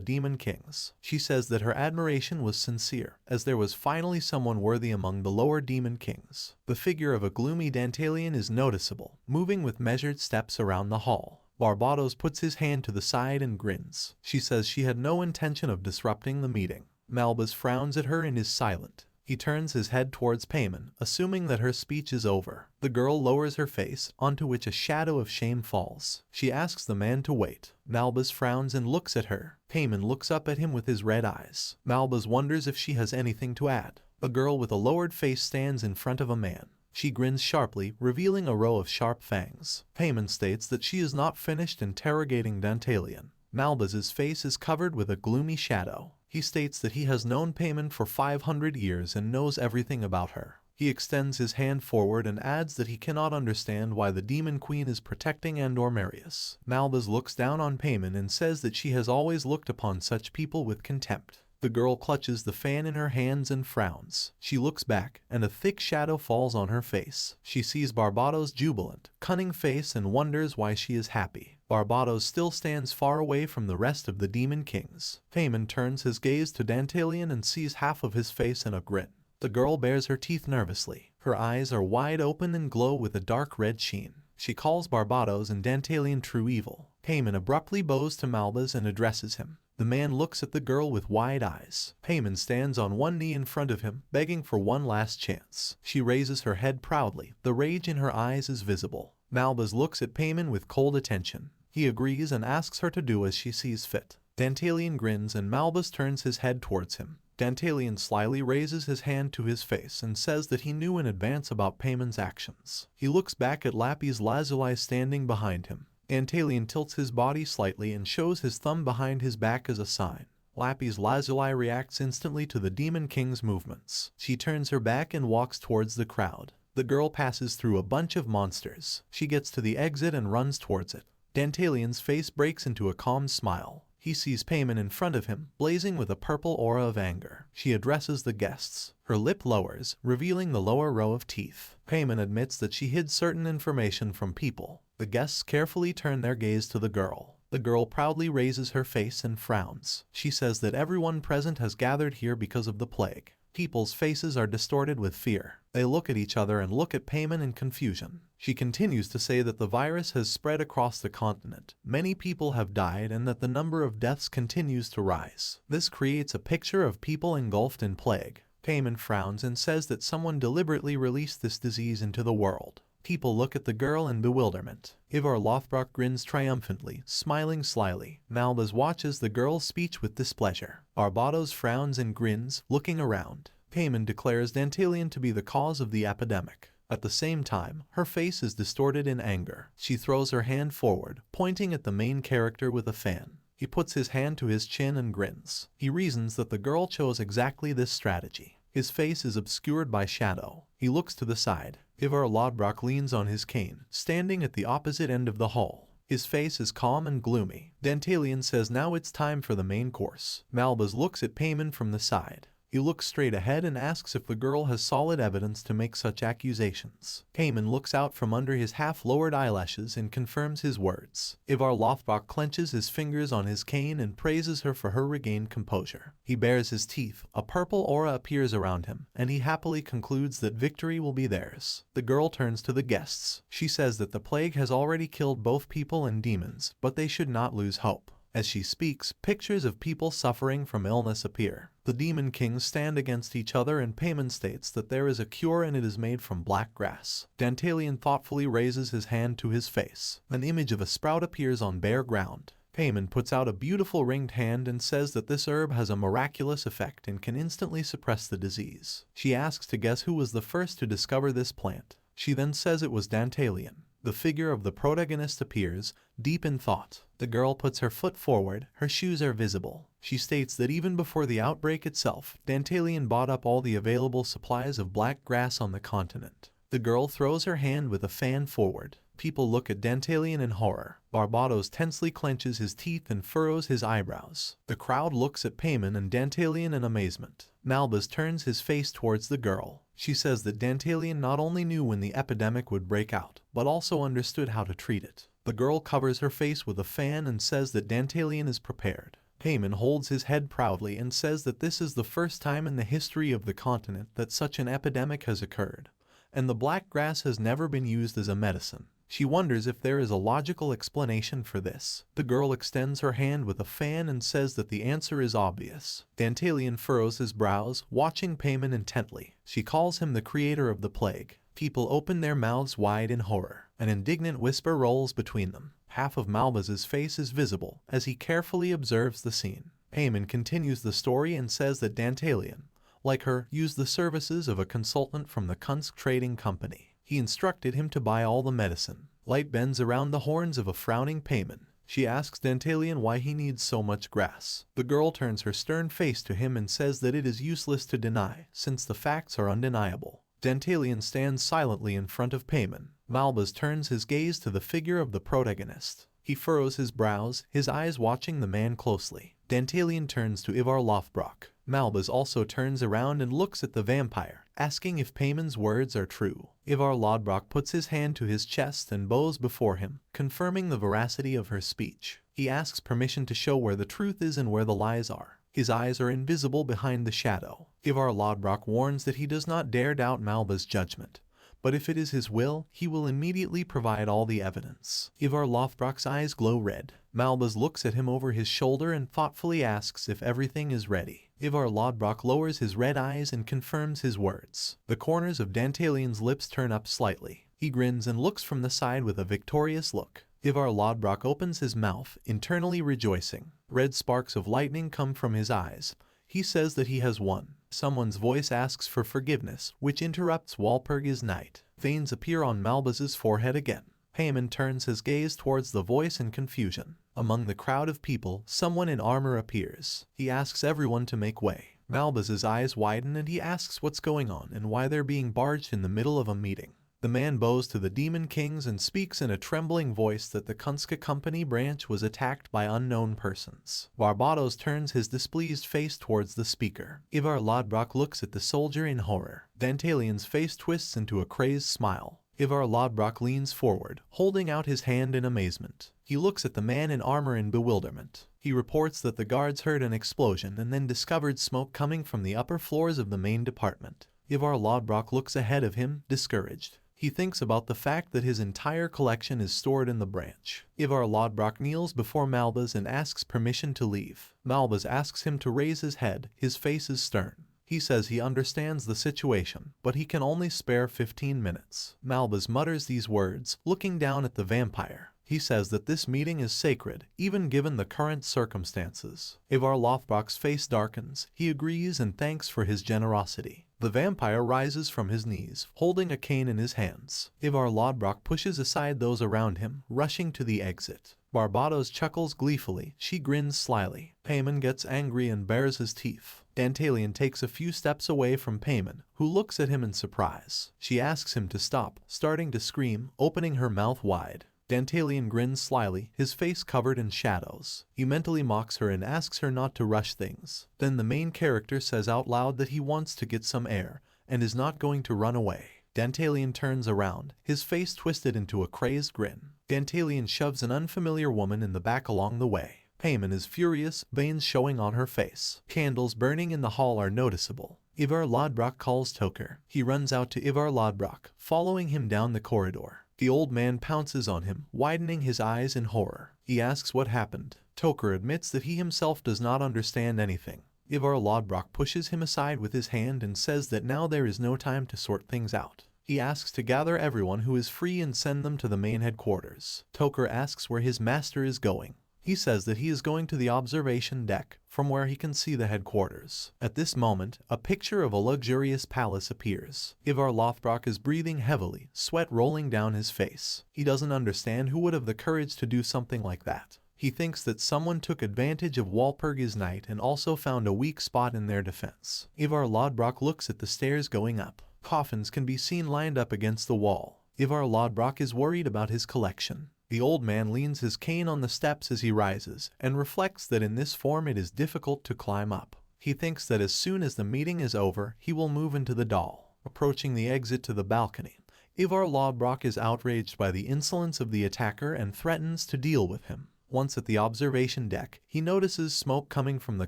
demon kings. She says that her admiration was sincere, as there was finally someone worthy among the lower demon kings. The figure of a gloomy Dantalion is noticeable, moving with measured steps around the hall. Barbados puts his hand to the side and grins. She says she had no intention of disrupting the meeting. Malbas frowns at her and is silent. He turns his head towards Payman, assuming that her speech is over. The girl lowers her face, onto which a shadow of shame falls. She asks the man to wait. Malbas frowns and looks at her. Payman looks up at him with his red eyes. Malbas wonders if she has anything to add. A girl with a lowered face stands in front of a man. She grins sharply, revealing a row of sharp fangs. Payman states that she is not finished interrogating Dantalion. Malbas's face is covered with a gloomy shadow. He states that he has known Payman for 500 years and knows everything about her. He extends his hand forward and adds that he cannot understand why the Demon Queen is protecting Marius. Malbas looks down on Payman and says that she has always looked upon such people with contempt. The girl clutches the fan in her hands and frowns. She looks back, and a thick shadow falls on her face. She sees Barbados' jubilant, cunning face and wonders why she is happy. Barbados still stands far away from the rest of the demon kings. Payman turns his gaze to Dantalion and sees half of his face in a grin. The girl bares her teeth nervously. Her eyes are wide open and glow with a dark red sheen. She calls Barbados and Dantalion true evil. Payman abruptly bows to Malbas and addresses him. The man looks at the girl with wide eyes. Payman stands on one knee in front of him, begging for one last chance. She raises her head proudly. The rage in her eyes is visible. Malbas looks at Payman with cold attention. He agrees and asks her to do as she sees fit. Dantalion grins and Malbas turns his head towards him. Dantalion slyly raises his hand to his face and says that he knew in advance about Payman's actions. He looks back at Lapis Lazuli standing behind him. Dantalion tilts his body slightly and shows his thumb behind his back as a sign. Lapis Lazuli reacts instantly to the Demon King's movements. She turns her back and walks towards the crowd. The girl passes through a bunch of monsters. She gets to the exit and runs towards it. Dantalion's face breaks into a calm smile. He sees Payman in front of him, blazing with a purple aura of anger. She addresses the guests. Her lip lowers, revealing the lower row of teeth. Payman admits that she hid certain information from people. The guests carefully turn their gaze to the girl. The girl proudly raises her face and frowns. She says that everyone present has gathered here because of the plague. People's faces are distorted with fear. They look at each other and look at Payman in confusion. She continues to say that the virus has spread across the continent. Many people have died and that the number of deaths continues to rise. This creates a picture of people engulfed in plague. Payman frowns and says that someone deliberately released this disease into the world. People look at the girl in bewilderment. Ivar Lothbrok grins triumphantly, smiling slyly. Malbas watches the girl's speech with displeasure. Barbados frowns and grins, looking around. Payman declares Dantalian to be the cause of the epidemic. At the same time, her face is distorted in anger. She throws her hand forward, pointing at the main character with a fan. He puts his hand to his chin and grins. He reasons that the girl chose exactly this strategy. His face is obscured by shadow. He looks to the side. Ivar Lothbrok leans on his cane, standing at the opposite end of the hall. His face is calm and gloomy. Dantalian says now it's time for the main course. Malbas looks at Payman from the side. He looks straight ahead and asks if the girl has solid evidence to make such accusations. Payman looks out from under his half-lowered eyelashes and confirms his words. Ivar Lothbrok clenches his fingers on his cane and praises her for her regained composure. He bares his teeth, a purple aura appears around him, and he happily concludes that victory will be theirs. The girl turns to the guests. She says that the plague has already killed both people and demons, but they should not lose hope. As she speaks, pictures of people suffering from illness appear. The demon kings stand against each other and Payman states that there is a cure and it is made from black grass. Dantalian thoughtfully raises his hand to his face. An image of a sprout appears on bare ground. Payman puts out a beautiful ringed hand and says that this herb has a miraculous effect and can instantly suppress the disease. She asks to guess who was the first to discover this plant. She then says it was Dantalian. The figure of the protagonist appears, deep in thought. The girl puts her foot forward, her shoes are visible. She states that even before the outbreak itself, Dantalian bought up all the available supplies of black grass on the continent. The girl throws her hand with a fan forward. People look at Dantalian in horror. Barbados tensely clenches his teeth and furrows his eyebrows. The crowd looks at Payman and Dantalian in amazement. Malbas turns his face towards the girl. She says that Dantalian not only knew when the epidemic would break out, but also understood how to treat it. The girl covers her face with a fan and says that Dantalian is prepared. Payman holds his head proudly and says that this is the first time in the history of the continent that such an epidemic has occurred, and the black grass has never been used as a medicine. She wonders if there is a logical explanation for this. The girl extends her hand with a fan and says that the answer is obvious. Dantalian furrows his brows, watching Payman intently. She calls him the creator of the plague. People open their mouths wide in horror. An indignant whisper rolls between them. Half of Malbas's face is visible as he carefully observes the scene. Payman continues the story and says that Dantalian, like her, used the services of a consultant from the Kunsk Trading Company. He instructed him to buy all the medicine. Light bends around the horns of a frowning Payman. She asks Dantalian why he needs so much grass. The girl turns her stern face to him and says that it is useless to deny, since the facts are undeniable. Dantalian stands silently in front of Payman. Malbas turns his gaze to the figure of the protagonist. He furrows his brows, his eyes watching the man closely. Dantalian turns to Ivar Lothbrok. Malbas also turns around and looks at the vampire, asking if Payman's words are true. Ivar Lothbrok puts his hand to his chest and bows before him, confirming the veracity of her speech. He asks permission to show where the truth is and where the lies are. His eyes are invisible behind the shadow. Ivar Lothbrok warns that he does not dare doubt Malbas' judgment, but if it is his will, he will immediately provide all the evidence. Ivar Lothbrok's eyes glow red. Malbas looks at him over his shoulder and thoughtfully asks if everything is ready. Ivar Lothbrok lowers his red eyes and confirms his words. The corners of Dantalian's lips turn up slightly. He grins and looks from the side with a victorious look. Ivar Lothbrok opens his mouth, internally rejoicing. Red sparks of lightning come from his eyes. He says that he has won. Someone's voice asks for forgiveness, which interrupts Walpurgis Night. Veins appear on Malbas's forehead again. Payman turns his gaze towards the voice in confusion. Among the crowd of people, someone in armor appears. He asks everyone to make way. Malbas's eyes widen and he asks what's going on and why they're being barged in the middle of a meeting. The man bows to the demon kings and speaks in a trembling voice that the Kunska Company branch was attacked by unknown persons. Barbados turns his displeased face towards the speaker. Ivar Lothbrok looks at the soldier in horror. Dantalian's face twists into a crazed smile. Ivar Lothbrok leans forward, holding out his hand in amazement. He looks at the man in armor in bewilderment. He reports that the guards heard an explosion and then discovered smoke coming from the upper floors of the main department. Ivar Lodbrok looks ahead of him, discouraged. He thinks about the fact that his entire collection is stored in the branch. Ivar Lodbrok kneels before Malbaz and asks permission to leave. Malbaz asks him to raise his head. His face is stern. He says he understands the situation, but he can only spare 15 minutes. Malbaz mutters these words, looking down at the vampire. He says that this meeting is sacred, even given the current circumstances. Ivar Lodbrok's face darkens. He agrees and thanks for his generosity. The vampire rises from his knees, holding a cane in his hands. Ivar Lodbrok pushes aside those around him, rushing to the exit. Barbados chuckles gleefully. She grins slyly. Payman gets angry and bares his teeth. Dantalian takes a few steps away from Payman, who looks at him in surprise. She asks him to stop, starting to scream, opening her mouth wide. Dantalian grins slyly, his face covered in shadows. He mentally mocks her and asks her not to rush things. Then the main character says out loud that he wants to get some air, and is not going to run away. Dantalian turns around, his face twisted into a crazed grin. Dantalian shoves an unfamiliar woman in the back along the way. Payman is furious, veins showing on her face. Candles burning in the hall are noticeable. Ivar Lodbrok calls Toker. He runs out to Ivar Lodbrok, following him down the corridor. The old man pounces on him, widening his eyes in horror. He asks what happened. Toker admits that he himself does not understand anything. Ivar Lodbrok pushes him aside with his hand and says that now there is no time to sort things out. He asks to gather everyone who is free and send them to the main headquarters. Toker asks where his master is going. He says that he is going to the observation deck, from where he can see the headquarters. At this moment, a picture of a luxurious palace appears. Ivar Lodbrok is breathing heavily, sweat rolling down his face. He doesn't understand who would have the courage to do something like that. He thinks that someone took advantage of Walpurgis Night and also found a weak spot in their defense. Ivar Lodbrok looks at the stairs going up. Coffins can be seen lined up against the wall. Ivar Lodbrok is worried about his collection. The old man leans his cane on the steps as he rises, and reflects that in this form it is difficult to climb up. He thinks that as soon as the meeting is over, he will move into the doll. Approaching the exit to the balcony, Ivar Lodbrok is outraged by the insolence of the attacker and threatens to deal with him. Once at the observation deck, he notices smoke coming from the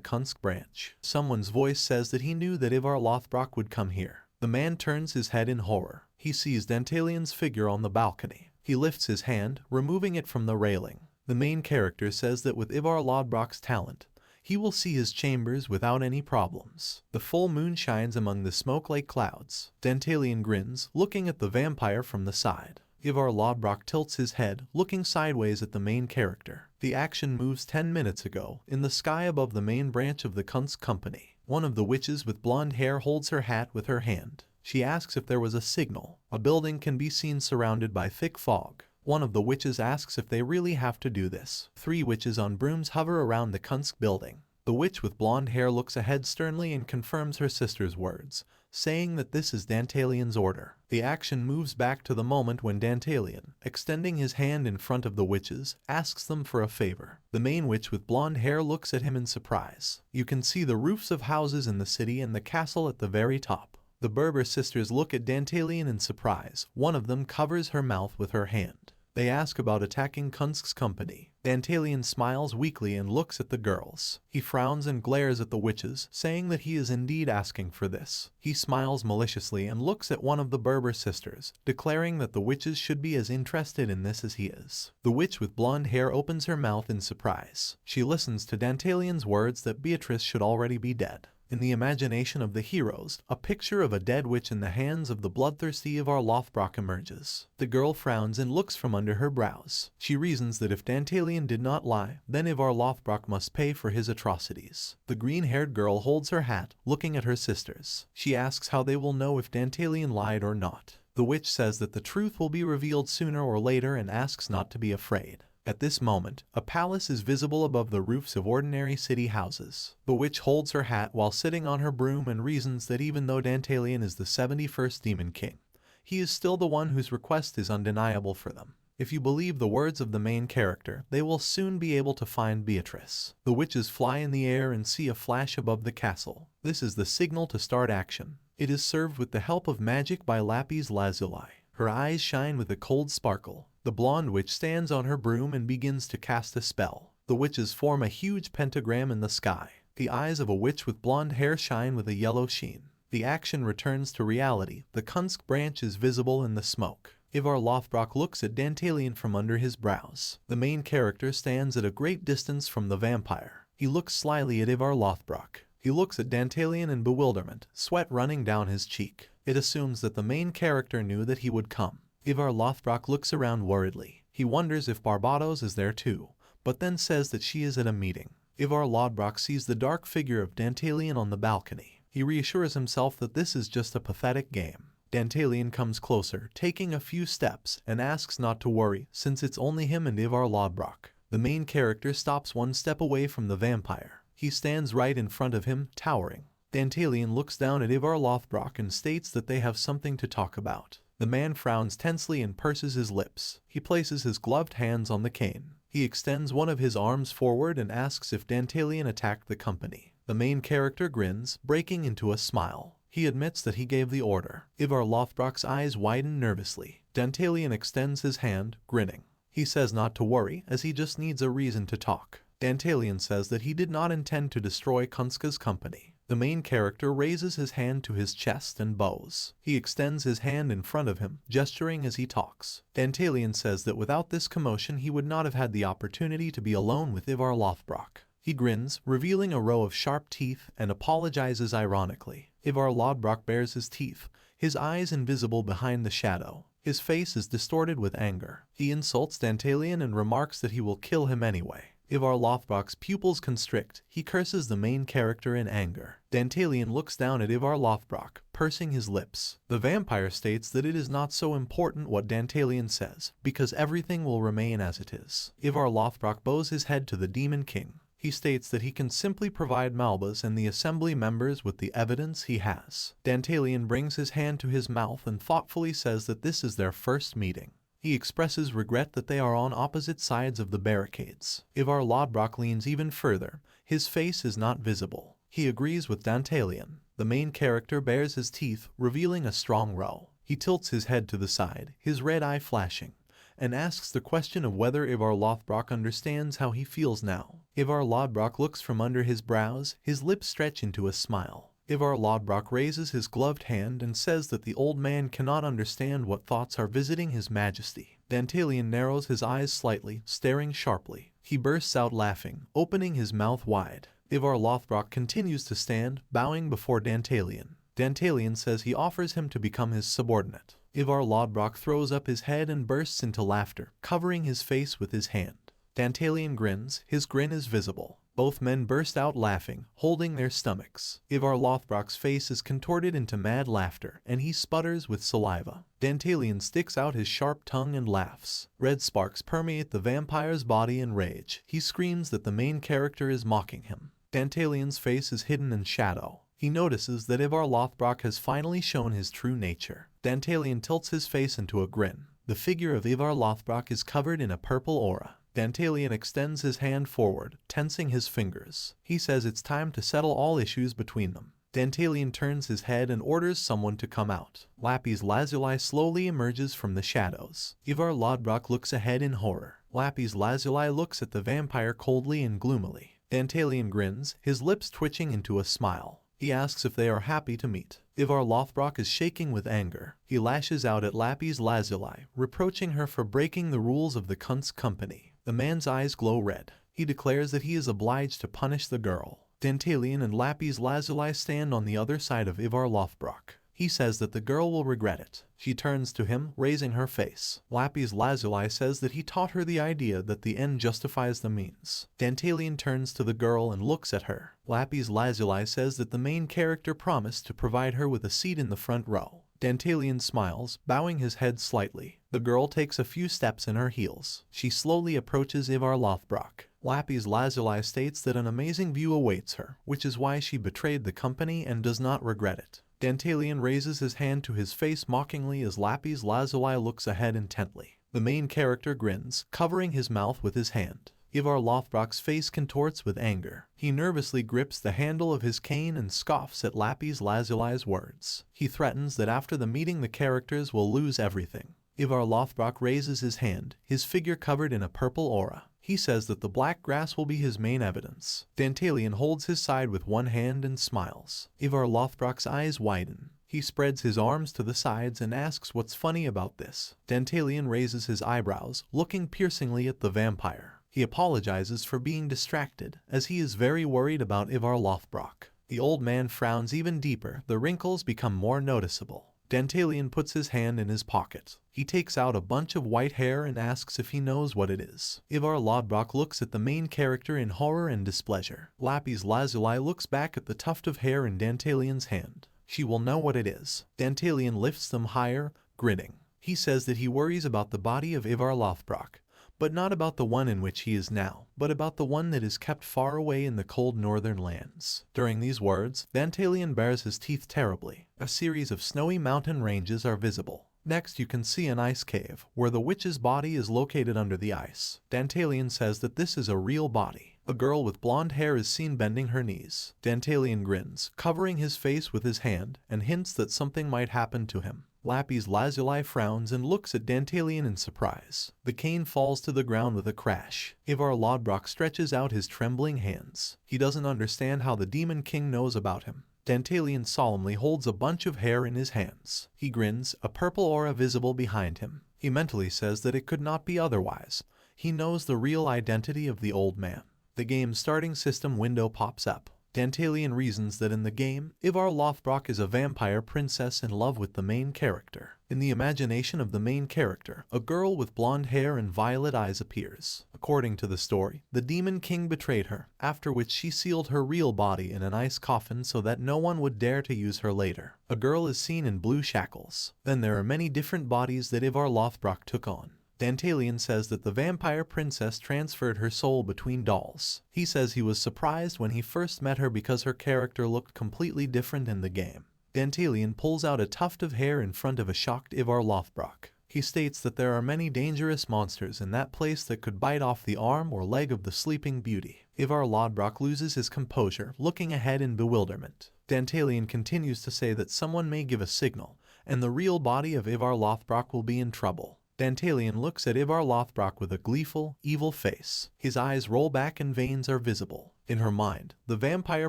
Kunsk branch. Someone's voice says that he knew that Ivar Lodbrok would come here. The man turns his head in horror. He sees Dantalian's figure on the balcony. He lifts his hand, removing it from the railing. The main character says that with Ivar Lodbrok's talent, he will see his chambers without any problems. The full moon shines among the smoke-like clouds. Dantalian grins, looking at the vampire from the side. Ivar Lodbrok tilts his head, looking sideways at the main character. The action moves 10 minutes ago, in the sky above the main branch of the Kunst Company. One of the witches with blonde hair holds her hat with her hand. She asks if there was a signal. A building can be seen surrounded by thick fog. One of the witches asks if they really have to do this. 3 witches on brooms hover around the Kunsk building. The witch with blonde hair looks ahead sternly and confirms her sister's words, saying that this is Dantalian's order. The action moves back to the moment when Dantalian, extending his hand in front of the witches, asks them for a favor. The main witch with blonde hair looks at him in surprise. You can see the roofs of houses in the city and the castle at the very top. The Berber sisters look at Dantalian in surprise. One of them covers her mouth with her hand. They ask about attacking Kunsk's company. Dantalian smiles weakly and looks at the girls. He frowns and glares at the witches, saying that he is indeed asking for this. He smiles maliciously and looks at one of the Berber sisters, declaring that the witches should be as interested in this as he is. The witch with blonde hair opens her mouth in surprise. She listens to Dantalian's words that Beatrice should already be dead. In the imagination of the heroes, a picture of a dead witch in the hands of the bloodthirsty Ivar Lodbrok emerges. The girl frowns and looks from under her brows. She reasons that if Dantalian did not lie, then Ivar Lodbrok must pay for his atrocities. The green-haired girl holds her hat, looking at her sisters. She asks how they will know if Dantalian lied or not. The witch says that the truth will be revealed sooner or later and asks not to be afraid. At this moment, a palace is visible above the roofs of ordinary city houses. The witch holds her hat while sitting on her broom and reasons that even though Dantalian is the 71st Demon King, he is still the one whose request is undeniable for them. If you believe the words of the main character, they will soon be able to find Beatrice. The witches fly in the air and see a flash above the castle. This is the signal to start action. It is served with the help of magic by Lapis Lazuli. Her eyes shine with a cold sparkle. The blonde witch stands on her broom and begins to cast a spell. The witches form a huge pentagram in the sky. The eyes of a witch with blonde hair shine with a yellow sheen. The action returns to reality. The Kunsk branch is visible in the smoke. Ivar Lothbrok looks at Dantalion from under his brows. The main character stands at a great distance from the vampire. He looks slyly at Ivar Lothbrok. He looks at Dantalion in bewilderment, sweat running down his cheek. It assumes that the main character knew that he would come. Ivar Lothbrok looks around worriedly. He wonders if Barbados is there too, but then says that she is at a meeting. Ivar Lothbrok sees the dark figure of Dantalion on the balcony. He reassures himself that this is just a pathetic game. Dantalion comes closer, taking a few steps, and asks not to worry, since it's only him and Ivar Lothbrok. The main character stops one step away from the vampire. He stands right in front of him, towering. Dantalion looks down at Ivar Lothbrok and states that they have something to talk about. The man frowns tensely and purses his lips. He places his gloved hands on the cane. He extends one of his arms forward and asks if Dantalion attacked the company. The main character grins, breaking into a smile. He admits that he gave the order. Ivar Lothbrok's eyes widen nervously. Dantalion extends his hand, grinning. He says not to worry, as he just needs a reason to talk. Dantalion says that he did not intend to destroy Kunska's company. The main character raises his hand to his chest and bows. He extends his hand in front of him, gesturing as he talks. Dantalion says that without this commotion he would not have had the opportunity to be alone with Ivar Lothbrok. He grins, revealing a row of sharp teeth, and apologizes ironically. Ivar Lothbrok bares his teeth, his eyes invisible behind the shadow. His face is distorted with anger. He insults Dantalion and remarks that he will kill him anyway. Ivar Lothbrok's pupils constrict. He curses the main character in anger. Dantalion looks down at Ivar Lothbrok, pursing his lips. The vampire states that it is not so important what Dantalion says, because everything will remain as it is. Ivar Lothbrok bows his head to the Demon King. He states that he can simply provide Malbas and the assembly members with the evidence he has. Dantalion brings his hand to his mouth and thoughtfully says that this is their first meeting. He expresses regret that they are on opposite sides of the barricades. Ivar Lothbrok leans even further. His face is not visible. He agrees with Dantalion. The main character bares his teeth, revealing a strong row. He tilts his head to the side, his red eye flashing, and asks the question of whether Ivar Lothbrok understands how he feels now. Ivar Lothbrok looks from under his brows, his lips stretch into a smile. Ivar Lothbrok raises his gloved hand and says that the old man cannot understand what thoughts are visiting his majesty. Dantalion narrows his eyes slightly, staring sharply. He bursts out laughing, opening his mouth wide. Ivar Lothbrok continues to stand, bowing before Dantalion. Dantalion says he offers him to become his subordinate. Ivar Lothbrok throws up his head and bursts into laughter, covering his face with his hand. Dantalion grins, his grin is visible. Both men burst out laughing, holding their stomachs. Ivar Lothbrok's face is contorted into mad laughter, and he sputters with saliva. Dantalion sticks out his sharp tongue and laughs. Red sparks permeate the vampire's body in rage. He screams that the main character is mocking him. Dantalion's face is hidden in shadow. He notices that Ivar Lothbrok has finally shown his true nature. Dantalion tilts his face into a grin. The figure of Ivar Lothbrok is covered in a purple aura. Dantalion extends his hand forward, tensing his fingers. He says it's time to settle all issues between them. Dantalion turns his head and orders someone to come out. Lapis Lazuli slowly emerges from the shadows. Ivar Lothbrok looks ahead in horror. Lapis Lazuli looks at the vampire coldly and gloomily. Dantalion grins, his lips twitching into a smile. He asks if they are happy to meet. Ivar Lothbrok is shaking with anger. He lashes out at Lapis Lazuli, reproaching her for breaking the rules of the Kunst company. The man's eyes glow red. He declares that he is obliged to punish the girl. Dantalion and Lapis Lazuli stand on the other side of Ivar Lothbrok. He says that the girl will regret it. She turns to him, raising her face. Lapis Lazuli says that he taught her the idea that the end justifies the means. Dantalion turns to the girl and looks at her. Lapis Lazuli says that the main character promised to provide her with a seat in the front row. Dantalion smiles, bowing his head slightly. The girl takes a few steps in her heels. She slowly approaches Ivar Lothbrok. Lapis Lazuli states that an amazing view awaits her, which is why she betrayed the company and does not regret it. Dantalion raises his hand to his face mockingly as Lapis Lazuli looks ahead intently. The main character grins, covering his mouth with his hand. Ivar Lothbrok's face contorts with anger. He nervously grips the handle of his cane and scoffs at Lapis Lazuli's words. He threatens that after the meeting the characters will lose everything. Ivar Lothbrok raises his hand, his figure covered in a purple aura. He says that the black grass will be his main evidence. Dantalian holds his side with one hand and smiles. Ivar Lothbrok's eyes widen. He spreads his arms to the sides and asks what's funny about this. Dantalian raises his eyebrows, looking piercingly at the vampire. He apologizes for being distracted, as he is very worried about Ivar Lothbrok. The old man frowns even deeper, the wrinkles become more noticeable. Dantalian puts his hand in his pocket. He takes out a bunch of white hair and asks if he knows what it is. Ivar Lothbrok looks at the main character in horror and displeasure. Lapis Lazuli looks back at the tuft of hair in Dantalian's hand. She will know what it is. Dantalian lifts them higher, grinning. He says that he worries about the body of Ivar Lothbrok, but not about the one in which he is now, but about the one that is kept far away in the cold northern lands. During these words, Dantalian bares his teeth terribly. A series of snowy mountain ranges are visible. Next you can see an ice cave, where the witch's body is located under the ice. Dantalian says that this is a real body. A girl with blonde hair is seen bending her knees. Dantalian grins, covering his face with his hand, and hints that something might happen to him. Lapis Lazuli frowns and looks at Dantalian in surprise. The cane falls to the ground with a crash. Ivar Lothbrok stretches out his trembling hands. He doesn't understand how the Demon King knows about him. Dantalian solemnly holds a bunch of hair in his hands. He grins, a purple aura visible behind him. He mentally says that it could not be otherwise. He knows the real identity of the old man. The game's starting system window pops up. Dantalian reasons that in the game, Ivar Lothbrok is a vampire princess in love with the main character. In the imagination of the main character, a girl with blonde hair and violet eyes appears. According to the story, the Demon King betrayed her, after which she sealed her real body in an ice coffin so that no one would dare to use her later. A girl is seen in blue shackles. Then there are many different bodies that Ivar Lothbrok took on. Dantalian says that the vampire princess transferred her soul between dolls. He says he was surprised when he first met her because her character looked completely different in the game. Dantalian pulls out a tuft of hair in front of a shocked Ivar Lothbrok. He states that there are many dangerous monsters in that place that could bite off the arm or leg of the sleeping beauty. Ivar Lothbrok loses his composure, looking ahead in bewilderment. Dantalian continues to say that someone may give a signal, and the real body of Ivar Lothbrok will be in trouble. Dantalian looks at Ivar Lothbrok with a gleeful, evil face. His eyes roll back and veins are visible. In her mind, the vampire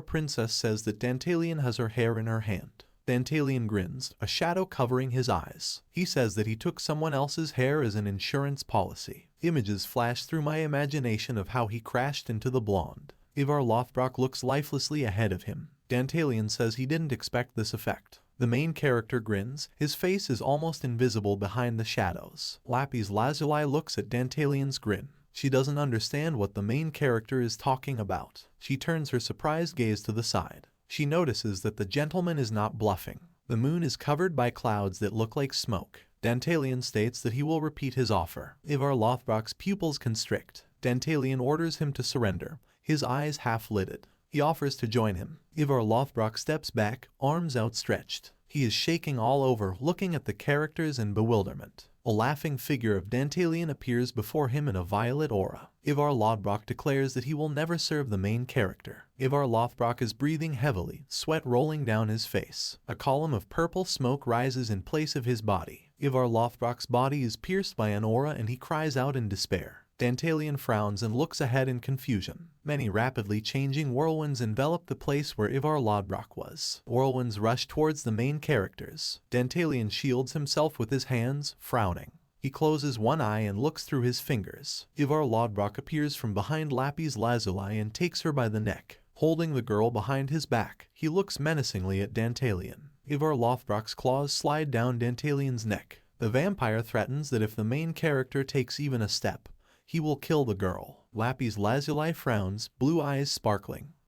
princess says that Dantalian has her hair in her hand. Dantalian grins, a shadow covering his eyes. He says that he took someone else's hair as an insurance policy. Images flash through my imagination of how he crashed into the blonde. Ivar Lothbrok looks lifelessly ahead of him. Dantalian says he didn't expect this effect. The main character grins, his face is almost invisible behind the shadows. Lapis Lazuli looks at Dantalian's grin. She doesn't understand what the main character is talking about. She turns her surprised gaze to the side. She notices that the gentleman is not bluffing. The moon is covered by clouds that look like smoke. Dantalian states that he will repeat his offer. Ivar Lothbrok's pupils constrict. Dantalian orders him to surrender, his eyes half-lidded. He offers to join him. Ivar Lothbrok steps back, arms outstretched. He is shaking all over, looking at the characters in bewilderment. A laughing figure of Dantalian appears before him in a violet aura. Ivar Lothbrok declares that he will never serve the main character. Ivar Lothbrok is breathing heavily, sweat rolling down his face. A column of purple smoke rises in place of his body. Ivar Lothbrok's body is pierced by an aura and he cries out in despair. Dantalian frowns and looks ahead in confusion. Many rapidly changing whirlwinds envelop the place where Ivar Lothbrok was. Whirlwinds rush towards the main characters. Dantalian shields himself with his hands, frowning. He closes one eye and looks through his fingers. Ivar Lothbrok appears from behind Lapis Lazuli and takes her by the neck. Holding the girl behind his back, he looks menacingly at Dantalian. Ivar Lothbrok's claws slide down Dantalian's neck. The vampire threatens that if the main character takes even a step, he will kill the girl. Lapis Lazuli frowns, blue eyes sparkling.